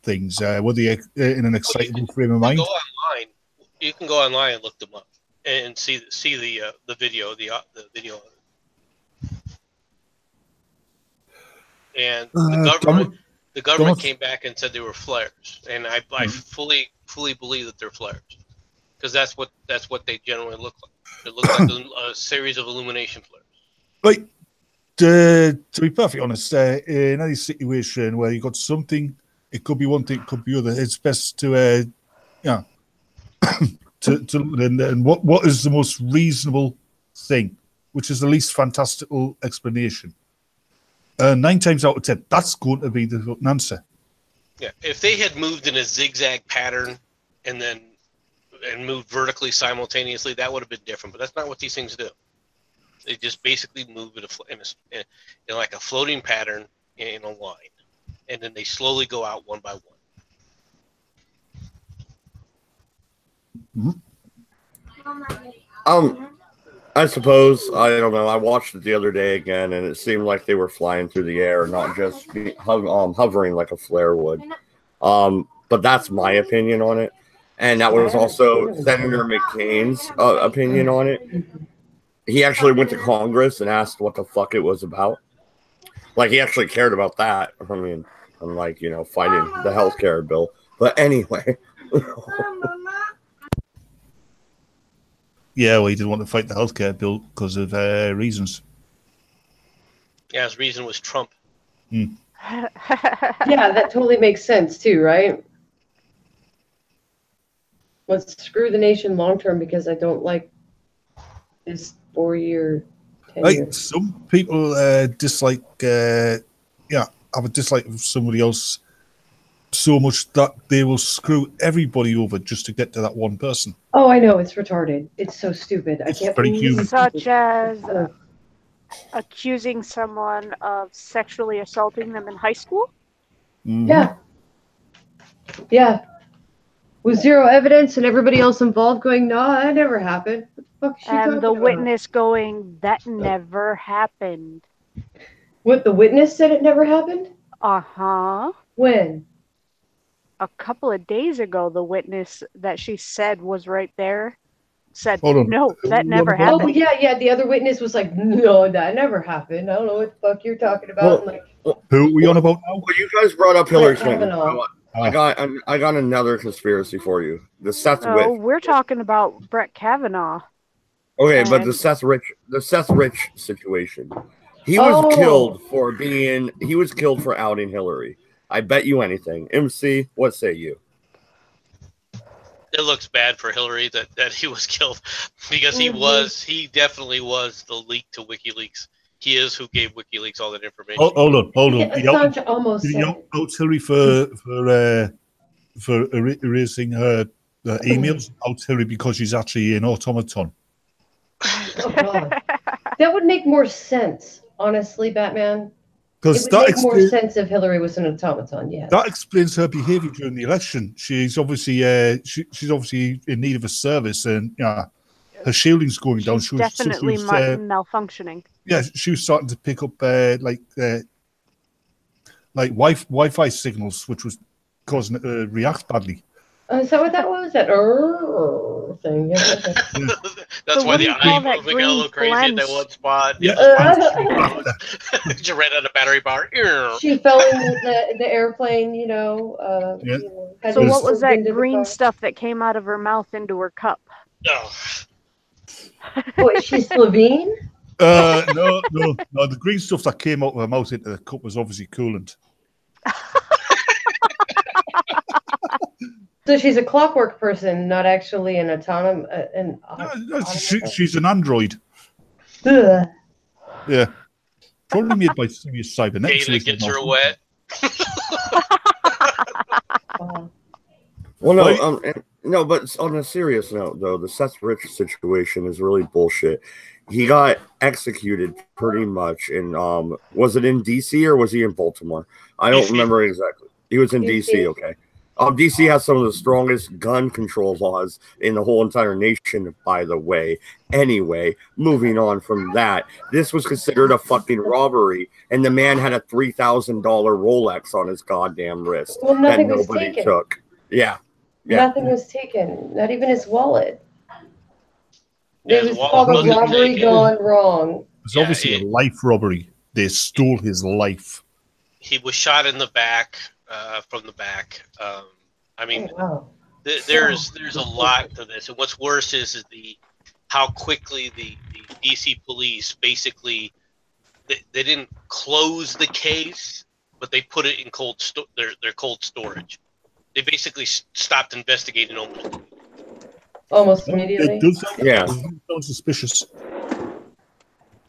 things? Were they in an excitable frame of mind? You can go online and look them up and see the video, the video. And the government came back and said they were flares, and I fully believe that they're flares, because that's what they generally look like. They look like a series of illumination flares. Like, to be perfectly honest, in any situation where you got something, it could be one thing, it could be other. It's best to to look at and what is the most reasonable thing, which is the least fantastical explanation. 9 times out of 10, that's going to be the answer. Yeah, if they had moved in a zigzag pattern and moved vertically simultaneously, that would have been different. But that's not what these things do. They just basically move in like a floating pattern in a line. and then they slowly go out one by one. I suppose, I don't know. I watched it the other day again, and it seemed like they were flying through the air, not just hovering like a flare would. But that's my opinion on it, and that was also Senator McCain's opinion on it. He actually went to Congress and asked what the fuck it was about. Like, he actually cared about that. I mean, unlike, fighting the healthcare bill. But anyway. Yeah, well, he didn't want to fight the healthcare bill because of reasons. Yeah, his reason was Trump. Yeah, that totally makes sense too, right? Let's screw the nation long term because I don't like this 4-year tenure. Some people dislike, have a dislike of somebody else so much that they will screw everybody over just to get to that one person. Oh, I know, it's retarded. It's so stupid. I can't very believe human. Such as accusing someone of sexually assaulting them in high school? Mm-hmm. Yeah. Yeah. With zero evidence and everybody else involved going, no, that never happened. What the fuck is she talking And the about? witness going, that never happened. What, the witness said it never happened? Uh-huh. When? A couple of days ago, the witness that she said was right there said, Hold on. no, that never Oh, happened. yeah, the other witness was like, no, that never happened. I don't know what the fuck you're talking about. Well, I'm like, Who are we on about now? Well, you guys brought up Hillary Brett Clinton. Kavanaugh. I got another conspiracy for you. The Seth No, Rich. we're talking about Brett Kavanaugh. Okay, but the and- Seth Rich situation. He was killed for outing Hillary. I bet you anything. MC, what say you? It looks bad for Hillary that he was killed because he definitely was the leak to WikiLeaks. He is who gave WikiLeaks all that information. Hold on. Assange almost Did said he it. out Hillary for erasing her emails? Out Hillary because she's actually an automaton. Oh, God. That would make more sense, honestly, Batman. It Because would make more sense if Hillary was an automaton, yes. that explains her behaviour during the election. She's obviously she's obviously in need of a service, and her shielding's going down. She's definitely malfunctioning. Yeah, she was starting to pick up like Wi-Fi signals, which was causing it to react badly. Is that what that was? That thing. Yeah. That's So why what do the you call eye that was making a green little crazy in that blend? one spot. Yeah. She ran out of battery power. She fell in the airplane, had So to what was slip that into the green car. stuff that came out of her mouth into her cup? No. Oh, is she Slovene? No. The green stuff that came out of her mouth into the cup was obviously coolant. So she's a clockwork person, not actually an autonomous. She's an android. Ugh. Yeah, probably made by serious cybernetics. Data gets her wet. Well, no, but on a serious note, though, the Seth Rich situation is really bullshit. He got executed pretty much in, was it in DC or was he in Baltimore? I don't remember exactly. He was in DC, okay. DC has some of the strongest gun control laws in the whole entire nation, by the way. Anyway, moving on from that, this was considered a fucking robbery, and the man had a $3,000 Rolex on his goddamn wrist Well, nothing that was nobody taken. took. Yeah. Nothing was taken, not even his wallet. Yeah, It his was wallet called a wasn't robbery taken. gone wrong. It's obviously a life robbery. They stole his life. He was shot in the back, from the back. I mean, Wow. there's a lot to this, and what's worse is how quickly the DC police basically they didn't close the case, but they put it in their cold storage. They basically stopped investigating Almost immediately. It does sound suspicious.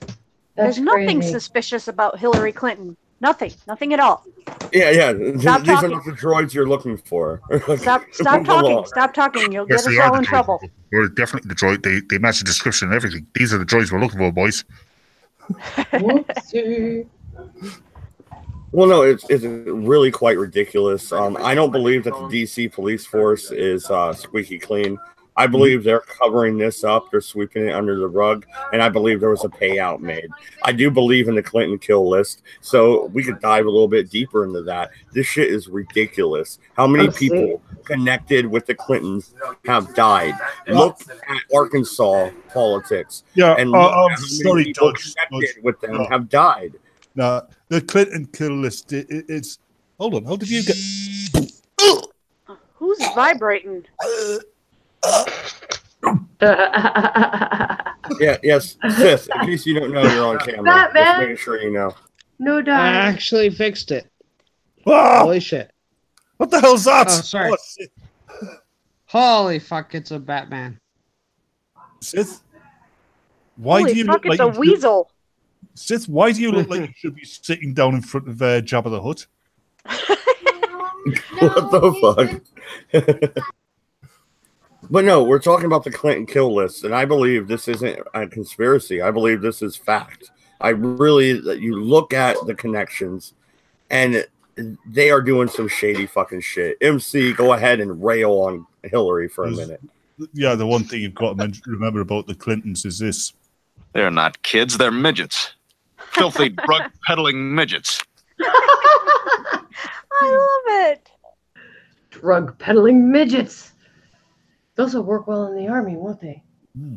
There's That's nothing crazy. suspicious about Hillary Clinton. Nothing at all. Yeah. Stop These are talking. not the droids you're looking for. Stop Move talking. along. Stop talking. You'll Yes, get they us are all the in droids. trouble. We're definitely the droid. They match the description and everything. These are the droids we're looking for, boys. Whoopsie. Well, no, it's really quite ridiculous. I don't believe that the DC police force is squeaky clean. I believe they're covering this up. They're sweeping it under the rug, and I believe there was a payout made. I do believe in the Clinton kill list, so we could dive a little bit deeper into that. This shit is ridiculous. How many people connected with the Clintons have died? Look at Arkansas politics, and look at how many people connected with them have died. No, the Clinton kill list. It's hold on. How did you get? Who's vibrating? Yes, sis. In case you don't know, you're on camera. Batman. Just making sure you know. No I die. actually fixed it. Ah! Holy shit. What the hell's that? Oh, sorry. Oh, shit. Holy fuck, it's a Batman. Sith, why Holy do you fuck, look it's like a weasel. Sith, why do you look like you should be sitting down in front of Jabba the Hutt? What the fuck? But no, we're talking about the Clinton kill list, and I believe this isn't a conspiracy. I believe this is fact. I really, you look at the connections, and they are doing some shady fucking shit. MC, go ahead and rail on Hillary for a minute. Yeah, the one thing you've got to remember about the Clintons is this. They're not kids, they're midgets. Filthy drug peddling midgets. I love it. Drug peddling midgets. Those will work well in the army, won't they? Hmm.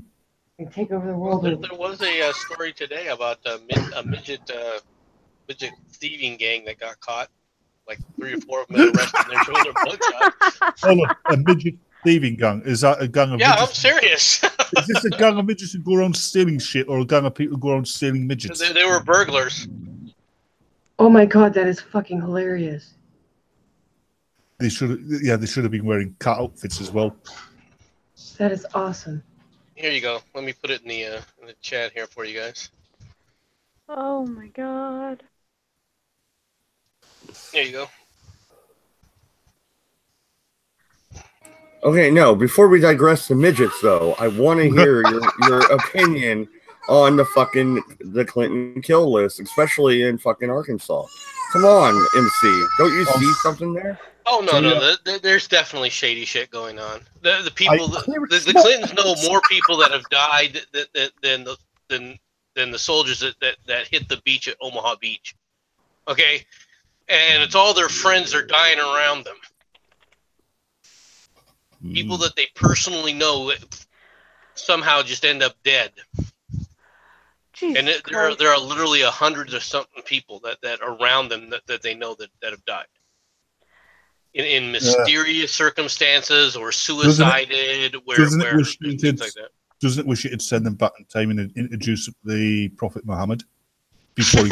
They can take over the world. There was a story today about a midget thieving gang that got caught. Like 3 or 4 of them arrested and their shoulder bloodshot. Oh, look, a midget thieving gang. Is that a gang of Yeah, midgets? I'm serious. Is this a gang of midgets who go around stealing shit, or a gang of people who go around stealing midgets? They were burglars. Oh my god, that is fucking hilarious. They should have been wearing cat outfits as well. That is awesome. Here you go. Let me put it in the chat here for you guys. Oh my god. There you go. Okay, no, before we digress to midgets, though, I want to hear your opinion on the Clinton kill list, especially in fucking Arkansas. Come on, MC. Don't you see something there? Oh no, there's definitely shady shit going on. The people, the Clintons know more people that have died than the soldiers that hit the beach at Omaha Beach. Okay, and it's all their friends that are dying around them. People that they personally know somehow just end up dead. Jesus And there are literally hundreds or something people that around them that they know that have died in mysterious circumstances or suicided, Doesn't where it wish it had sent them back in time and introduced the Prophet Muhammad before he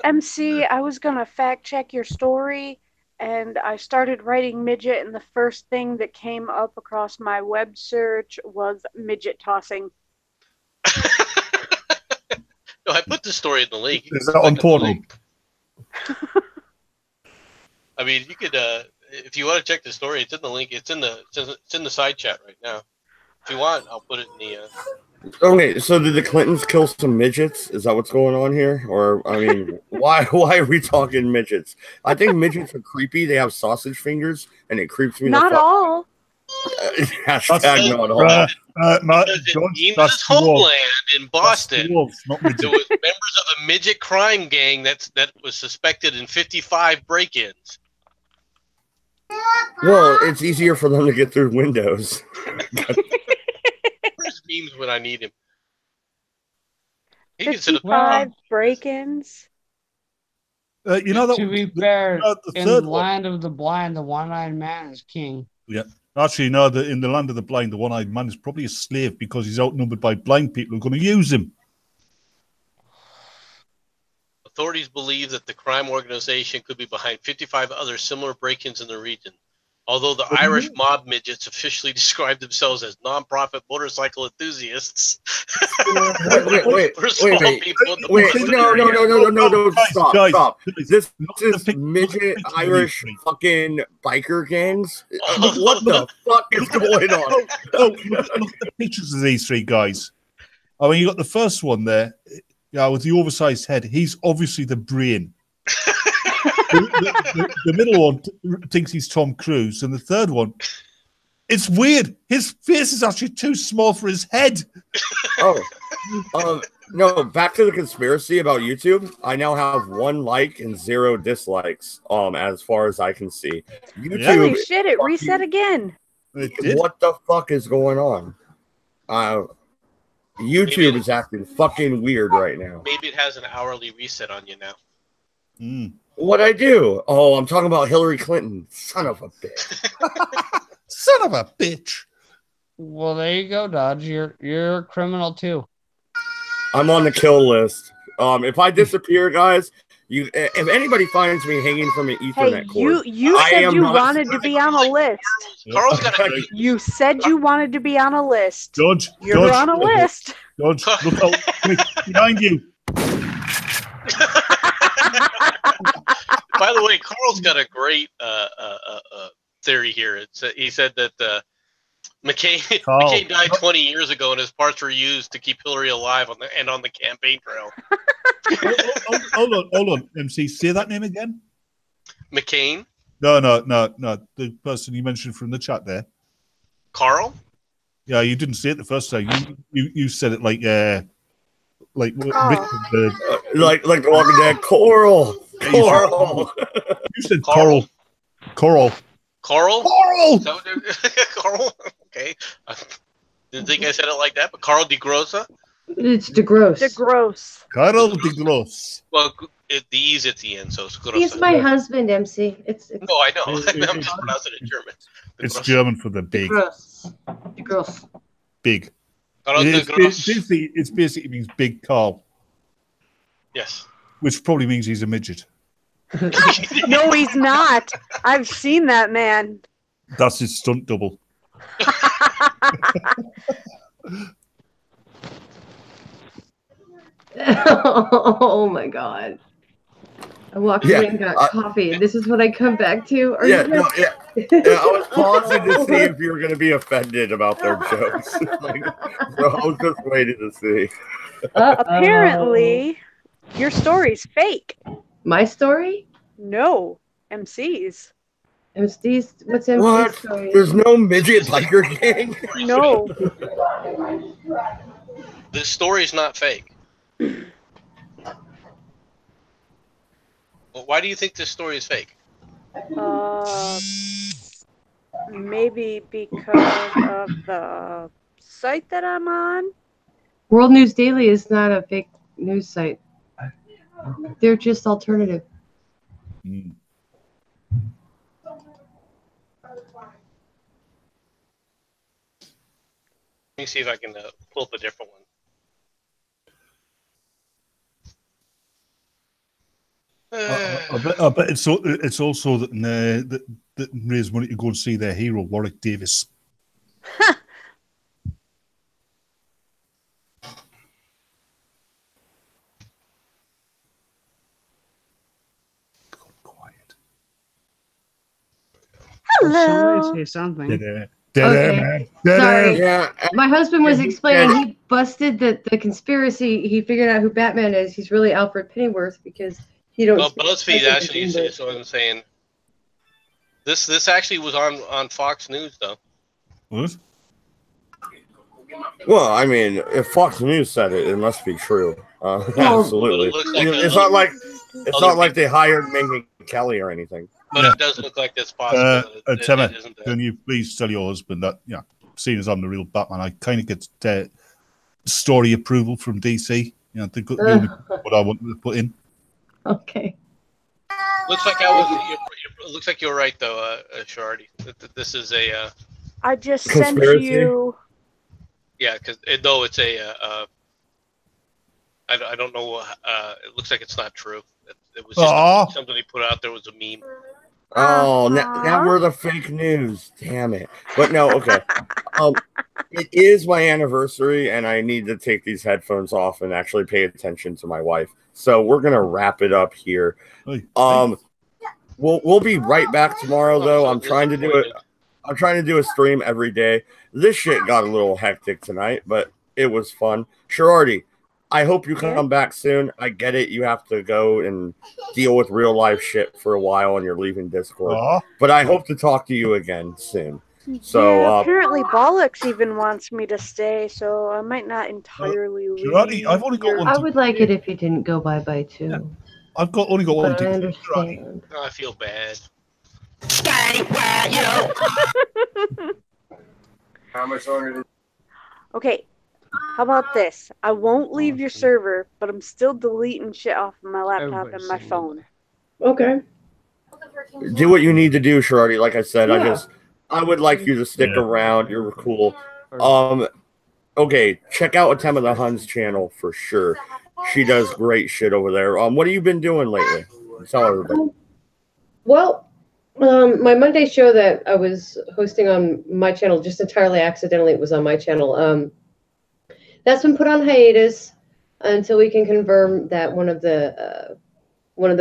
MC, I was gonna fact check your story, and I started writing midget, and the first thing that came up across my web search was midget tossing. No, I put the story in the link. Is that on Portal? I mean, you could, if you want to check the story, it's in the link. It's in the side chat right now. If you want, I'll put it in the. Okay, so did the Clintons kill some midgets? Is that what's going on here? Or, I mean, why are we talking midgets? I think midgets are creepy. They have sausage fingers, and it creeps me. Not all. Hashtag not all. In his homeland in Boston, there was members of a midget crime gang that was suspected in 55 break-ins. Well, it's easier for them to get through windows. Where's memes when I need him? He can sit 55 break-ins. You know that. To be fair, the in third the one. land of the blind, the one-eyed man is king. Yeah. Actually, no, in the land of the blind, the one-eyed man is probably a slave because he's outnumbered by blind people who are going to use him. Authorities believe that the crime organization could be behind 55 other similar break-ins in the region. Although the Irish mob midgets officially describe themselves as non-profit motorcycle enthusiasts. Wait, no, stop. This is midget Irish fucking biker gangs? What the fuck is going on? Look at the pictures of these three guys. I mean, you got the first one there. Yeah, with the oversized head. He's obviously the brain. The middle one thinks he's Tom Cruise, and the third one, it's weird. His face is actually too small for his head. No, back to the conspiracy about YouTube. I now have 1 like and 0 dislikes. As far as I can see, YouTube. Holy shit! It reset again. What the fuck is going on? YouTube is acting fucking weird right now. Maybe it has an hourly reset on you now. What'd I do? Oh, I'm talking about Hillary Clinton. Son of a bitch. Son of a bitch. Well, there you go, Dodge. You're a criminal too. I'm on the kill list. If I disappear, guys, if anybody finds me hanging from an Ethernet cord, you said you wanted to be on a list. Carl's got a You said you wanted to be on a list. Judge, You're on a list. Judge, look out behind you. By the way, Carl's got a great theory here. He said that McCain died 20 years ago, and his parts were used to keep Hillary alive on the campaign trail. Hold on, MC. Say that name again. McCain. No. The person you mentioned from the chat there. Carl. Yeah, you didn't say it the first time. You said it like the Walking Dead. Coral. You said Coral. Coral. Carl? Carl! Carl? Okay. Didn't think I said it like that, but Carl DeGrossa? It's DeGrosse. DeGrosse. Carl DeGrosse. Well, the E's at the end, so it's Grossa. He's my husband, MC. It's No, I know. I'm just pronouncing it German. It's German for the big. DeGrosse. DeGrosse. Big. Carl DeGrosse. It basically means big Carl. Yes. Which probably means he's a midget. No, he's not. I've seen that man. That's his stunt double. Oh my god. I walked away and got coffee. This is what I come back to? I was pausing to see if you were going to be offended about their jokes. So I was just waiting to see. Apparently, your story's fake. My story? No, MC's. MC's? What's MC's What? story? There's no midget biker gang? No. The story's not fake. Well, why do you think this story is fake? Maybe because of the site that I'm on. World News Daily is not a fake news site. They're just alternative. Let me see if I can pull up a different one. I bet it's also that raise money to go and see their hero Warwick Davis. Hello. Somebody say something. Okay. Sorry. My husband was explaining he busted the conspiracy. He figured out who Batman is. He's really Alfred Pennyworth because he don't. Well, BuzzFeed actually is what I'm saying. This actually was on Fox News though. What? Well, I mean, if Fox News said it, it must be true. Absolutely. It's not like they hired Megyn Kelly or anything. But it does look like that's possible. Timmy, can you please tell your husband that, seeing as I'm the real Batman, I kind of get story approval from DC. They've got what I want to put in. Okay. Looks like looks like you're right though, Shardy. This is a. I just sent you. Yeah, because though it's a. I don't know. It looks like it's not true. It was just something they put out there was a meme. Oh, now we're the fake news. Damn it. But no, okay. It is my anniversary, and I need to take these headphones off and actually pay attention to my wife. So we're gonna wrap it up here. We'll be right back tomorrow, though. I'm trying to do it. I'm trying to do a stream every day. This shit got a little hectic tonight, but it was fun. Shardy, I hope you come back soon. I get it. You have to go and deal with real life shit for a while, and you're leaving Discord. But I hope to talk to you again soon. So yeah, apparently Bollocks even wants me to stay, so I might not entirely leave. I've only got one. I would like it if you didn't go bye-bye too. I've only got one But I ticket. understand. Oh, I feel bad. how much longer? Okay, how about this? I won't leave your server, but I'm still deleting shit off of my laptop and my phone. Okay. Do what you need to do, Sharadi. Like I said, Yeah. I would like you to stick around. You're cool. Okay, check out Atem of the Huns channel for sure. She does great shit over there. What have you been doing lately? Tell everybody. Well, my Monday show that I was hosting on my channel, just entirely accidentally, it was on my channel. That's been put on hiatus until we can confirm that one of the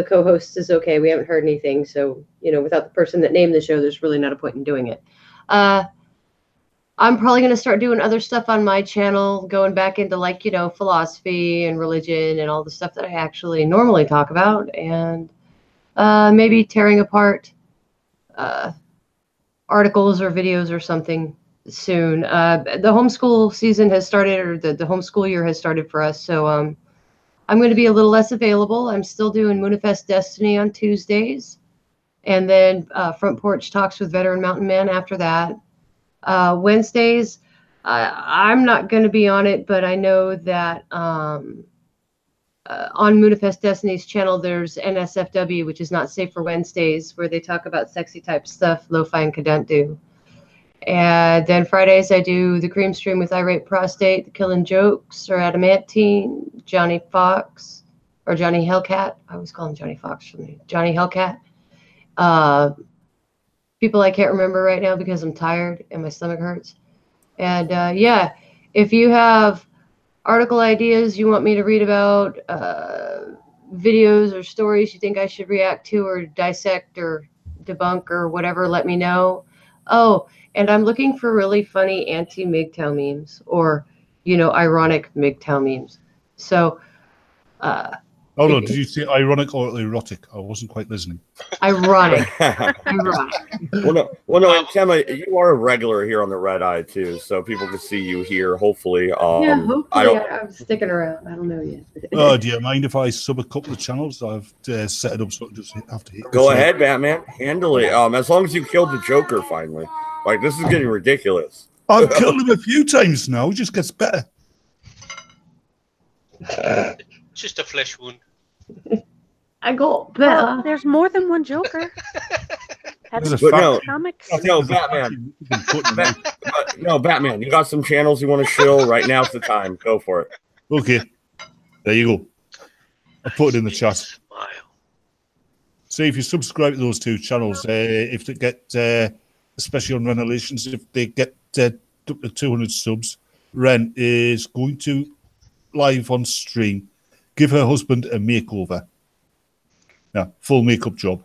co-hosts is okay. We haven't heard anything, so without the person that named the show, there's really not a point in doing it. I'm probably going to start doing other stuff on my channel, going back into philosophy and religion and all the stuff that I actually normally talk about, and maybe tearing apart articles or videos or something soon. The homeschool season has started, or the homeschool year has started for us, so I'm going to be a little less available. I'm still doing Moonifest Destiny on Tuesdays, and then Front Porch Talks with Veteran Mountain Man after that. Wednesdays, I'm not going to be on it, but I know that on Moonifest Destiny's channel, there's NSFW, which is Not Safe for Wednesdays, where they talk about sexy type stuff, Lo-Fi and Cadent do. And then Fridays, I do the Cream Stream with Irate Prostate, The Killing Jokes, or Adamantine, Johnny Fox, or Johnny Hellcat. I always call him Johnny Fox for me. Johnny Hellcat. People I can't remember right now because I'm tired and my stomach hurts. And yeah, if you have article ideas you want me to read about, videos or stories you think I should react to or dissect or debunk or whatever, let me know. Oh, and I'm looking for really funny anti-MGTOW memes or, ironic MGTOW memes. So, Hold on, did you say ironic or erotic? I wasn't quite listening. Ironic. Well, no, Emma, you are a regular here on the Redeye too, so people can see you here. Hopefully, yeah, hopefully I'm sticking around. I don't know yet. Oh, do you mind if I sub a couple of channels? I've set it up so I just have to hit. Go ahead, Batman. Handle it. As long as you killed the Joker finally. Like, this is getting ridiculous. I've killed him a few times now. It just gets better. Just a flesh wound. I got better. Well, there's more than one Joker. Comics. No, Batman. No, Batman. You got some channels you want to shill? Right now's the time. Go for it. Okay. There you go. I put it in the chat. So if you subscribe to those two channels, if they get, especially on Renovations, if they get 200 subs, Ren is going to live on stream give her husband a makeover. Yeah, full makeup job.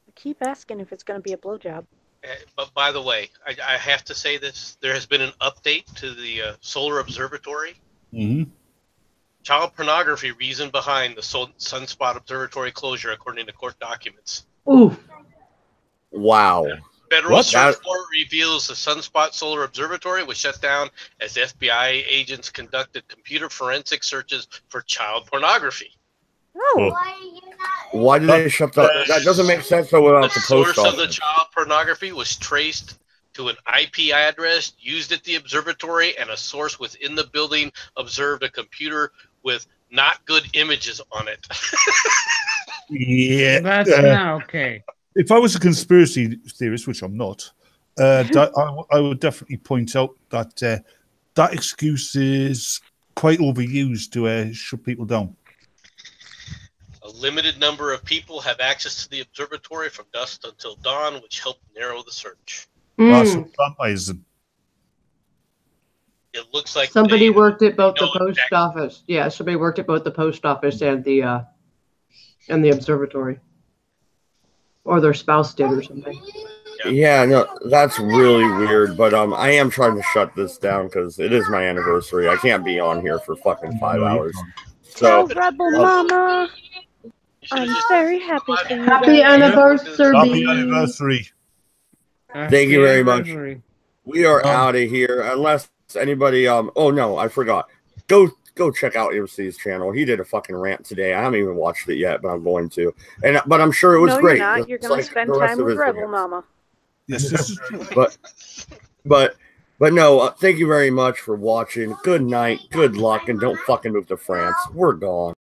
I keep asking if it's going to be a blowjob. But by the way, I have to say this. There has been an update to the Solar Observatory. Mm-hmm. Child pornography reason behind the Sunspot Observatory closure, according to court documents. Ooh. Wow. Federal search warrant reveals the Sunspot Solar Observatory was shut down as FBI agents conducted computer forensic searches for child pornography. Oh. Why did they shut that? That doesn't make sense though without the post source office. of the child pornography was traced to an IP address used at the observatory, and a source within the building observed a computer with not good images on it. Yeah. That's not okay. If I was a conspiracy theorist, which I'm not, I would definitely point out that that excuse is quite overused to shut people down. A limited number of people have access to the observatory from dusk until dawn, which helped narrow the search. Vampirism. It looks like somebody worked at both the post office. Yeah, somebody worked at both the post office and the observatory. Or their spouse did or something. Yeah, no, that's really weird. But I am trying to shut this down because it is my anniversary. I can't be on here for fucking 5 hours. Tell So Rebel Mama I'm very happy for you Happy guys. anniversary. Happy anniversary. thank you very much. Anniversary. We are out of here. Unless anybody oh no, I forgot. Go check out MC's channel. He did a fucking rant today. I haven't even watched it yet, but I'm going to. But I'm sure it was No, great. you're not. Just You're going like to spend the rest time of with his Rebel rants. Mama. Yes, this is true. But no, thank you very much for watching. Good night, good luck, and don't fucking move to France. We're gone.